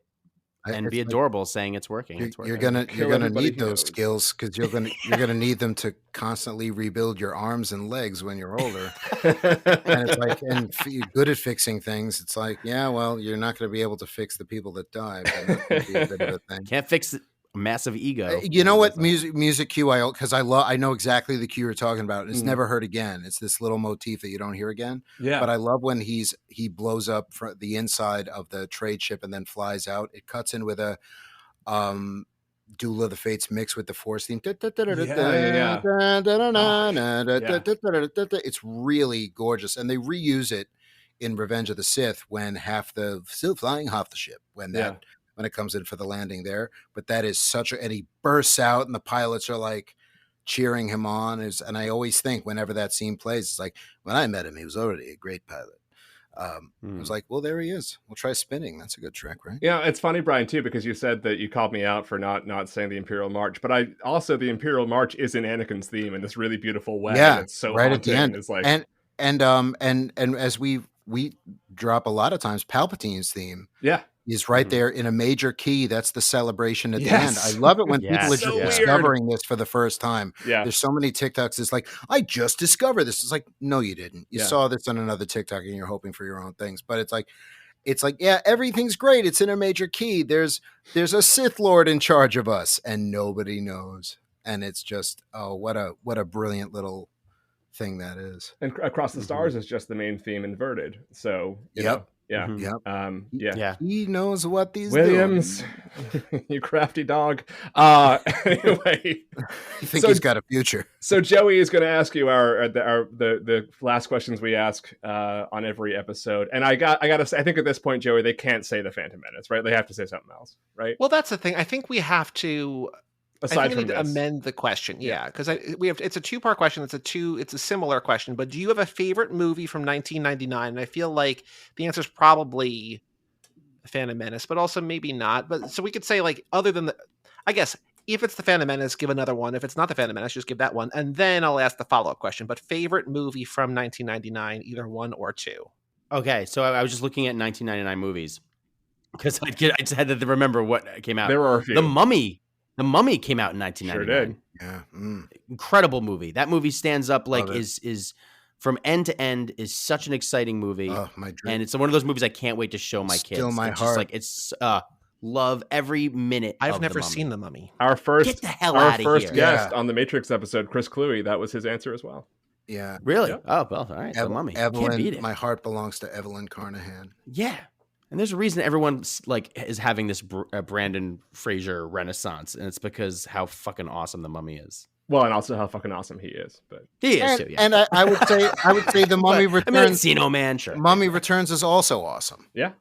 [SPEAKER 3] and be adorable, saying it's working.
[SPEAKER 4] You're gonna need those skills, because you're gonna need them to constantly rebuild your arms and legs when you're older. And it's like, and you're good at fixing things. It's like, yeah, well, you're not gonna be able to fix the people that die. But that could be a bit of a thing.
[SPEAKER 3] Can't fix massive ego.
[SPEAKER 4] You know what music cue because I know exactly the cue you're talking about. It's never heard again. It's this little motif that you don't hear again.
[SPEAKER 1] Yeah.
[SPEAKER 4] But I love when he blows up the inside of the trade ship and then flies out. It cuts in with a Duel of the Fates mixed with the Force theme. It's really gorgeous, and they reuse it in Revenge of the Sith when still flying half the ship when it comes in for the landing there. But that is and he bursts out and the pilots are like cheering him on. And I always think whenever that scene plays, it's like, when I met him, he was already a great pilot. I was like, well, there he is. We'll try spinning. That's a good trick, right?
[SPEAKER 1] Yeah, it's funny, Brian, too, because you said that you called me out for not saying the Imperial March, but the Imperial March is in Anakin's theme in this really beautiful way.
[SPEAKER 4] Yeah,
[SPEAKER 1] it's so
[SPEAKER 4] right
[SPEAKER 1] haunting.
[SPEAKER 4] at the end.
[SPEAKER 1] It's like,
[SPEAKER 4] and as we drop a lot of times, Palpatine's theme.
[SPEAKER 1] Yeah.
[SPEAKER 4] Is right there in a major key. That's the celebration at the end. I love it when people are just discovering this for the first time.
[SPEAKER 1] Yeah.
[SPEAKER 4] There's so many TikToks. It's like, I just discovered this. It's like, no, you didn't. You saw this on another TikTok and you're hoping for your own things. But it's like, yeah, everything's great. It's in a major key. There's a Sith Lord in charge of us and nobody knows. And it's just, what a brilliant little thing that is.
[SPEAKER 1] And Across the Stars is just the main theme inverted. So, you know. Yeah.
[SPEAKER 4] Yeah. He knows what these
[SPEAKER 1] Williams, you crafty dog. Anyway,
[SPEAKER 4] you think he's got a future.
[SPEAKER 1] So Joey is going to ask you the last questions we ask on every episode, and I gotta say, I think at this point, Joey, they can't say the Phantom Menace, right? They have to say something else, right?
[SPEAKER 2] Well, that's the thing. I think we have to.
[SPEAKER 1] Aside from
[SPEAKER 2] need to amend the question, because it's a two-part question. It's a similar question. But do you have a favorite movie from 1999? And I feel like the answer is probably Phantom Menace, but also maybe not. But so we could say, like, other than I guess if it's the Phantom Menace, give another one. If it's not the Phantom Menace, just give that one, and then I'll ask the follow-up question. But favorite movie from 1999, either one or two.
[SPEAKER 3] Okay, so I was just looking at 1999 movies because I just had to remember what came out.
[SPEAKER 1] There were a few.
[SPEAKER 3] The Mummy came out in 1999.
[SPEAKER 1] Sure did.
[SPEAKER 4] Yeah.
[SPEAKER 3] Incredible movie. That movie stands up like is from end to end is such an exciting movie.
[SPEAKER 4] Oh, my dream.
[SPEAKER 3] And it's one of those movies I can't wait to show my kids.
[SPEAKER 4] Still my
[SPEAKER 3] it's
[SPEAKER 4] heart.
[SPEAKER 3] Just like it's love every minute.
[SPEAKER 2] I've never seen The Mummy.
[SPEAKER 1] Our first
[SPEAKER 3] Get the hell out of here.
[SPEAKER 1] guest on the Matrix episode, Chris Cluey, that was his answer as well.
[SPEAKER 4] Yeah.
[SPEAKER 3] Really?
[SPEAKER 1] Yeah.
[SPEAKER 3] Oh, well, all right. The Mummy.
[SPEAKER 4] Evelyn,
[SPEAKER 3] can't beat it.
[SPEAKER 4] My heart belongs to Evelyn Carnahan.
[SPEAKER 3] Yeah. And there's a reason everyone is having this Brandon Fraser renaissance, and it's because how fucking awesome The Mummy is.
[SPEAKER 1] Well, and also how fucking awesome he is. But
[SPEAKER 3] he is too. Yeah.
[SPEAKER 4] And I would say The Mummy Returns.
[SPEAKER 3] Encino Man, sure.
[SPEAKER 4] Mummy Returns is also awesome.
[SPEAKER 1] Yeah.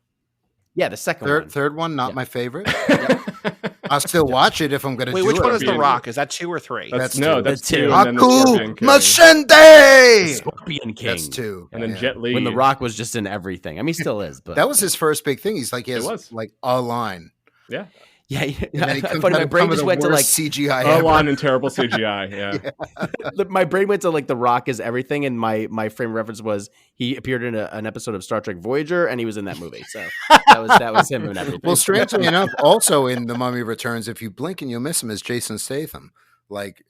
[SPEAKER 3] Yeah, the
[SPEAKER 4] third one, not my favorite. I'll still watch it if I'm going to do it.
[SPEAKER 2] Wait, which one is The Rock? Is that 2 or 3?
[SPEAKER 1] That's
[SPEAKER 3] two.
[SPEAKER 1] And then the
[SPEAKER 4] Haku
[SPEAKER 1] Scorpion King.
[SPEAKER 4] Machende!
[SPEAKER 3] Scorpion King.
[SPEAKER 4] That's 2.
[SPEAKER 1] And then Jet Li.
[SPEAKER 3] When The Rock was just in everything. I mean, he still is. But
[SPEAKER 4] that was his first big thing. He's like, he has like a line.
[SPEAKER 1] Yeah.
[SPEAKER 3] Yeah,
[SPEAKER 4] my
[SPEAKER 3] brain just went to like
[SPEAKER 4] CGI.
[SPEAKER 1] A line and terrible CGI. Yeah.
[SPEAKER 3] My brain went to like The Rock is everything, and my frame of reference was he appeared in an episode of Star Trek Voyager, and he was in that movie. So that was him and everything.
[SPEAKER 4] Well, strangely enough, also in The Mummy Returns, if you blink and you'll miss him, is Jason Statham. Like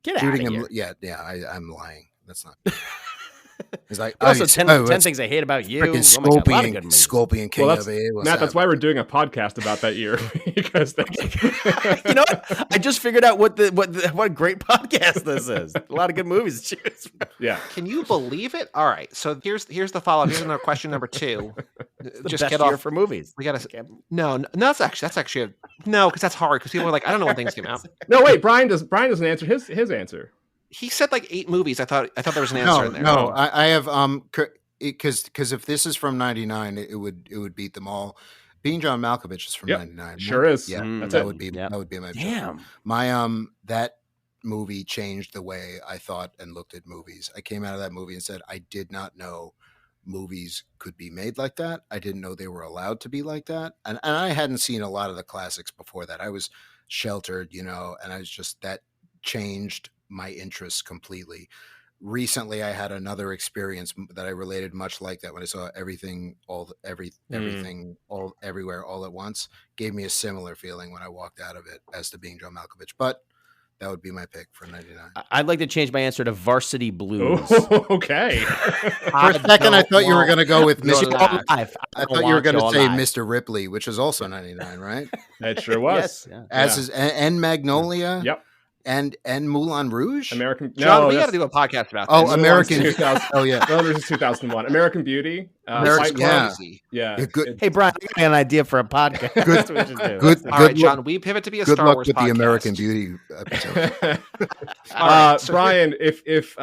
[SPEAKER 3] Get
[SPEAKER 4] shooting
[SPEAKER 3] out
[SPEAKER 4] him.
[SPEAKER 3] of
[SPEAKER 4] Yeah. I'm lying. That's not. He's like,
[SPEAKER 3] also 10 things I hate about you.
[SPEAKER 4] Freaking
[SPEAKER 3] Oh my God,
[SPEAKER 4] Scorpion King
[SPEAKER 1] Well,
[SPEAKER 4] of it.
[SPEAKER 1] Matt, that's why we're doing a podcast about that year because
[SPEAKER 3] you know what? I just figured out what a great podcast this is. A lot of good movies to choose from.
[SPEAKER 1] Yeah.
[SPEAKER 2] Can you believe it? All right. So here's the follow-up. Here's another question number 2.
[SPEAKER 3] Just best get off
[SPEAKER 2] for
[SPEAKER 3] movies.
[SPEAKER 2] We gotta. No, that's actually no, because that's hard. Because people are like, I don't know when things came out.
[SPEAKER 1] No, wait. Brian doesn't answer his answer.
[SPEAKER 2] He said like 8 movies. I thought there was an answer in there.
[SPEAKER 4] No, I have because if this is from 99, it would beat them all. Being John Malkovich is from 99.
[SPEAKER 1] Sure is.
[SPEAKER 4] Yeah,
[SPEAKER 1] That's
[SPEAKER 4] that
[SPEAKER 1] it.
[SPEAKER 4] would be my
[SPEAKER 3] damn.
[SPEAKER 4] My that movie changed the way I thought and looked at movies. I came out of that movie and said I did not know movies could be made like that. I didn't know they were allowed to be like that, and I hadn't seen a lot of the classics before that. I was sheltered, and I was just that changed my interests completely. Recently, I had another experience that I related much like that when I saw everything, everything, all everywhere, all at once. Gave me a similar feeling when I walked out of it as to Being John Malkovich. But That would be my pick for 99.
[SPEAKER 3] I'd like to change my answer to Varsity Blues.
[SPEAKER 1] Oh, okay.
[SPEAKER 4] For a second, I thought you were going to go with Mr. I thought you were going to say Mr. Ripley, which is also 99, right?
[SPEAKER 1] It sure was.
[SPEAKER 3] Yes, yeah.
[SPEAKER 4] As is, and Magnolia.
[SPEAKER 1] Yep.
[SPEAKER 4] And Moulin Rouge.
[SPEAKER 2] John, we got to do a podcast about this.
[SPEAKER 4] Oh, American.
[SPEAKER 1] 2000.
[SPEAKER 4] Oh yeah.
[SPEAKER 1] Moulin Rouge is 2001. American Beauty. Yeah.
[SPEAKER 4] Good.
[SPEAKER 3] Hey, Brian, I got an idea for a podcast.
[SPEAKER 4] Good.
[SPEAKER 2] All right, John. We pivot to be a
[SPEAKER 4] Good
[SPEAKER 2] Star
[SPEAKER 4] luck
[SPEAKER 2] Wars
[SPEAKER 4] with
[SPEAKER 2] podcast.
[SPEAKER 4] the American Beauty episode.
[SPEAKER 1] Brian, if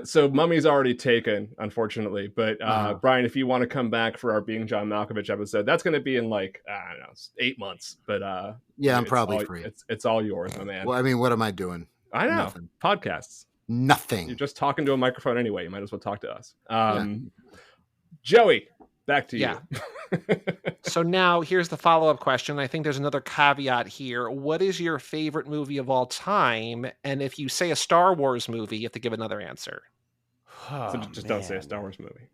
[SPEAKER 1] so, Mummy's already taken, unfortunately. But Brian, if you want to come back for our Being John Malkovich episode, that's going to be in like I don't know, 8 months. But
[SPEAKER 4] yeah, I'm probably free.
[SPEAKER 1] It's all yours, my man.
[SPEAKER 4] Well, I mean, what am I doing?
[SPEAKER 1] I know.
[SPEAKER 4] Nothing.
[SPEAKER 1] Podcasts.
[SPEAKER 4] Nothing.
[SPEAKER 1] You're just talking to a microphone anyway. You might as well talk to us. Joey, back to you.
[SPEAKER 2] So now here's the follow-up question. I think there's another caveat here. What is your favorite movie of all time? And if you say a Star Wars movie, you have to give another answer.
[SPEAKER 1] So just don't say a Star Wars movie.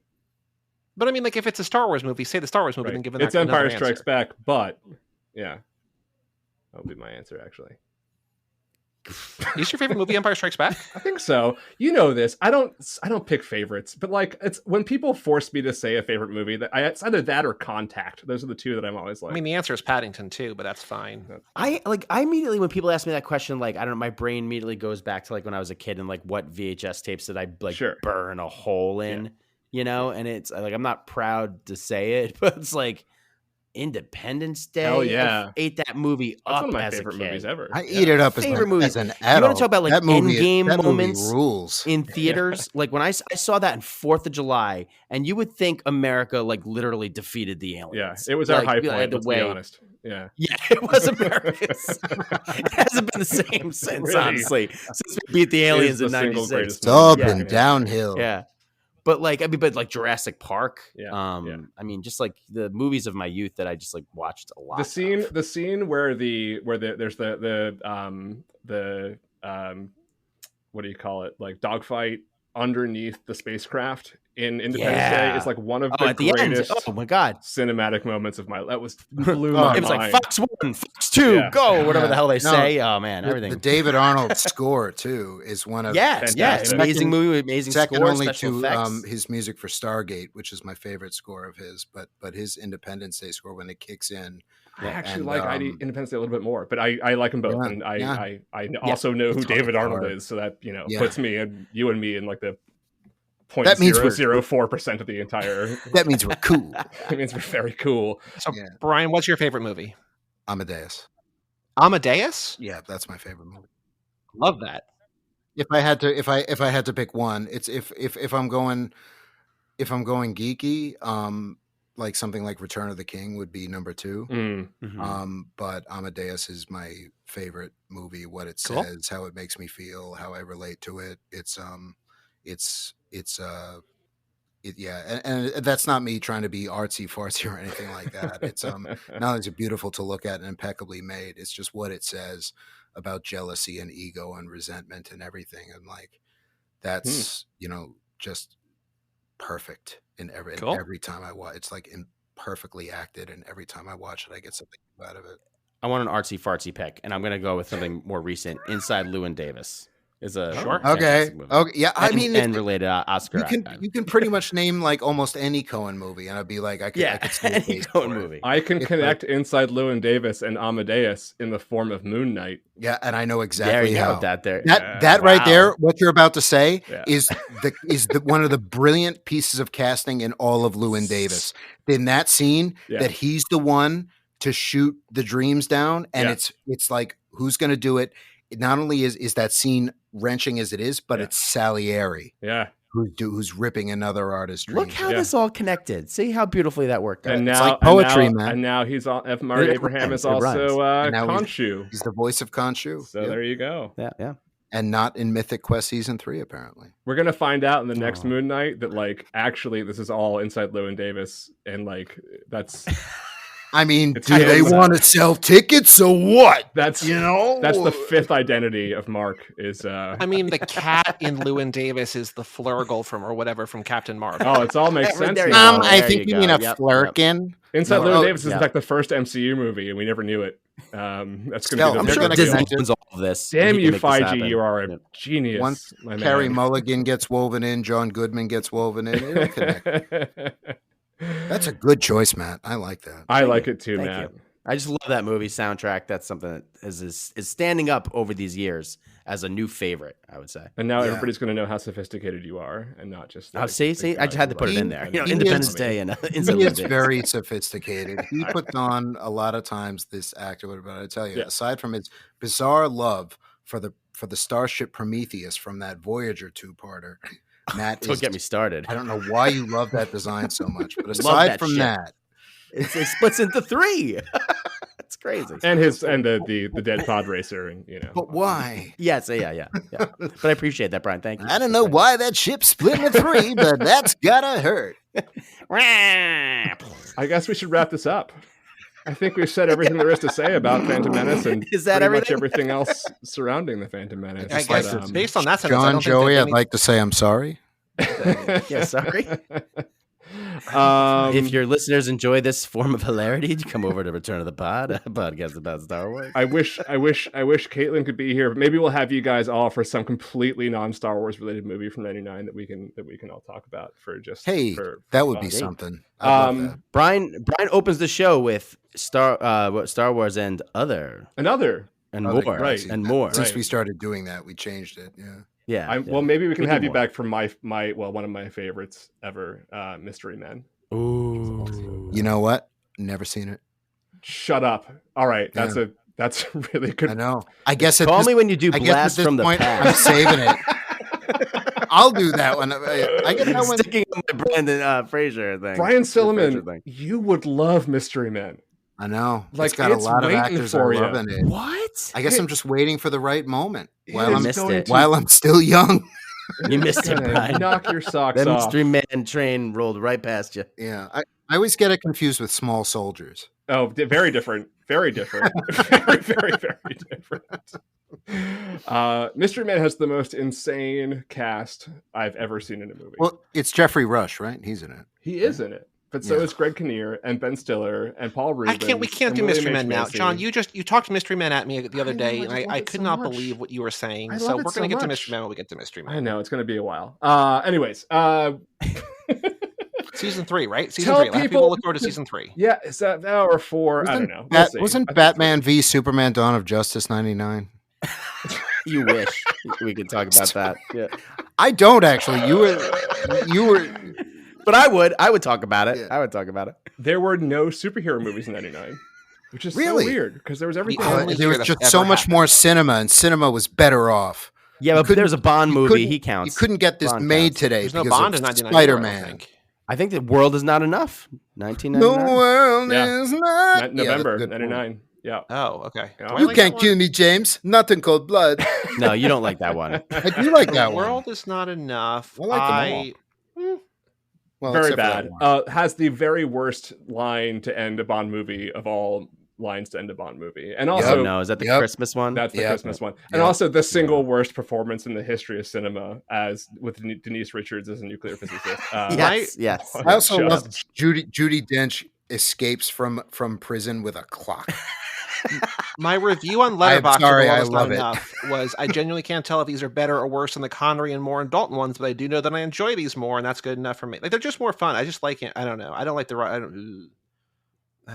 [SPEAKER 2] But I mean, like, if it's a Star Wars movie, say the Star Wars movie and give
[SPEAKER 1] It's Empire Strikes Back, but yeah. That would be my answer, actually.
[SPEAKER 2] Is your favorite movie Empire Strikes Back?
[SPEAKER 1] I think so. You know this. I don't pick favorites, but like it's when people force me to say a favorite movie that it's either that or Contact. Those are the two that I'm always like.
[SPEAKER 2] I mean, the answer is Paddington too, but that's fine.
[SPEAKER 3] I immediately when people ask me that question, like I don't know, my brain immediately goes back to like when I was a kid and like what VHS tapes did I like burn a hole in, you know? And it's like I'm not proud to say it, but it's like Independence Day.
[SPEAKER 1] Oh yeah,
[SPEAKER 3] I ate that movie
[SPEAKER 1] That's
[SPEAKER 3] up
[SPEAKER 1] one of my
[SPEAKER 3] as
[SPEAKER 1] favorite
[SPEAKER 3] a kid.
[SPEAKER 1] movies ever.
[SPEAKER 4] I eat it up as an adult.
[SPEAKER 3] You want to talk about like endgame moments
[SPEAKER 4] rules
[SPEAKER 3] in theaters? Like when I saw that in 4th of July, and you would think America like literally defeated the aliens.
[SPEAKER 1] Yeah, it was our high point. Let's be honest. Yeah,
[SPEAKER 3] it was America's. It hasn't been the same since,
[SPEAKER 1] really?
[SPEAKER 3] Honestly, since we beat the aliens in '96.
[SPEAKER 4] It's all been downhill.
[SPEAKER 3] Yeah. But like Jurassic Park.
[SPEAKER 1] Yeah.
[SPEAKER 3] I mean, just like the movies of my youth that I just like watched a lot.
[SPEAKER 1] The scene where there's the what do you call it? Like dogfight underneath the spacecraft in Independence Day is like one of the greatest
[SPEAKER 3] oh my god
[SPEAKER 1] cinematic moments of my life. That was blew my mind.
[SPEAKER 3] It was like Fox 1, Fox 2, go, whatever the hell they say. Oh man, everything.
[SPEAKER 4] The David Arnold score too is one of
[SPEAKER 3] amazing movie, amazing
[SPEAKER 4] second
[SPEAKER 3] score,
[SPEAKER 4] only
[SPEAKER 3] special
[SPEAKER 4] to
[SPEAKER 3] effects.
[SPEAKER 4] His music for Stargate, which is my favorite score of his, but his Independence Day score when it kicks in.
[SPEAKER 1] I actually like Independence Day a little bit more, but I like them both, and I also know who David Arnold is, so that puts me and you and me in like the 0.004% of the entire.
[SPEAKER 4] That means we're cool.
[SPEAKER 1] It means we're very cool.
[SPEAKER 2] So Brian, what's your favorite movie?
[SPEAKER 4] Amadeus.
[SPEAKER 2] Amadeus?
[SPEAKER 4] Yeah, that's my favorite movie.
[SPEAKER 2] Love that.
[SPEAKER 4] If I had to pick one, it's if I'm going geeky, like something like Return of the King would be number 2.
[SPEAKER 1] Mm-hmm.
[SPEAKER 4] But Amadeus is my favorite movie. What it says, how it makes me feel, how I relate to it. And that's not me trying to be artsy fartsy or anything like that. It's not only is it beautiful to look at and impeccably made, it's just what it says about jealousy and ego and resentment and everything. And like that's just perfect in every time I watch. It's like perfectly acted, and every time I watch it I get something out of it.
[SPEAKER 3] I want an artsy fartsy pick, and I'm gonna go with something more recent. Inside Llewyn Davis is a
[SPEAKER 4] okay yeah, I mean,
[SPEAKER 3] and related Oscar.
[SPEAKER 4] You can pretty much name like almost any Coen movie, and I'd be like, I could see
[SPEAKER 3] any Coen movie.
[SPEAKER 1] I can connect Inside Llewyn Davis and Amadeus in the form of Moon Knight.
[SPEAKER 4] Yeah, and I know exactly how
[SPEAKER 3] that
[SPEAKER 4] right there. What you're about to say is one of the brilliant pieces of casting in all of Llewyn Davis. In that scene, that he's the one to shoot the dreams down, and it's like, who's going to do it? Not only is that scene wrenching as it is, but it's Salieri.
[SPEAKER 1] Yeah.
[SPEAKER 4] Who's ripping another artist's dreams.
[SPEAKER 3] Look how this all connected. See how beautifully that worked out.
[SPEAKER 1] And now,
[SPEAKER 4] it's like poetry, man.
[SPEAKER 1] And now he's on. F. Murray Abraham is also Khonshu.
[SPEAKER 4] He's the voice of Khonshu.
[SPEAKER 1] So there you go.
[SPEAKER 3] Yeah.
[SPEAKER 4] And not in Mythic Quest season 3, apparently.
[SPEAKER 1] We're gonna find out in the next Moon Knight that like actually this is all inside Llewyn Davis, and like that's
[SPEAKER 4] I mean,
[SPEAKER 1] It's
[SPEAKER 4] do they
[SPEAKER 1] him.
[SPEAKER 4] want to sell tickets? So what?
[SPEAKER 1] That's the fifth identity of Mark. Is
[SPEAKER 2] I mean, the cat in Llewyn Davis is the Flurgle from or whatever from Captain Marvel.
[SPEAKER 1] Oh, it all makes sense.
[SPEAKER 3] There you
[SPEAKER 1] now.
[SPEAKER 3] go.
[SPEAKER 4] I
[SPEAKER 3] There
[SPEAKER 4] think
[SPEAKER 3] you
[SPEAKER 4] you mean
[SPEAKER 3] go.
[SPEAKER 4] a
[SPEAKER 3] Yep,
[SPEAKER 4] flirkin.
[SPEAKER 1] Inside
[SPEAKER 4] No,
[SPEAKER 1] Llewyn
[SPEAKER 4] oh,
[SPEAKER 1] Davis is
[SPEAKER 3] yeah.
[SPEAKER 1] like the first MCU movie, and we never knew it. That's
[SPEAKER 4] Still,
[SPEAKER 1] going to
[SPEAKER 3] I'm
[SPEAKER 1] be the
[SPEAKER 3] sure
[SPEAKER 1] big
[SPEAKER 4] gonna
[SPEAKER 3] Disney
[SPEAKER 1] reveal.
[SPEAKER 4] connect it.
[SPEAKER 3] owns all of this.
[SPEAKER 1] Damn
[SPEAKER 3] He
[SPEAKER 1] you,
[SPEAKER 3] can make this
[SPEAKER 1] Feige!
[SPEAKER 3] happen.
[SPEAKER 1] You are a
[SPEAKER 3] Yep.
[SPEAKER 1] genius.
[SPEAKER 4] Once
[SPEAKER 1] my
[SPEAKER 4] Carrie
[SPEAKER 1] man.
[SPEAKER 4] Mulligan gets woven in, John Goodman gets woven in. It'll connect. That's a good choice, Matt. I like that.
[SPEAKER 1] I like it too,
[SPEAKER 3] Thank
[SPEAKER 1] Matt.
[SPEAKER 3] you. I just love that movie soundtrack. That's something that is standing up over these years as a new favorite, I would say.
[SPEAKER 1] And now
[SPEAKER 4] Yeah.
[SPEAKER 1] everybody's going to know how sophisticated you are, and not just.
[SPEAKER 3] Oh, see, I just had to put it in there. You know,
[SPEAKER 4] He
[SPEAKER 3] Independence
[SPEAKER 4] is-
[SPEAKER 3] Day and
[SPEAKER 4] He
[SPEAKER 3] Inside
[SPEAKER 4] is
[SPEAKER 3] Llewyn
[SPEAKER 4] very
[SPEAKER 3] Davis.
[SPEAKER 4] sophisticated. He puts on a lot of times this actor, but I tell you,
[SPEAKER 1] Yeah.
[SPEAKER 4] aside from his bizarre love for the Starship Prometheus from that Voyager 2-parter, Matt
[SPEAKER 3] Don't
[SPEAKER 4] is,
[SPEAKER 3] get me started.
[SPEAKER 4] I don't know why you love that design so much, but
[SPEAKER 3] Love
[SPEAKER 4] aside
[SPEAKER 3] that
[SPEAKER 4] from
[SPEAKER 3] shit.
[SPEAKER 4] that,
[SPEAKER 3] It splits into 3. It's crazy.
[SPEAKER 1] And the dead pod racer, and
[SPEAKER 4] but why?
[SPEAKER 3] Yes, yeah. But I appreciate that, Brian. Thank you.
[SPEAKER 4] I don't know why that ship split into 3, but that's gotta hurt.
[SPEAKER 1] I guess we should wrap this up. I think we've said everything there is to say about Phantom Menace, and
[SPEAKER 3] Is that
[SPEAKER 1] pretty much
[SPEAKER 3] everything?
[SPEAKER 1] everything else surrounding the Phantom Menace.
[SPEAKER 2] I
[SPEAKER 4] Just
[SPEAKER 2] guess
[SPEAKER 4] like
[SPEAKER 2] based on that sentence, I
[SPEAKER 4] John
[SPEAKER 2] don't
[SPEAKER 4] Joey,
[SPEAKER 2] think
[SPEAKER 4] I'd like to say I'm sorry.
[SPEAKER 3] Yeah, sorry.
[SPEAKER 1] Um,
[SPEAKER 3] If your listeners enjoy this form of hilarity, come over to Return of the Pod, a podcast about Star Wars.
[SPEAKER 1] I wish Caitlin could be here. But maybe we'll have you guys all for some completely non-Star Wars related movie from '99 that we can all talk about for just.
[SPEAKER 4] Hey,
[SPEAKER 1] for
[SPEAKER 4] that would be
[SPEAKER 1] fun.
[SPEAKER 4] something. I'd love that.
[SPEAKER 3] Brian opens the show with Star Wars and
[SPEAKER 1] Another.
[SPEAKER 3] more,
[SPEAKER 1] Right.
[SPEAKER 4] galaxies.
[SPEAKER 3] and more.
[SPEAKER 4] Since
[SPEAKER 1] Right.
[SPEAKER 4] we started doing that, we changed it. Yeah.
[SPEAKER 3] Yeah.
[SPEAKER 1] Well, maybe we can
[SPEAKER 3] We
[SPEAKER 1] have
[SPEAKER 3] do
[SPEAKER 1] you
[SPEAKER 3] more.
[SPEAKER 1] back for my one of my favorites ever, Mystery Men.
[SPEAKER 3] Ooh.
[SPEAKER 4] You know what? Never seen it.
[SPEAKER 1] Shut up. All right, that's really good.
[SPEAKER 4] I know. I guess at
[SPEAKER 3] Call
[SPEAKER 4] this,
[SPEAKER 3] me when you do
[SPEAKER 4] I guess at
[SPEAKER 3] Blast
[SPEAKER 4] this
[SPEAKER 3] from the
[SPEAKER 4] point, I'm
[SPEAKER 3] Past.
[SPEAKER 4] saving it. I'll do that one. I get that one.
[SPEAKER 3] Sticking on my Brandon Fraser thing.
[SPEAKER 1] Brian
[SPEAKER 3] Fraser
[SPEAKER 1] Silliman,
[SPEAKER 3] thing.
[SPEAKER 1] you would love Mystery Men.
[SPEAKER 4] I know.
[SPEAKER 1] Like,
[SPEAKER 4] It's got a
[SPEAKER 1] it's
[SPEAKER 4] lot of
[SPEAKER 1] waiting
[SPEAKER 4] actors
[SPEAKER 1] for
[SPEAKER 4] are
[SPEAKER 1] you.
[SPEAKER 4] loving it.
[SPEAKER 3] What?
[SPEAKER 4] I guess I'm just waiting for the right moment while
[SPEAKER 1] It
[SPEAKER 4] I'm
[SPEAKER 1] is
[SPEAKER 3] missed
[SPEAKER 1] going
[SPEAKER 3] it.
[SPEAKER 1] to
[SPEAKER 4] while I'm still young.
[SPEAKER 3] You missed it,
[SPEAKER 1] gonna
[SPEAKER 3] Brian.
[SPEAKER 1] knock your socks
[SPEAKER 3] That
[SPEAKER 1] off.
[SPEAKER 3] Mystery Man train rolled right past you.
[SPEAKER 4] Yeah. I always get it confused with Small Soldiers.
[SPEAKER 1] Oh, very different. Very different. very, very, very different. Mystery Man has the most insane cast I've ever seen in a movie.
[SPEAKER 4] Well, it's Jeffrey Rush, right? He's in it.
[SPEAKER 1] He is in it, but so
[SPEAKER 4] Yeah.
[SPEAKER 1] is Greg Kinnear and Ben Stiller and Paul Rubens.
[SPEAKER 2] We can't
[SPEAKER 1] and
[SPEAKER 2] do
[SPEAKER 1] William
[SPEAKER 2] Mystery
[SPEAKER 1] H.
[SPEAKER 2] Men now.
[SPEAKER 1] Macy.
[SPEAKER 2] John, you talked Mystery Men at me the other
[SPEAKER 1] I know,
[SPEAKER 2] day,
[SPEAKER 1] I
[SPEAKER 2] and
[SPEAKER 1] just love
[SPEAKER 2] I
[SPEAKER 1] it
[SPEAKER 2] could
[SPEAKER 1] so
[SPEAKER 2] not
[SPEAKER 1] much.
[SPEAKER 2] believe what you were saying.
[SPEAKER 1] I
[SPEAKER 2] So
[SPEAKER 1] love
[SPEAKER 2] we're
[SPEAKER 1] it
[SPEAKER 2] going
[SPEAKER 1] so
[SPEAKER 2] to get to
[SPEAKER 1] much.
[SPEAKER 2] Mystery Men when we get to Mystery
[SPEAKER 1] I
[SPEAKER 2] Men.
[SPEAKER 1] know it's going to be a while. Anyways,
[SPEAKER 2] Season 3, right? Season
[SPEAKER 1] Tell
[SPEAKER 2] 3. Let
[SPEAKER 1] people-
[SPEAKER 2] people look forward to season 3.
[SPEAKER 1] yeah, is that now or 4? I don't know. We'll see. I
[SPEAKER 4] Wasn't
[SPEAKER 1] think
[SPEAKER 4] Batman v Superman Dawn of Justice 99?
[SPEAKER 3] You wish we could talk about that. Yeah.
[SPEAKER 4] I don't actually. You were
[SPEAKER 3] But I would talk about it.
[SPEAKER 4] Yeah.
[SPEAKER 3] I would talk about it.
[SPEAKER 1] there were no superhero movies in '99, which is
[SPEAKER 4] Really?
[SPEAKER 1] so weird because there was everything.
[SPEAKER 2] only-
[SPEAKER 1] else.
[SPEAKER 4] there was
[SPEAKER 2] year
[SPEAKER 4] just
[SPEAKER 2] that's
[SPEAKER 4] so
[SPEAKER 2] ever
[SPEAKER 4] much
[SPEAKER 2] happened.
[SPEAKER 4] more cinema, and cinema was better off.
[SPEAKER 3] Yeah, but
[SPEAKER 4] couldn't-
[SPEAKER 3] there's a Bond
[SPEAKER 4] you
[SPEAKER 3] movie.
[SPEAKER 4] couldn't-
[SPEAKER 3] He counts.
[SPEAKER 4] You couldn't get this
[SPEAKER 3] Bond
[SPEAKER 4] made
[SPEAKER 3] counts.
[SPEAKER 4] today
[SPEAKER 2] There's no
[SPEAKER 4] because
[SPEAKER 2] Bond
[SPEAKER 4] of
[SPEAKER 2] in 99.
[SPEAKER 4] Spider-Man.
[SPEAKER 3] I think the world is not enough.
[SPEAKER 4] The
[SPEAKER 3] 1999.
[SPEAKER 4] world
[SPEAKER 1] Yeah.
[SPEAKER 4] is not.
[SPEAKER 1] November
[SPEAKER 4] that's a good point.
[SPEAKER 1] '99. Yeah.
[SPEAKER 2] Oh, okay.
[SPEAKER 1] Yeah.
[SPEAKER 2] Do I
[SPEAKER 4] You
[SPEAKER 2] like
[SPEAKER 4] can't
[SPEAKER 2] that
[SPEAKER 4] kill
[SPEAKER 2] one?
[SPEAKER 4] me, James. Not in cold blood.
[SPEAKER 3] No, you don't like that one.
[SPEAKER 4] I do like that
[SPEAKER 2] The
[SPEAKER 4] one.
[SPEAKER 2] world is not enough.
[SPEAKER 4] I like them Well,
[SPEAKER 1] Very
[SPEAKER 4] except for
[SPEAKER 1] bad.
[SPEAKER 4] that one.
[SPEAKER 1] Has the very worst line to end a Bond movie of all lines to end a Bond movie, and
[SPEAKER 3] Oh
[SPEAKER 1] also
[SPEAKER 3] no, is that the
[SPEAKER 4] Yep.
[SPEAKER 3] Christmas one?
[SPEAKER 1] that's the
[SPEAKER 4] Yep.
[SPEAKER 1] Christmas one, and
[SPEAKER 4] Yep.
[SPEAKER 1] also the single worst performance in the history of cinema, as with Denise Richards as a nuclear physicist.
[SPEAKER 3] Yes, yes.
[SPEAKER 4] I also
[SPEAKER 1] just-
[SPEAKER 4] love Judy Dench escapes from prison with a clock.
[SPEAKER 2] My review on
[SPEAKER 4] I'm
[SPEAKER 2] Letterboxd
[SPEAKER 4] sorry,
[SPEAKER 2] of The
[SPEAKER 4] I
[SPEAKER 2] World Is Not
[SPEAKER 4] love it.
[SPEAKER 2] Enough was I genuinely can't tell if these are better or worse than the Connery and Moore and Dalton ones, but I do know that I enjoy these more, and that's good enough for me. Like, they're just more fun. I just like it. I don't know. I don't like the. I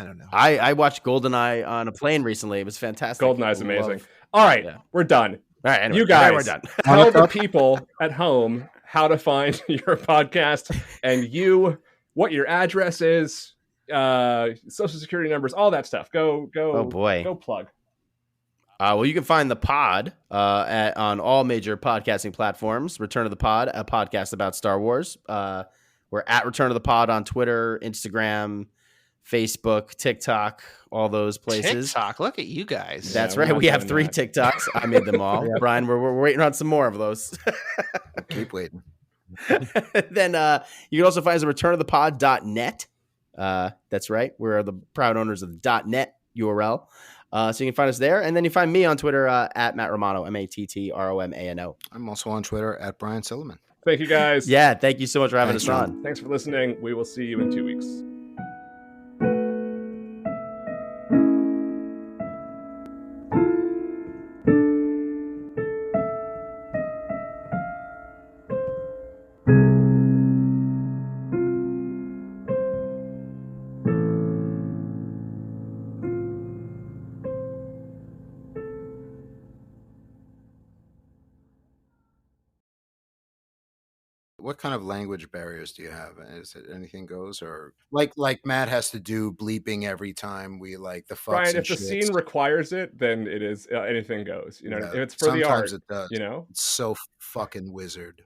[SPEAKER 2] don't know.
[SPEAKER 3] I watched GoldenEye on a plane recently. It was fantastic.
[SPEAKER 1] GoldenEye's amazing.
[SPEAKER 3] Love-
[SPEAKER 1] All right,
[SPEAKER 3] Yeah.
[SPEAKER 1] we're done.
[SPEAKER 3] All right, anyway,
[SPEAKER 1] You
[SPEAKER 3] okay,
[SPEAKER 1] guys,
[SPEAKER 3] we're done.
[SPEAKER 1] tell the people at home how to find your podcast and what your address is, social security numbers, all that stuff. Go.
[SPEAKER 3] Oh boy.
[SPEAKER 1] Go plug.
[SPEAKER 3] Well, you can find the pod on all major podcasting platforms. Return of the Pod, a podcast about Star Wars. We're at Return of the Pod on Twitter, Instagram, Facebook, TikTok, all those places.
[SPEAKER 2] TikTok. Look at you guys.
[SPEAKER 3] That's
[SPEAKER 1] we're
[SPEAKER 3] right.
[SPEAKER 1] not
[SPEAKER 3] We have
[SPEAKER 1] doing
[SPEAKER 3] 3
[SPEAKER 1] that.
[SPEAKER 3] TikToks. I made them all. Brian, we're waiting on some more of those.
[SPEAKER 4] Keep waiting.
[SPEAKER 3] Then you can also find us at returnofthepod.net. That's right. We're the proud owners of the .net URL. So you can find us there. And then you find me on Twitter at Matt Romano, MattrOmano.
[SPEAKER 4] I'm also on Twitter at Brian Silliman.
[SPEAKER 1] Thank you, guys.
[SPEAKER 3] Yeah, thank you so much for having us
[SPEAKER 4] John.
[SPEAKER 3] on.
[SPEAKER 1] Thanks for listening. We will see you in 2 weeks.
[SPEAKER 4] What kind of language barriers do you have? Is it anything goes, or like Matt has to do bleeping every time we like the fucks
[SPEAKER 1] Brian,
[SPEAKER 4] and
[SPEAKER 1] if the
[SPEAKER 4] shits?
[SPEAKER 1] scene requires it, then it is anything goes. You know,
[SPEAKER 4] Yeah,
[SPEAKER 1] if it's for the art,
[SPEAKER 4] sometimes it does.
[SPEAKER 1] you know.
[SPEAKER 4] It's so fucking wizard.